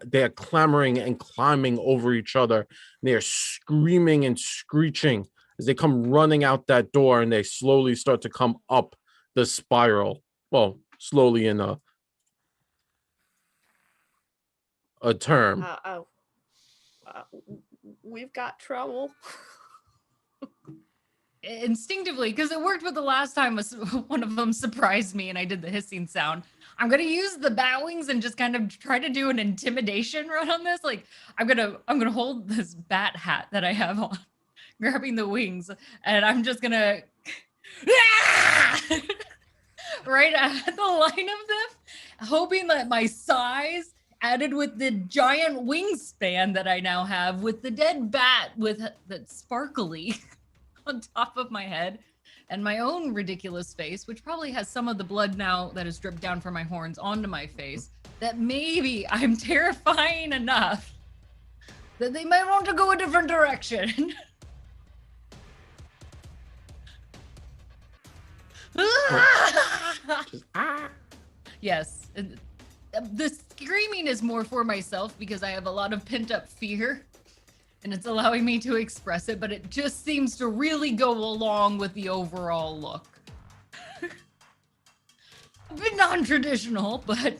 They are clamoring and climbing over each other. They are screaming and screeching as they come running out that door, and they slowly start to come up the spiral. Well, slowly in a term. We've got trouble. Instinctively, because it worked with the last time one of them surprised me and I did the hissing sound. I'm gonna use the bat wings and just kind of try to do an intimidation run on this. Like I'm gonna hold this bat hat that I have on, grabbing the wings, and I'm just gonna right at the line of them, hoping that my size added with the giant wingspan that I now have with the dead bat with that sparkly on top of my head and my own ridiculous face, which probably has some of the blood now that has dripped down from my horns onto my face, that maybe I'm terrifying enough that they might want to go a different direction. Yes. The screaming is more for myself because I have a lot of pent up fear and it's allowing me to express it, but it just seems to really go along with the overall look. A bit non-traditional, but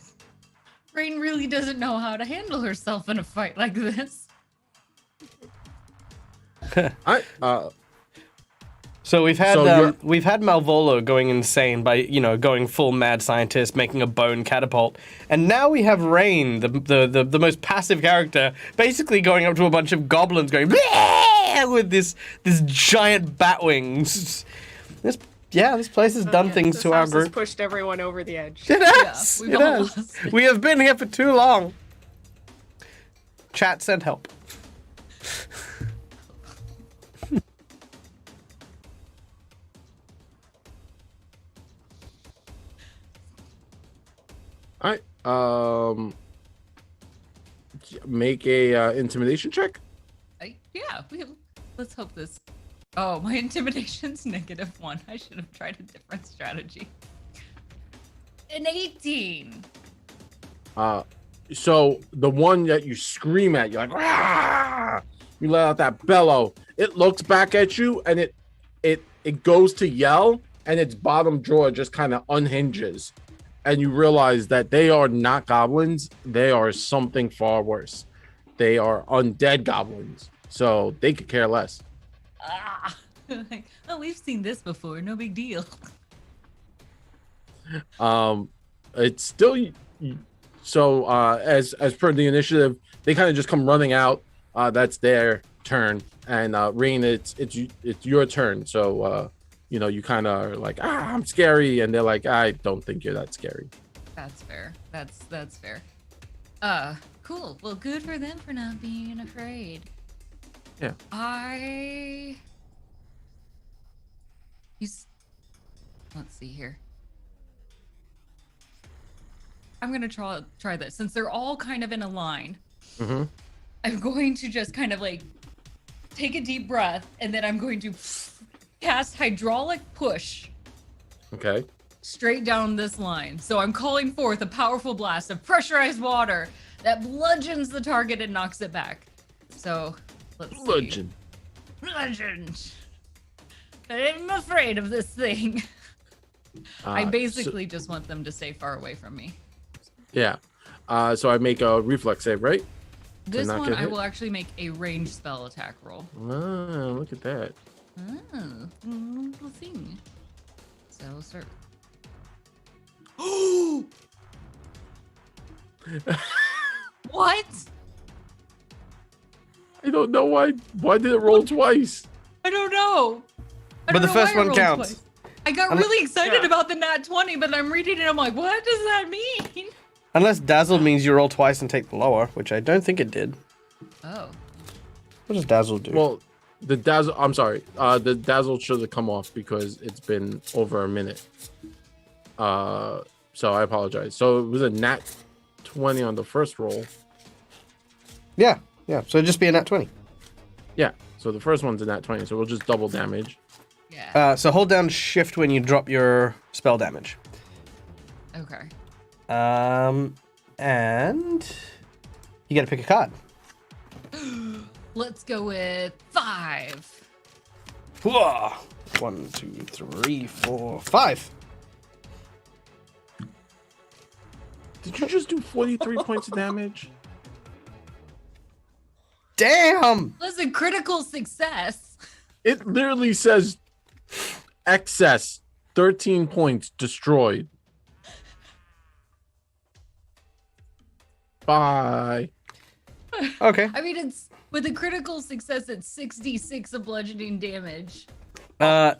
Rain really doesn't know how to handle herself in a fight like this. So we've had Malvolo going insane by going full mad scientist, making a bone catapult, and now we have Rain, the most passive character, basically going up to a bunch of goblins, going with this giant bat wings. This place has done things to our group. Pushed everyone over the edge. It has. Yeah, it has. We have been here for too long. Chat, send help. All right. Make a intimidation check. Let's hope this. Oh, my intimidation's -1. I should have tried a different strategy. An 18. So the one that you scream at, you're like, "Rah!" You let out that bellow. It looks back at you, and it goes to yell, and its bottom jaw just kind of unhinges. And you realize that they are not goblins. They are something far worse. They are undead goblins. So they could care less. Oh, we've seen this before. No big deal. It's still so. As per the initiative, they kind of just come running out. That's their turn. And Rain, it's your turn. So you kind of are like, I'm scary, and they're like, I don't think you're that scary. That's fair. That's fair. Cool. Well, good for them for not being afraid. Yeah. Let's see here. I'm gonna try this since they're all kind of in a line. Mm-hmm. I'm going to just kind of like take a deep breath, and then I'm going to cast hydraulic push. Okay. Straight down this line. So I'm calling forth a powerful blast of pressurized water that bludgeons the target and knocks it back. So let's see. Bludgeon. I'm afraid of this thing. I basically just want them to stay far away from me. Yeah. So I make a reflex save, right? This one I will actually make a ranged spell attack roll. Oh, look at that. Little thing. So we'll start. What? I don't know why. Why did it roll twice? I don't know. I But don't the know first why it one rolled counts. twice. I got Unle- really excited Yeah. about the nat 20, but I'm reading it. I'm like, what does that mean? Unless dazzle means you roll twice and take the lower, which I don't think it did. Oh. What does dazzle do? Well, the dazzle. I'm sorry. The dazzle should have come off because it's been over a minute. So I apologize. So it was a nat 20 on the first roll. yeah. So it'd just be a nat 20. Yeah. So the first one's a nat 20. So we'll just double damage. Yeah. So hold down shift when you drop your spell damage. Okay. And you got to pick a card. Let's go with 5. Whoa. 1, 2, 3, 4, 5. Did you just do 43 points of damage? Damn. Listen, critical success. It literally says excess 13 points destroyed. Bye. Okay. I mean, it's with a critical success, it's 66 of bludgeoning damage.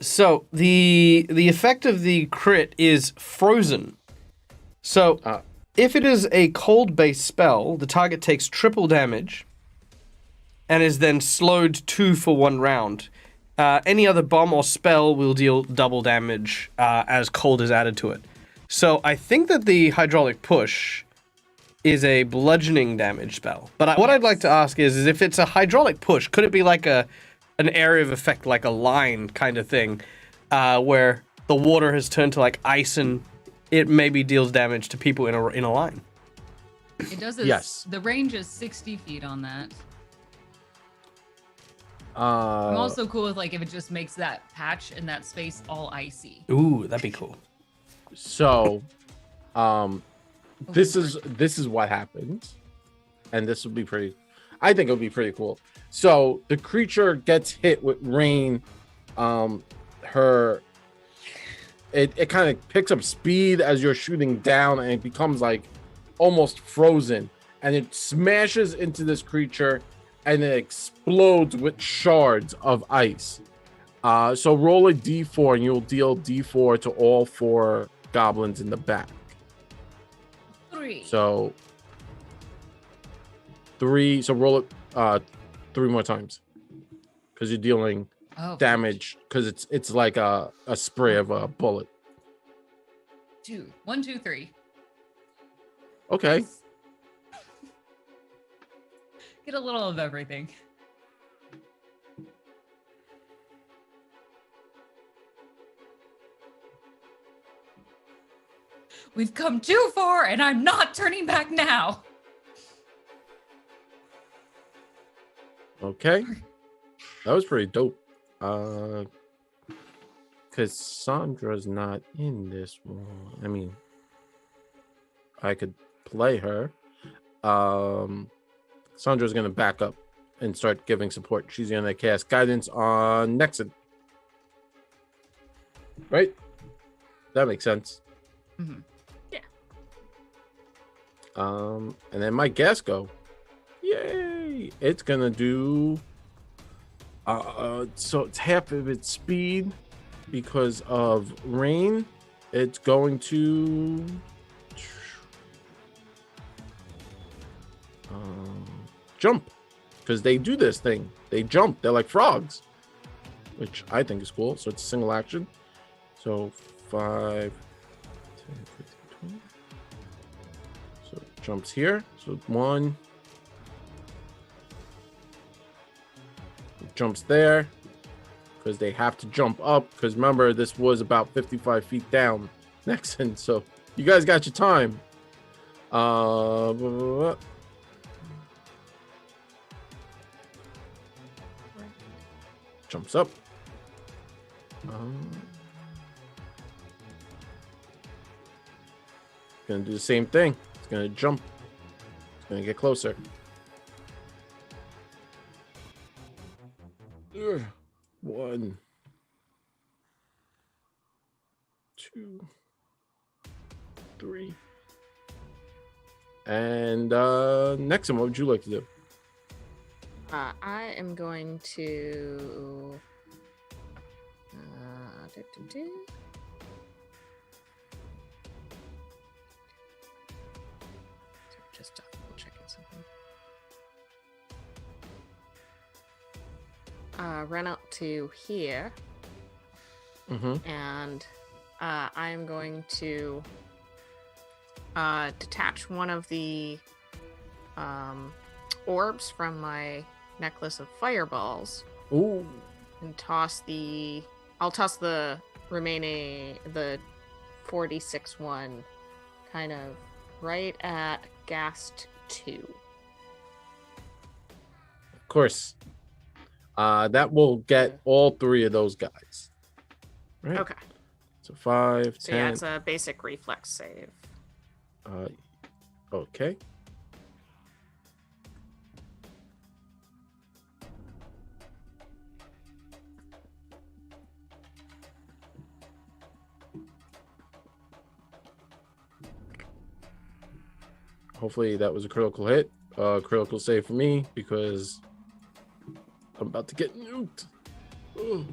So the effect of the crit is frozen. So if it is a cold-based spell, the target takes triple damage and is then slowed 2 for 1 round. Any other bomb or spell will deal double damage as cold is added to it. So I think that the hydraulic push is a bludgeoning damage spell. But what I'd like to ask is if it's a hydraulic push, could it be like an area of effect, like a line kind of thing, where the water has turned to like ice and it maybe deals damage to people in a line? It does. Yes. The range is 60 feet on that. I'm also cool with like if it just makes that patch and that space all icy. Ooh, that'd be cool. So, this is what happens, and this would be pretty. I think it would be pretty cool. So the creature gets hit with rain. It kind of picks up speed as you're shooting down, and it becomes like almost frozen, and it smashes into this creature, and it explodes with shards of ice. So roll a d4, and you'll deal d4 to all 4 goblins in the back. 3. So 3. So roll it 3 more times, because you're dealing damage. Because it's like a spray of a bullet. 2. 1, 2, 3. Okay. Get a little of everything. We've come too far, and I'm not turning back now. Okay. That was pretty dope. Cassandra's not in this one. I mean, I could play her. Cassandra's gonna back up and start giving support. She's gonna cast guidance on Nexon. Right? That makes sense. Mm-hmm. Yeah. And then my gas go. Yay! It's gonna do. So it's half of its speed because of rain. It's going to jump, because they do this thing. They jump. They're like frogs, which I think is cool. So it's a single action. So 5, 10, 15, 20. So it jumps here. So 1. It jumps there, because they have to jump up. Because remember, this was about 55 feet down next, and so you guys got your time. Blah, blah, blah. Jumps up. Gonna do the same thing. It's gonna jump. It's gonna get closer. Ugh. 1, 2, 3. And next one, what would you like to do? I am going to. Just double checking something. Run out to here, and I am going to detach one of the orbs from my necklace of fireballs. Ooh. And I'll toss the remaining, the 46 one kind of right at Gast 2. Of course. That will get all 3 of those guys. Right. Okay. So 5, So 10. yeah, it's a basic reflex save. Okay. Hopefully that was a critical hit. Critical save for me because I'm about to get nuked. Ugh.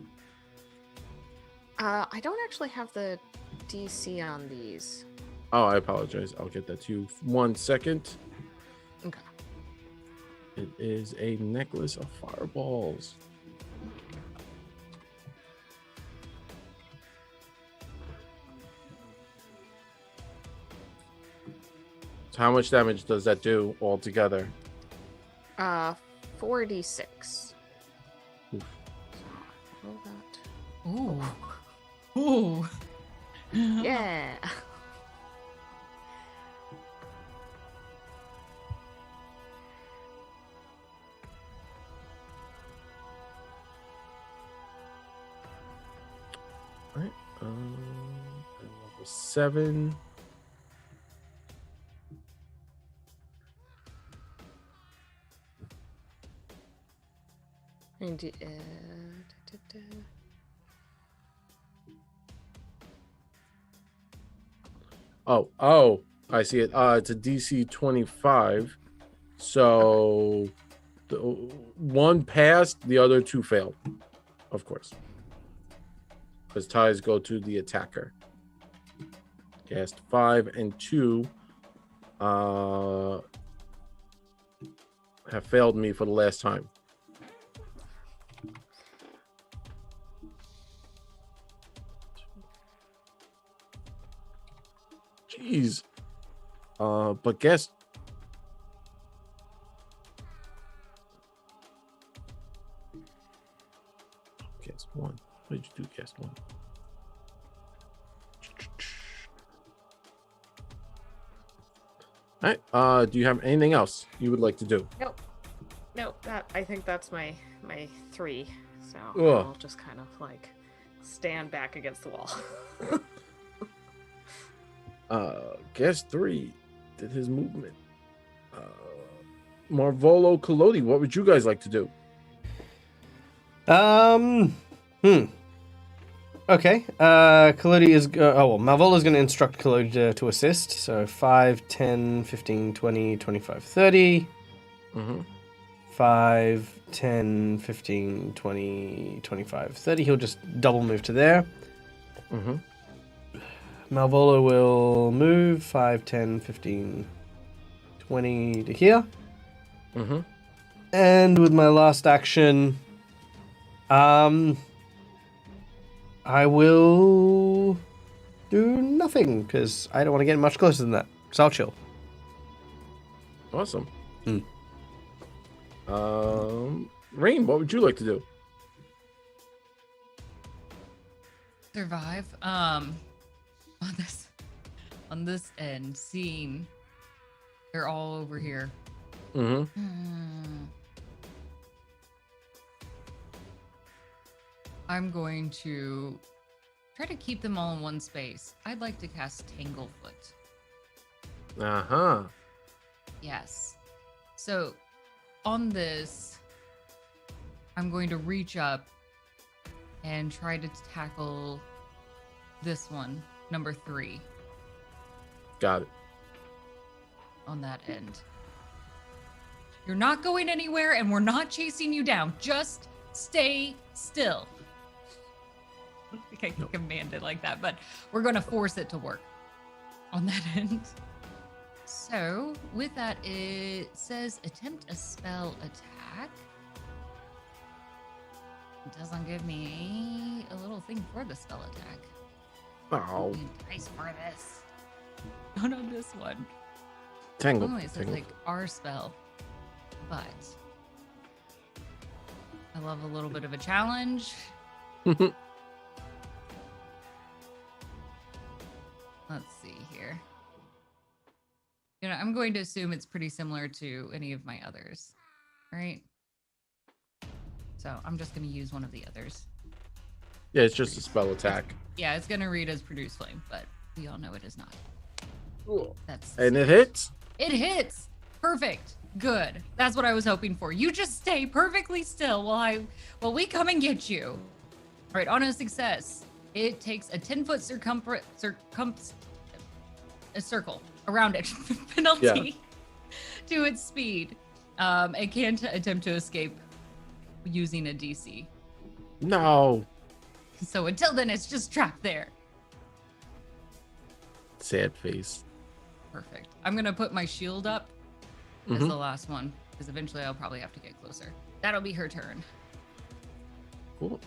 I don't actually have the DC on these. Oh, I apologize. I'll get that to you. 1 second. Okay. It is a necklace of fireballs. So how much damage does that do altogether? 46. Oof. Roll that. Ooh. Ooh. Yeah. All right. Level 7. And Oh, I see it. It's a DC 25. So the one passed, the other 2 failed. Of course. Because ties go to the attacker. Cast 5 and 2 have failed me for the last time. Jeez. But guess cast 1. What did you do, cast 1? All right. Do you have anything else you would like to do? Nope. I think that's my 3. So Ugh. I'll just kind of like stand back against the wall. Guess 3 did his movement. Marvolo, Collodi, what would you guys like to do? Okay. Collodi is Malvola's going to instruct Collodi to assist. So 5, 10, 15, 20, 25, 30. 5, 10, 15, 20, 25, 30. He'll just double move to there. Malvola will move 5, 10, 15, 20 to here. And with my last action, I will do nothing because I don't want to get much closer than that. So I'll chill. Awesome. Rain, what would you like to do? Survive. On this end, seeing they're all over here. I'm going to try to keep them all in one space. I'd like to cast Tanglefoot. Yes. So on this, I'm going to reach up and try to tackle this one, number 3. Got it. On that end. You're not going anywhere, and we're not chasing you down. Just stay still. I think I can command it like that, but we're going to force it to work on that end. So with that, it says attempt a spell attack. It doesn't give me a little thing for the spell attack. Oh, I need dice for this. Not on this one. tangled. Oh, it says like our spell. But I love a little bit of a challenge. Let's see here. You know, I'm going to assume it's pretty similar to any of my others, right? So I'm just going to use one of the others. Yeah, it's just a spell attack. Yeah, it's going to read as Produce Flame, but we all know it is not. Cool. That's And it hits. It hits. Perfect. Good. That's what I was hoping for. You just stay perfectly still while we come and get you. All right, on a success, it takes a 10-foot a circle around it penalty to its speed. It can't attempt to escape using a DC. No. So until then, it's just trapped there. Sad face. Perfect. I'm gonna put my shield up as the last one, because eventually I'll probably have to get closer. That'll be her turn. Cool.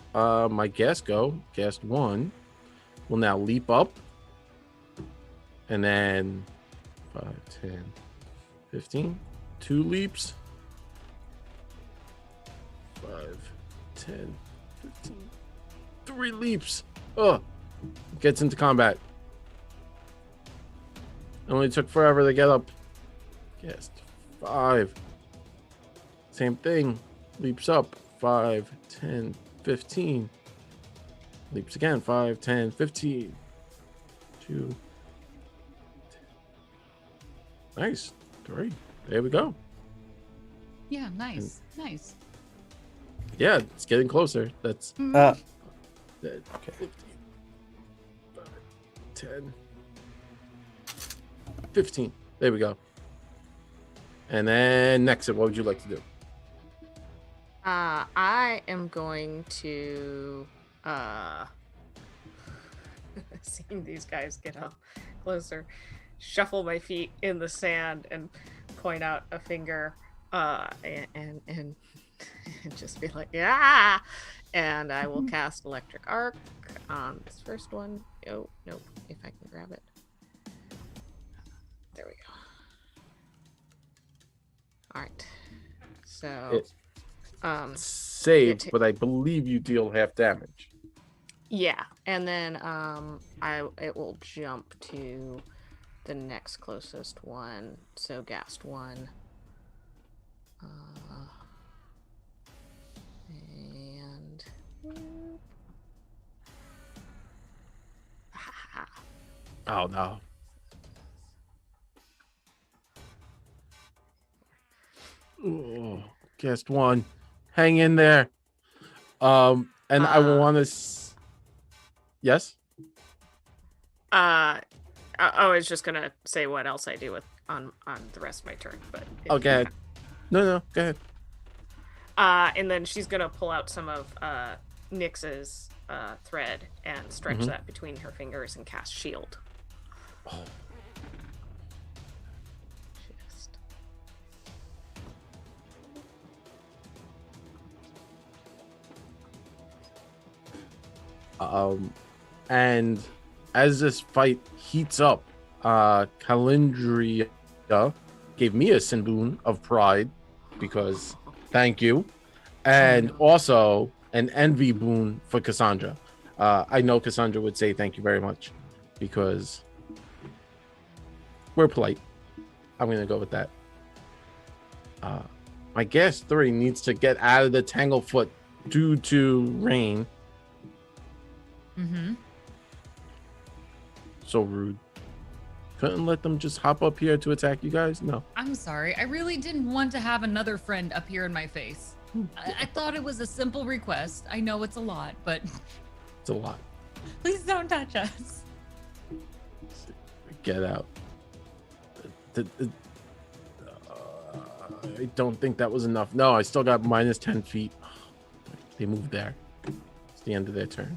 My guest 1 will now leap up. And then 5, 10, 15. 2 leaps. 5, 10, 15. 3 leaps. Oh, gets into combat. It only took forever to get up. Guest 5. Same thing. Leaps up. 5, 10, 15. Leaps again. 5, 10, 15. 2. Nice. 3. There we go. Yeah, nice. Nice. Yeah, it's getting closer. That's Uh, okay. 15. 5, 10. 15. There we go. And then next, what would you like to do? I am going to seeing these guys get up closer, shuffle my feet in the sand and point out a finger and just be like, yeah. And I will cast Electric Arc on this first one. Oh, nope, if I can grab it. There we go. All right. So Saved, Yeah, but I believe you deal half damage. yeah, and then it will jump to the next closest one. So Gast 1. And Oh no. Oh, guest 1. Hang in there. And I will want to yes. I was just gonna say what else I do with on the rest of my turn, but Okay. No, go ahead. and then she's gonna pull out some of Nyx's thread and stretch that between her fingers and cast Shield. Oh. Just And as this fight heats up, Calendria gave me a sin boon of pride because thank you, and also an envy boon for Cassandra. I know Cassandra would say thank you very much because we're polite. I'm gonna go with that. My guest 3 needs to get out of the Tanglefoot due to rain. Mm-hmm. So rude. Couldn't let them just hop up here to attack you guys? No. I'm sorry. I really didn't want to have another friend up here in my face. I thought it was a simple request. I know it's a lot, but It's a lot. please don't touch us. Get out. I don't think that was enough. No, I still got minus 10 feet. They moved there. It's the end of their turn.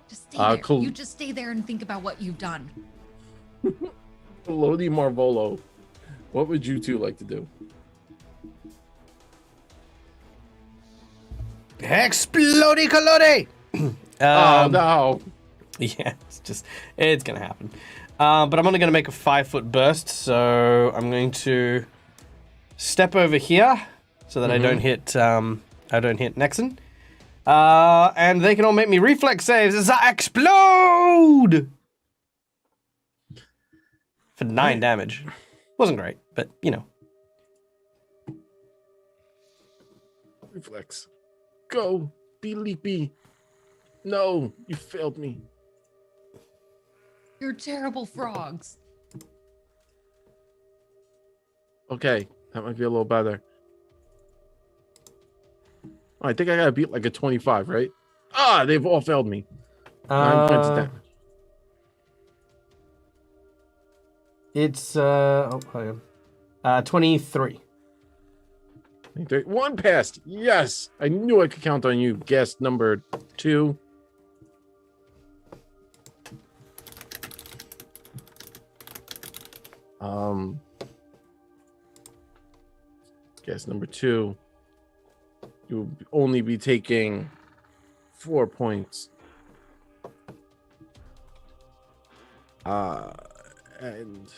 Just stay there. Cool. You just stay there and think about what you've done. Lodi Marvolo, what would you two like to do? Explodey colode! Oh, no. Yeah, it's gonna happen. But I'm only gonna make a 5-foot burst, so I'm going to step over here so that I don't hit Nexon. And they can all make me reflex saves as I explode for 9 damage. Wasn't great, but you know. Reflex. Go. Be leapy. No, you failed me. You're terrible frogs. Okay, that might be a little better. Oh, I think I gotta beat like a 25, right? Ah, they've all failed me. 9 points of damage. It's hold on. 23. 23. One passed. Yes, I knew I could count on you. Guest number 2. Guess number 2. You'll only be taking 4 points. And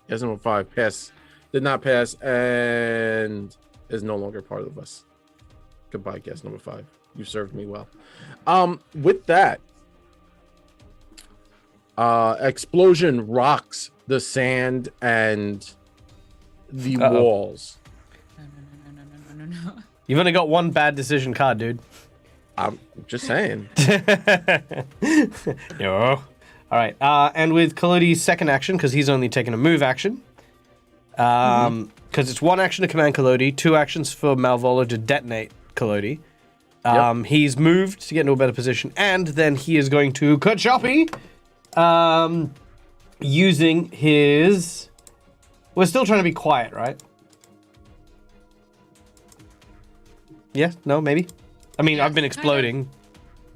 guess number 5 pass did not pass and is no longer part of us. Goodbye, guess number 5. You served me well. With that, explosion rocks the sand and the walls. No. You've only got one bad decision card, dude. I'm just saying. Yo. All right. And with Kalodi's second action, because he's only taken a move action, because it's 1 action to command Kalodi, 2 actions for Malvolo to detonate Kalodi. He's moved to get into a better position, and then he is going to Kachoppy, using his... We're still trying to be quiet, right? Yeah? No? Maybe? I mean, Yes, I've been kind of. exploding.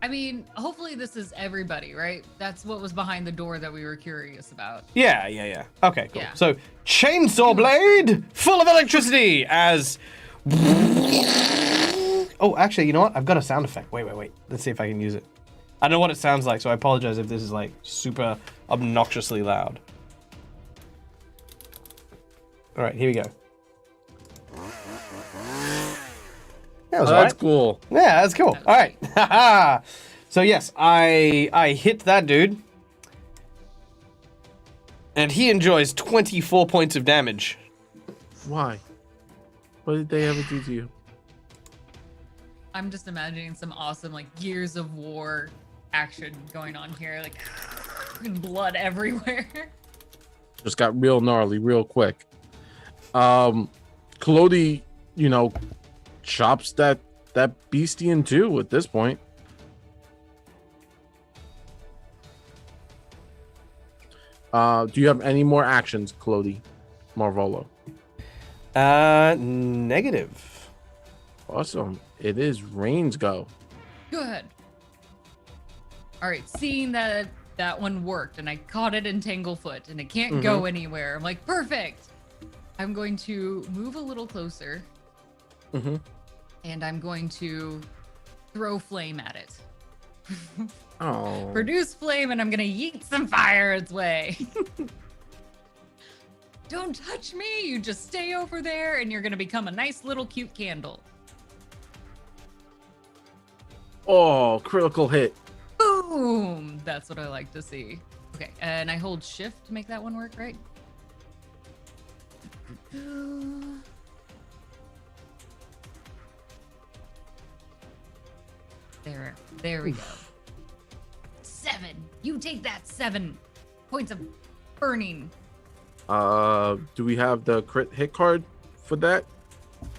I mean, hopefully this is everybody, right? That's what was behind the door that we were curious about. Yeah. Okay, cool. Yeah. So, Chainsaw Blade, full of electricity, as... Oh, actually, you know what? I've got a sound effect. Wait. Let's see if I can use it. I don't know what it sounds like, so I apologize if this is, like, super obnoxiously loud. All right, here we go. That was That's alright. cool. Yeah, that's cool. All right. So yes, I hit that dude, and he enjoys 24 points of damage. Why? What did they ever do to you? I'm just imagining some awesome, like, Gears of War action going on here, like, blood everywhere. Just got real gnarly real quick. Kalodi, chops that beastie in two at this point. Do you have any more actions, Kalodi Marvolo? Negative. Awesome. It is Rain's go. Good. All right, seeing that one worked and I caught it in Tanglefoot and it can't go anywhere. I'm like, perfect. I'm going to move a little closer. And I'm going to throw flame at it. Oh. Produce flame and I'm going to yeet some fire its way. Don't touch me. You just stay over there and you're going to become a nice little cute candle. Oh, critical hit. Boom! That's what I like to see. Okay, and I hold shift to make that one work, right? There we go. 7. You take that 7 points of burning. Do we have the crit hit card for that?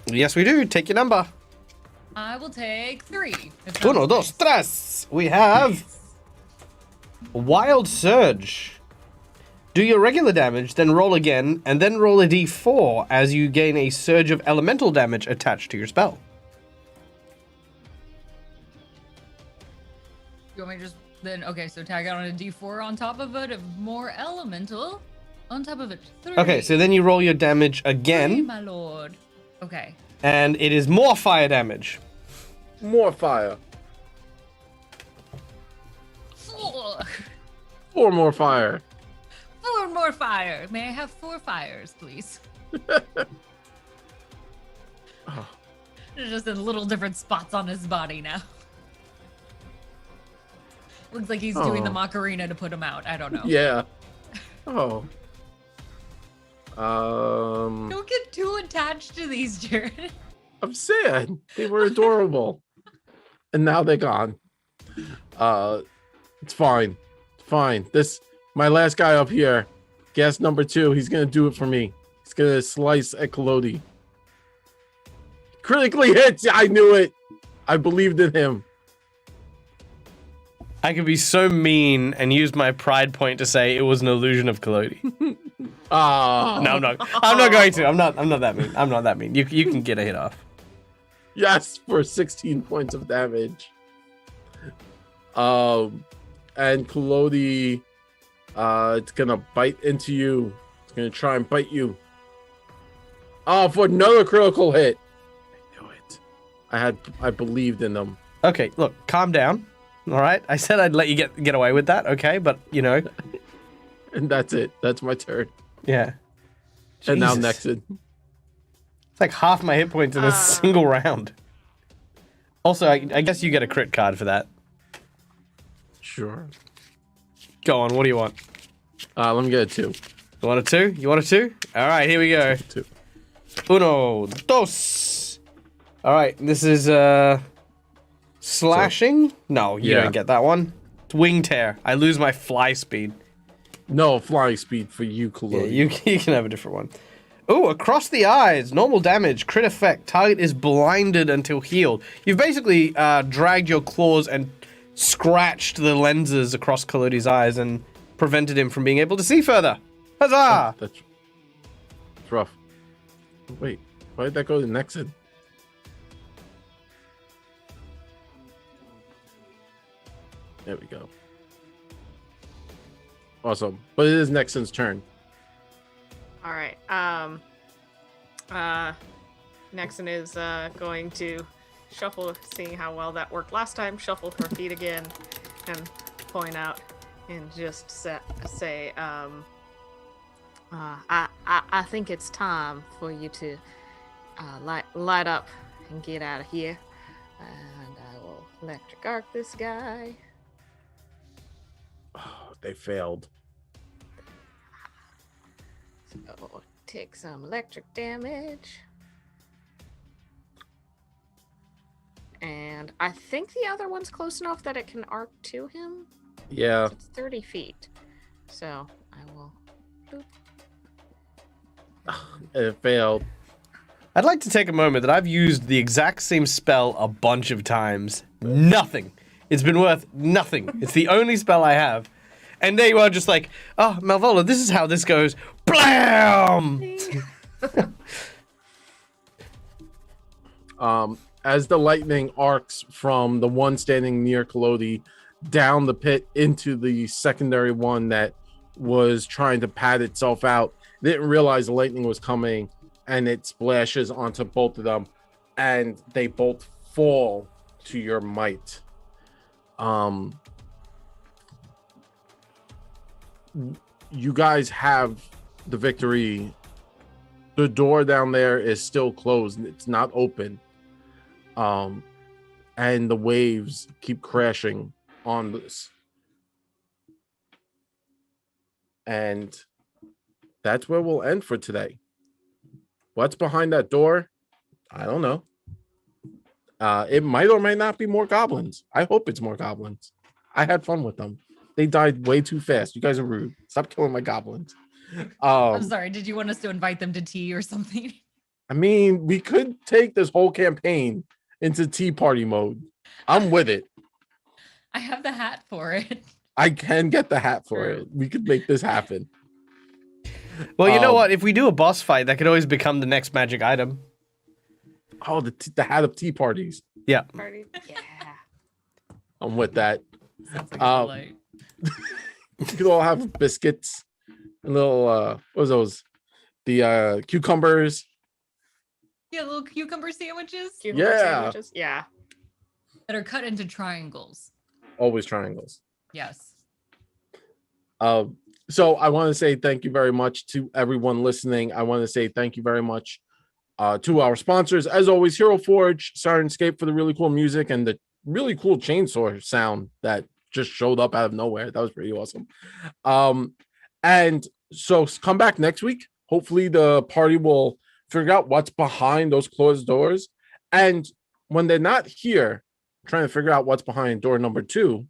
Yes, we do. Take your number. I will take 3. Uno, dos, tres. We have Wild Surge. Do your regular damage, then roll again, and then roll a d4 as you gain a surge of elemental damage attached to your spell. You want me to just then? Okay, so tag out on a d4 on top of it of more elemental. On top of it, 3. Okay, so then you roll your damage 3, again, my lord. Okay. and it is more fire damage. More fire. 4. 4 more fire. 4 more fire. May I have 4 fires, please? Oh. They're just in little different spots on his body now. Looks like he's doing the Oh. Macarena to put him out. I don't know. Yeah. Oh. Don't get too attached to these, Jared. I'm sad. They were adorable. And now they're gone. It's fine. It's fine. My last guy up here, guest number 2, he's gonna do it for me. He's gonna slice at Kalodi. Critically hits. I knew it. I believed in him. I could be so mean and use my pride point to say it was an illusion of Kalodi. Ah. No, I'm not. I'm not going to. I'm not that mean. I'm not that mean. You can get a hit off. Yes, for 16 points of damage. And Kalodi, it's gonna bite into you. It's gonna try and bite you. Oh, for another critical hit. I knew it. I believed in them. Okay, look, calm down. All right, I said I'd let you get away with that. Okay, but you know, And that's it. That's my turn. yeah. And now Jesus. Nexon. It's like half my hit points in a single round. Also, I guess you get a crit card for that. Sure. Go on, what do you want? Let me get a 2. You want a 2? You want a 2? All right, here we go. 2. Uno, dos. All right, this is slashing. No, you Yeah. don't get that one. It's wing tear. I lose my fly speed. No flying speed for you, Yeah, Kalodi. you can have a different one. Oh, across the eyes, normal damage, crit effect. Target is blinded until healed. You've basically dragged your claws and scratched the lenses across Kalodi's eyes and prevented him from being able to see further. Huzzah! That's rough. Wait, why did that go to Nexon? There we go. Awesome. But it is Nexon's turn. All right. Nexon is going to shuffle, seeing how well that worked last time. Shuffle her feet again, and point out and just say, I think it's time for you to light up and get out of here. And I will electric arc this guy. Oh, they failed. So take some electric damage. And I think the other one's close enough that it can arc to him. Yeah. It's 30 feet. So I will. Boop. It failed. I'd like to take a moment that I've used the exact same spell a bunch of times. Nothing. It's been worth nothing. It's the only spell I have. And there you are just like, oh, Malvola, this is how this goes. Blam! As the lightning arcs from the one standing near Kalodi down the pit into the secondary one that was trying to pad itself out, didn't realize the lightning was coming, and it splashes onto both of them, and they both fall to your might. You guys have the victory. The door down there is still closed. It's not open. And the waves keep crashing on this. And that's where we'll end for today. What's behind that door? I don't know. It might or might not be more goblins. I hope it's more goblins. I had fun with them. They died way too fast. You guys are rude. Stop killing my goblins. I'm sorry. Did you want us to invite them to tea or something? I mean, we could take this whole campaign into tea party mode. I'm with it. I have the hat for it. I can get the hat for it. We could make this happen. Well, you know what? If we do a boss fight, that could always become the next magic item. Oh, the hat of tea parties. Yeah. Party. Yeah. I'm with that. Sounds like a delight. You could all have biscuits and little what was those? The cucumbers. Yeah, little cucumber sandwiches Cucumber Yeah. sandwiches. Yeah. that are cut into triangles. Always triangles. Yes. So I want to say thank you very much to everyone listening. I want to say thank you very much to our sponsors. As always, Hero Forge, Sirenscape for the really cool music and the really cool chainsaw sound that just showed up out of nowhere. That was pretty awesome. And so come back next week. Hopefully the party will figure out what's behind those closed doors. And when they're not here trying to figure out what's behind door number 2,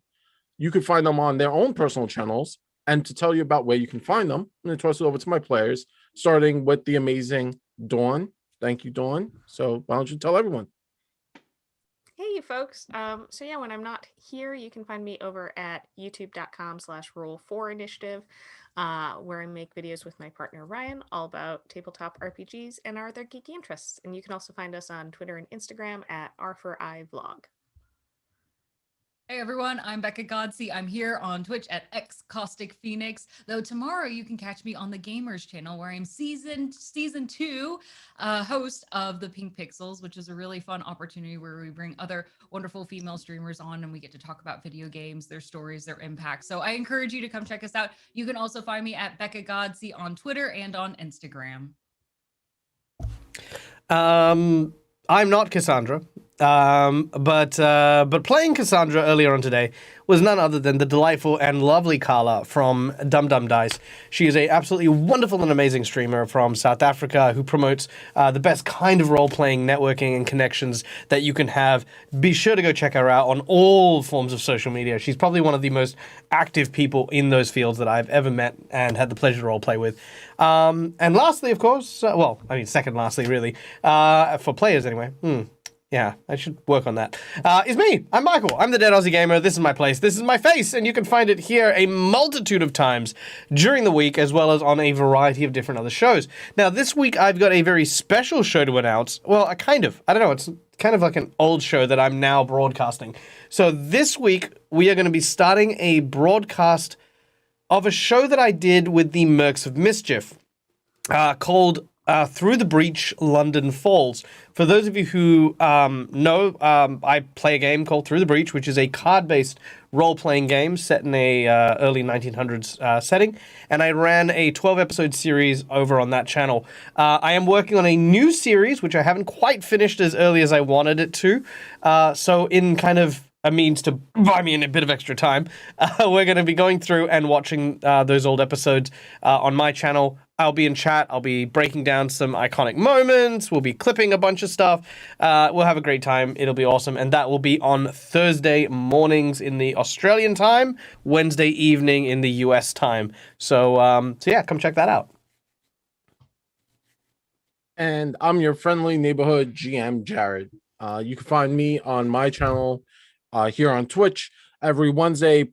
you can find them on their own personal channels. And to tell you about where you can find them, I'm going to toss it over to my players, starting with the amazing Dawn. Thank you, Dawn. So why don't you tell everyone? Hey, you folks. So yeah, when I'm not here, you can find me over at youtube.com/roll4initiative, where I make videos with my partner Ryan, all about tabletop RPGs and our other geeky interests. And you can also find us on Twitter and Instagram at r4ivlog. Hey everyone, I'm Becca Godsey. I'm here on Twitch at xCausticPhoenix. Though tomorrow you can catch me on the Gamers channel where I'm season 2 host of the Pink Pixels, which is a really fun opportunity where we bring other wonderful female streamers on and we get to talk about video games, their stories, their impact. So I encourage you to come check us out. You can also find me at Becca Godsey on Twitter and on Instagram. I'm not Cassandra, but playing Cassandra earlier on today was none other than the delightful and lovely Carla from Dum Dum Dice. She is a absolutely wonderful and amazing streamer from South Africa who promotes the best kind of role-playing, networking, and connections that you can have. Be sure to go check her out on all forms of social media. She's probably one of the most active people in those fields that I've ever met and had the pleasure to role-play with. And lastly, of course, second lastly, really, for players anyway. Yeah, I should work on that. Is me. I'm Michael. I'm the Dead Aussie Gamer. This is my place. This is my face. And you can find it here a multitude of times during the week, as well as on a variety of different other shows. Now, this week, I've got a very special show to announce. Well, I don't know. It's kind of like an old show that I'm now broadcasting. So this week, we are going to be starting a broadcast of a show that I did with the Mercs of Mischief called Through the Breach, London Falls. For those of you who know, I play a game called Through the Breach, which is a card-based role-playing game set in a early 1900s setting, and I ran a 12-episode series over on that channel. I am working on a new series, which I haven't quite finished as early as I wanted it to, so in kind of a means to buy me in a bit of extra time, we're going to be going through and watching those old episodes on my channel. I'll be in chat. I'll be breaking down some iconic moments. We'll be clipping a bunch of stuff. We'll have a great time. It'll be awesome. And that will be on Thursday mornings in the Australian time, Wednesday evening in the US time. So yeah, come check that out. And I'm your friendly neighborhood GM, Jared. You can find me on my channel here on Twitch every Wednesday,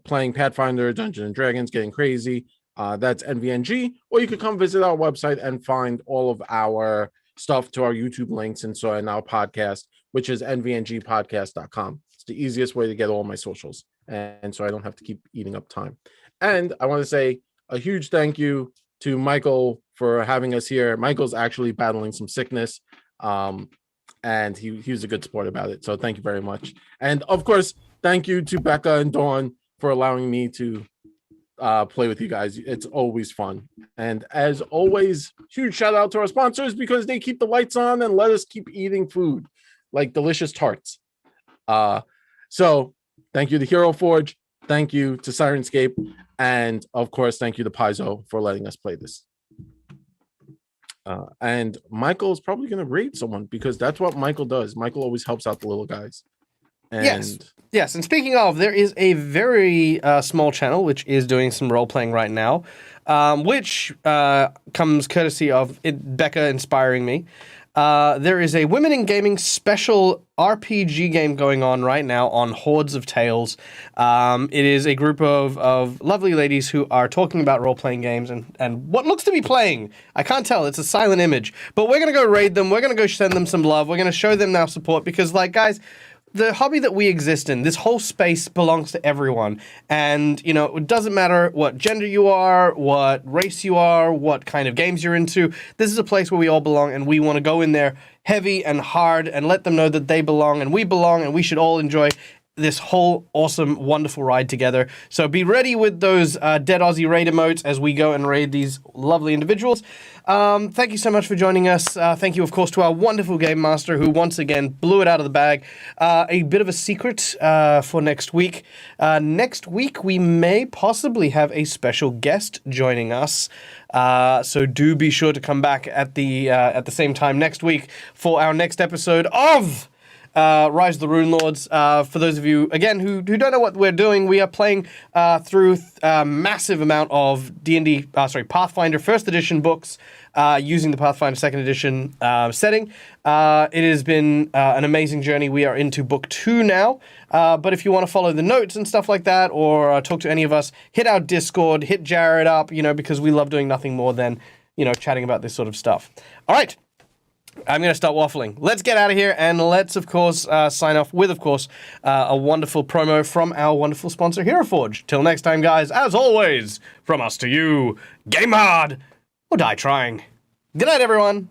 playing Pathfinder, Dungeons and Dragons, getting crazy. That's NVNG, or you could come visit our website and find all of our stuff to our YouTube links and so and our podcast, which is nvngpodcast.com. It's the easiest way to get all my socials, and so I don't have to keep eating up time. And I want to say a huge thank you to Michael for having us here. Michael's actually battling some sickness, and he was a good sport about it. So thank you very much. And of course, thank you to Becca and Dawn for allowing me to play with you guys. It's always fun. And as always, huge shout out to our sponsors because they keep the lights on and let us keep eating food like delicious tarts. So thank you to Hero Forge, thank you to Sirenscape, and of course thank you to Paizo for letting us play this. And Michael's probably going to raid someone because that's what Michael does. Michael always helps out the little guys. And Yes, and speaking of, there is a very small channel which is doing some role-playing right now, which comes courtesy of Becca inspiring me. there is a Women in Gaming special RPG game going on right now on Hordes of Tales. It is a group of lovely ladies who are talking about role-playing games and what looks to be playing. I can't tell. It's a silent image. But we're going to go raid them. We're going to go send them some love. We're going to show them our support because, like, guys, the hobby that we exist in, this whole space belongs to everyone. And, you know, it doesn't matter what gender you are, what race you are, what kind of games you're into. This is a place where we all belong, and we want to go in there heavy and hard and let them know that they belong and we should all enjoy this whole awesome, wonderful ride together. So be ready with those Dead Aussie raid emotes as we go and raid these lovely individuals. Thank you so much for joining us. Thank you, of course, to our wonderful game master who once again blew it out of the bag. A bit of a secret for next week. Next week, we may possibly have a special guest joining us. So do be sure to come back at the same time next week for our next episode of Rise of the Runelords. For those of you, again, who don't know what we're doing, we are playing through a massive amount of Pathfinder 1st edition books using the Pathfinder 2nd edition setting. It has been an amazing journey. We are into book 2 now. But if you want to follow the notes and stuff like that, or talk to any of us, hit our Discord, hit Jared up, because we love doing nothing more than, chatting about this sort of stuff. All right. I'm going to start waffling. Let's get out of here, and let's, of course, sign off with, of course, a wonderful promo from our wonderful sponsor, Hero Forge. Till next time, guys, as always, from us to you, game hard or die trying. Good night, everyone.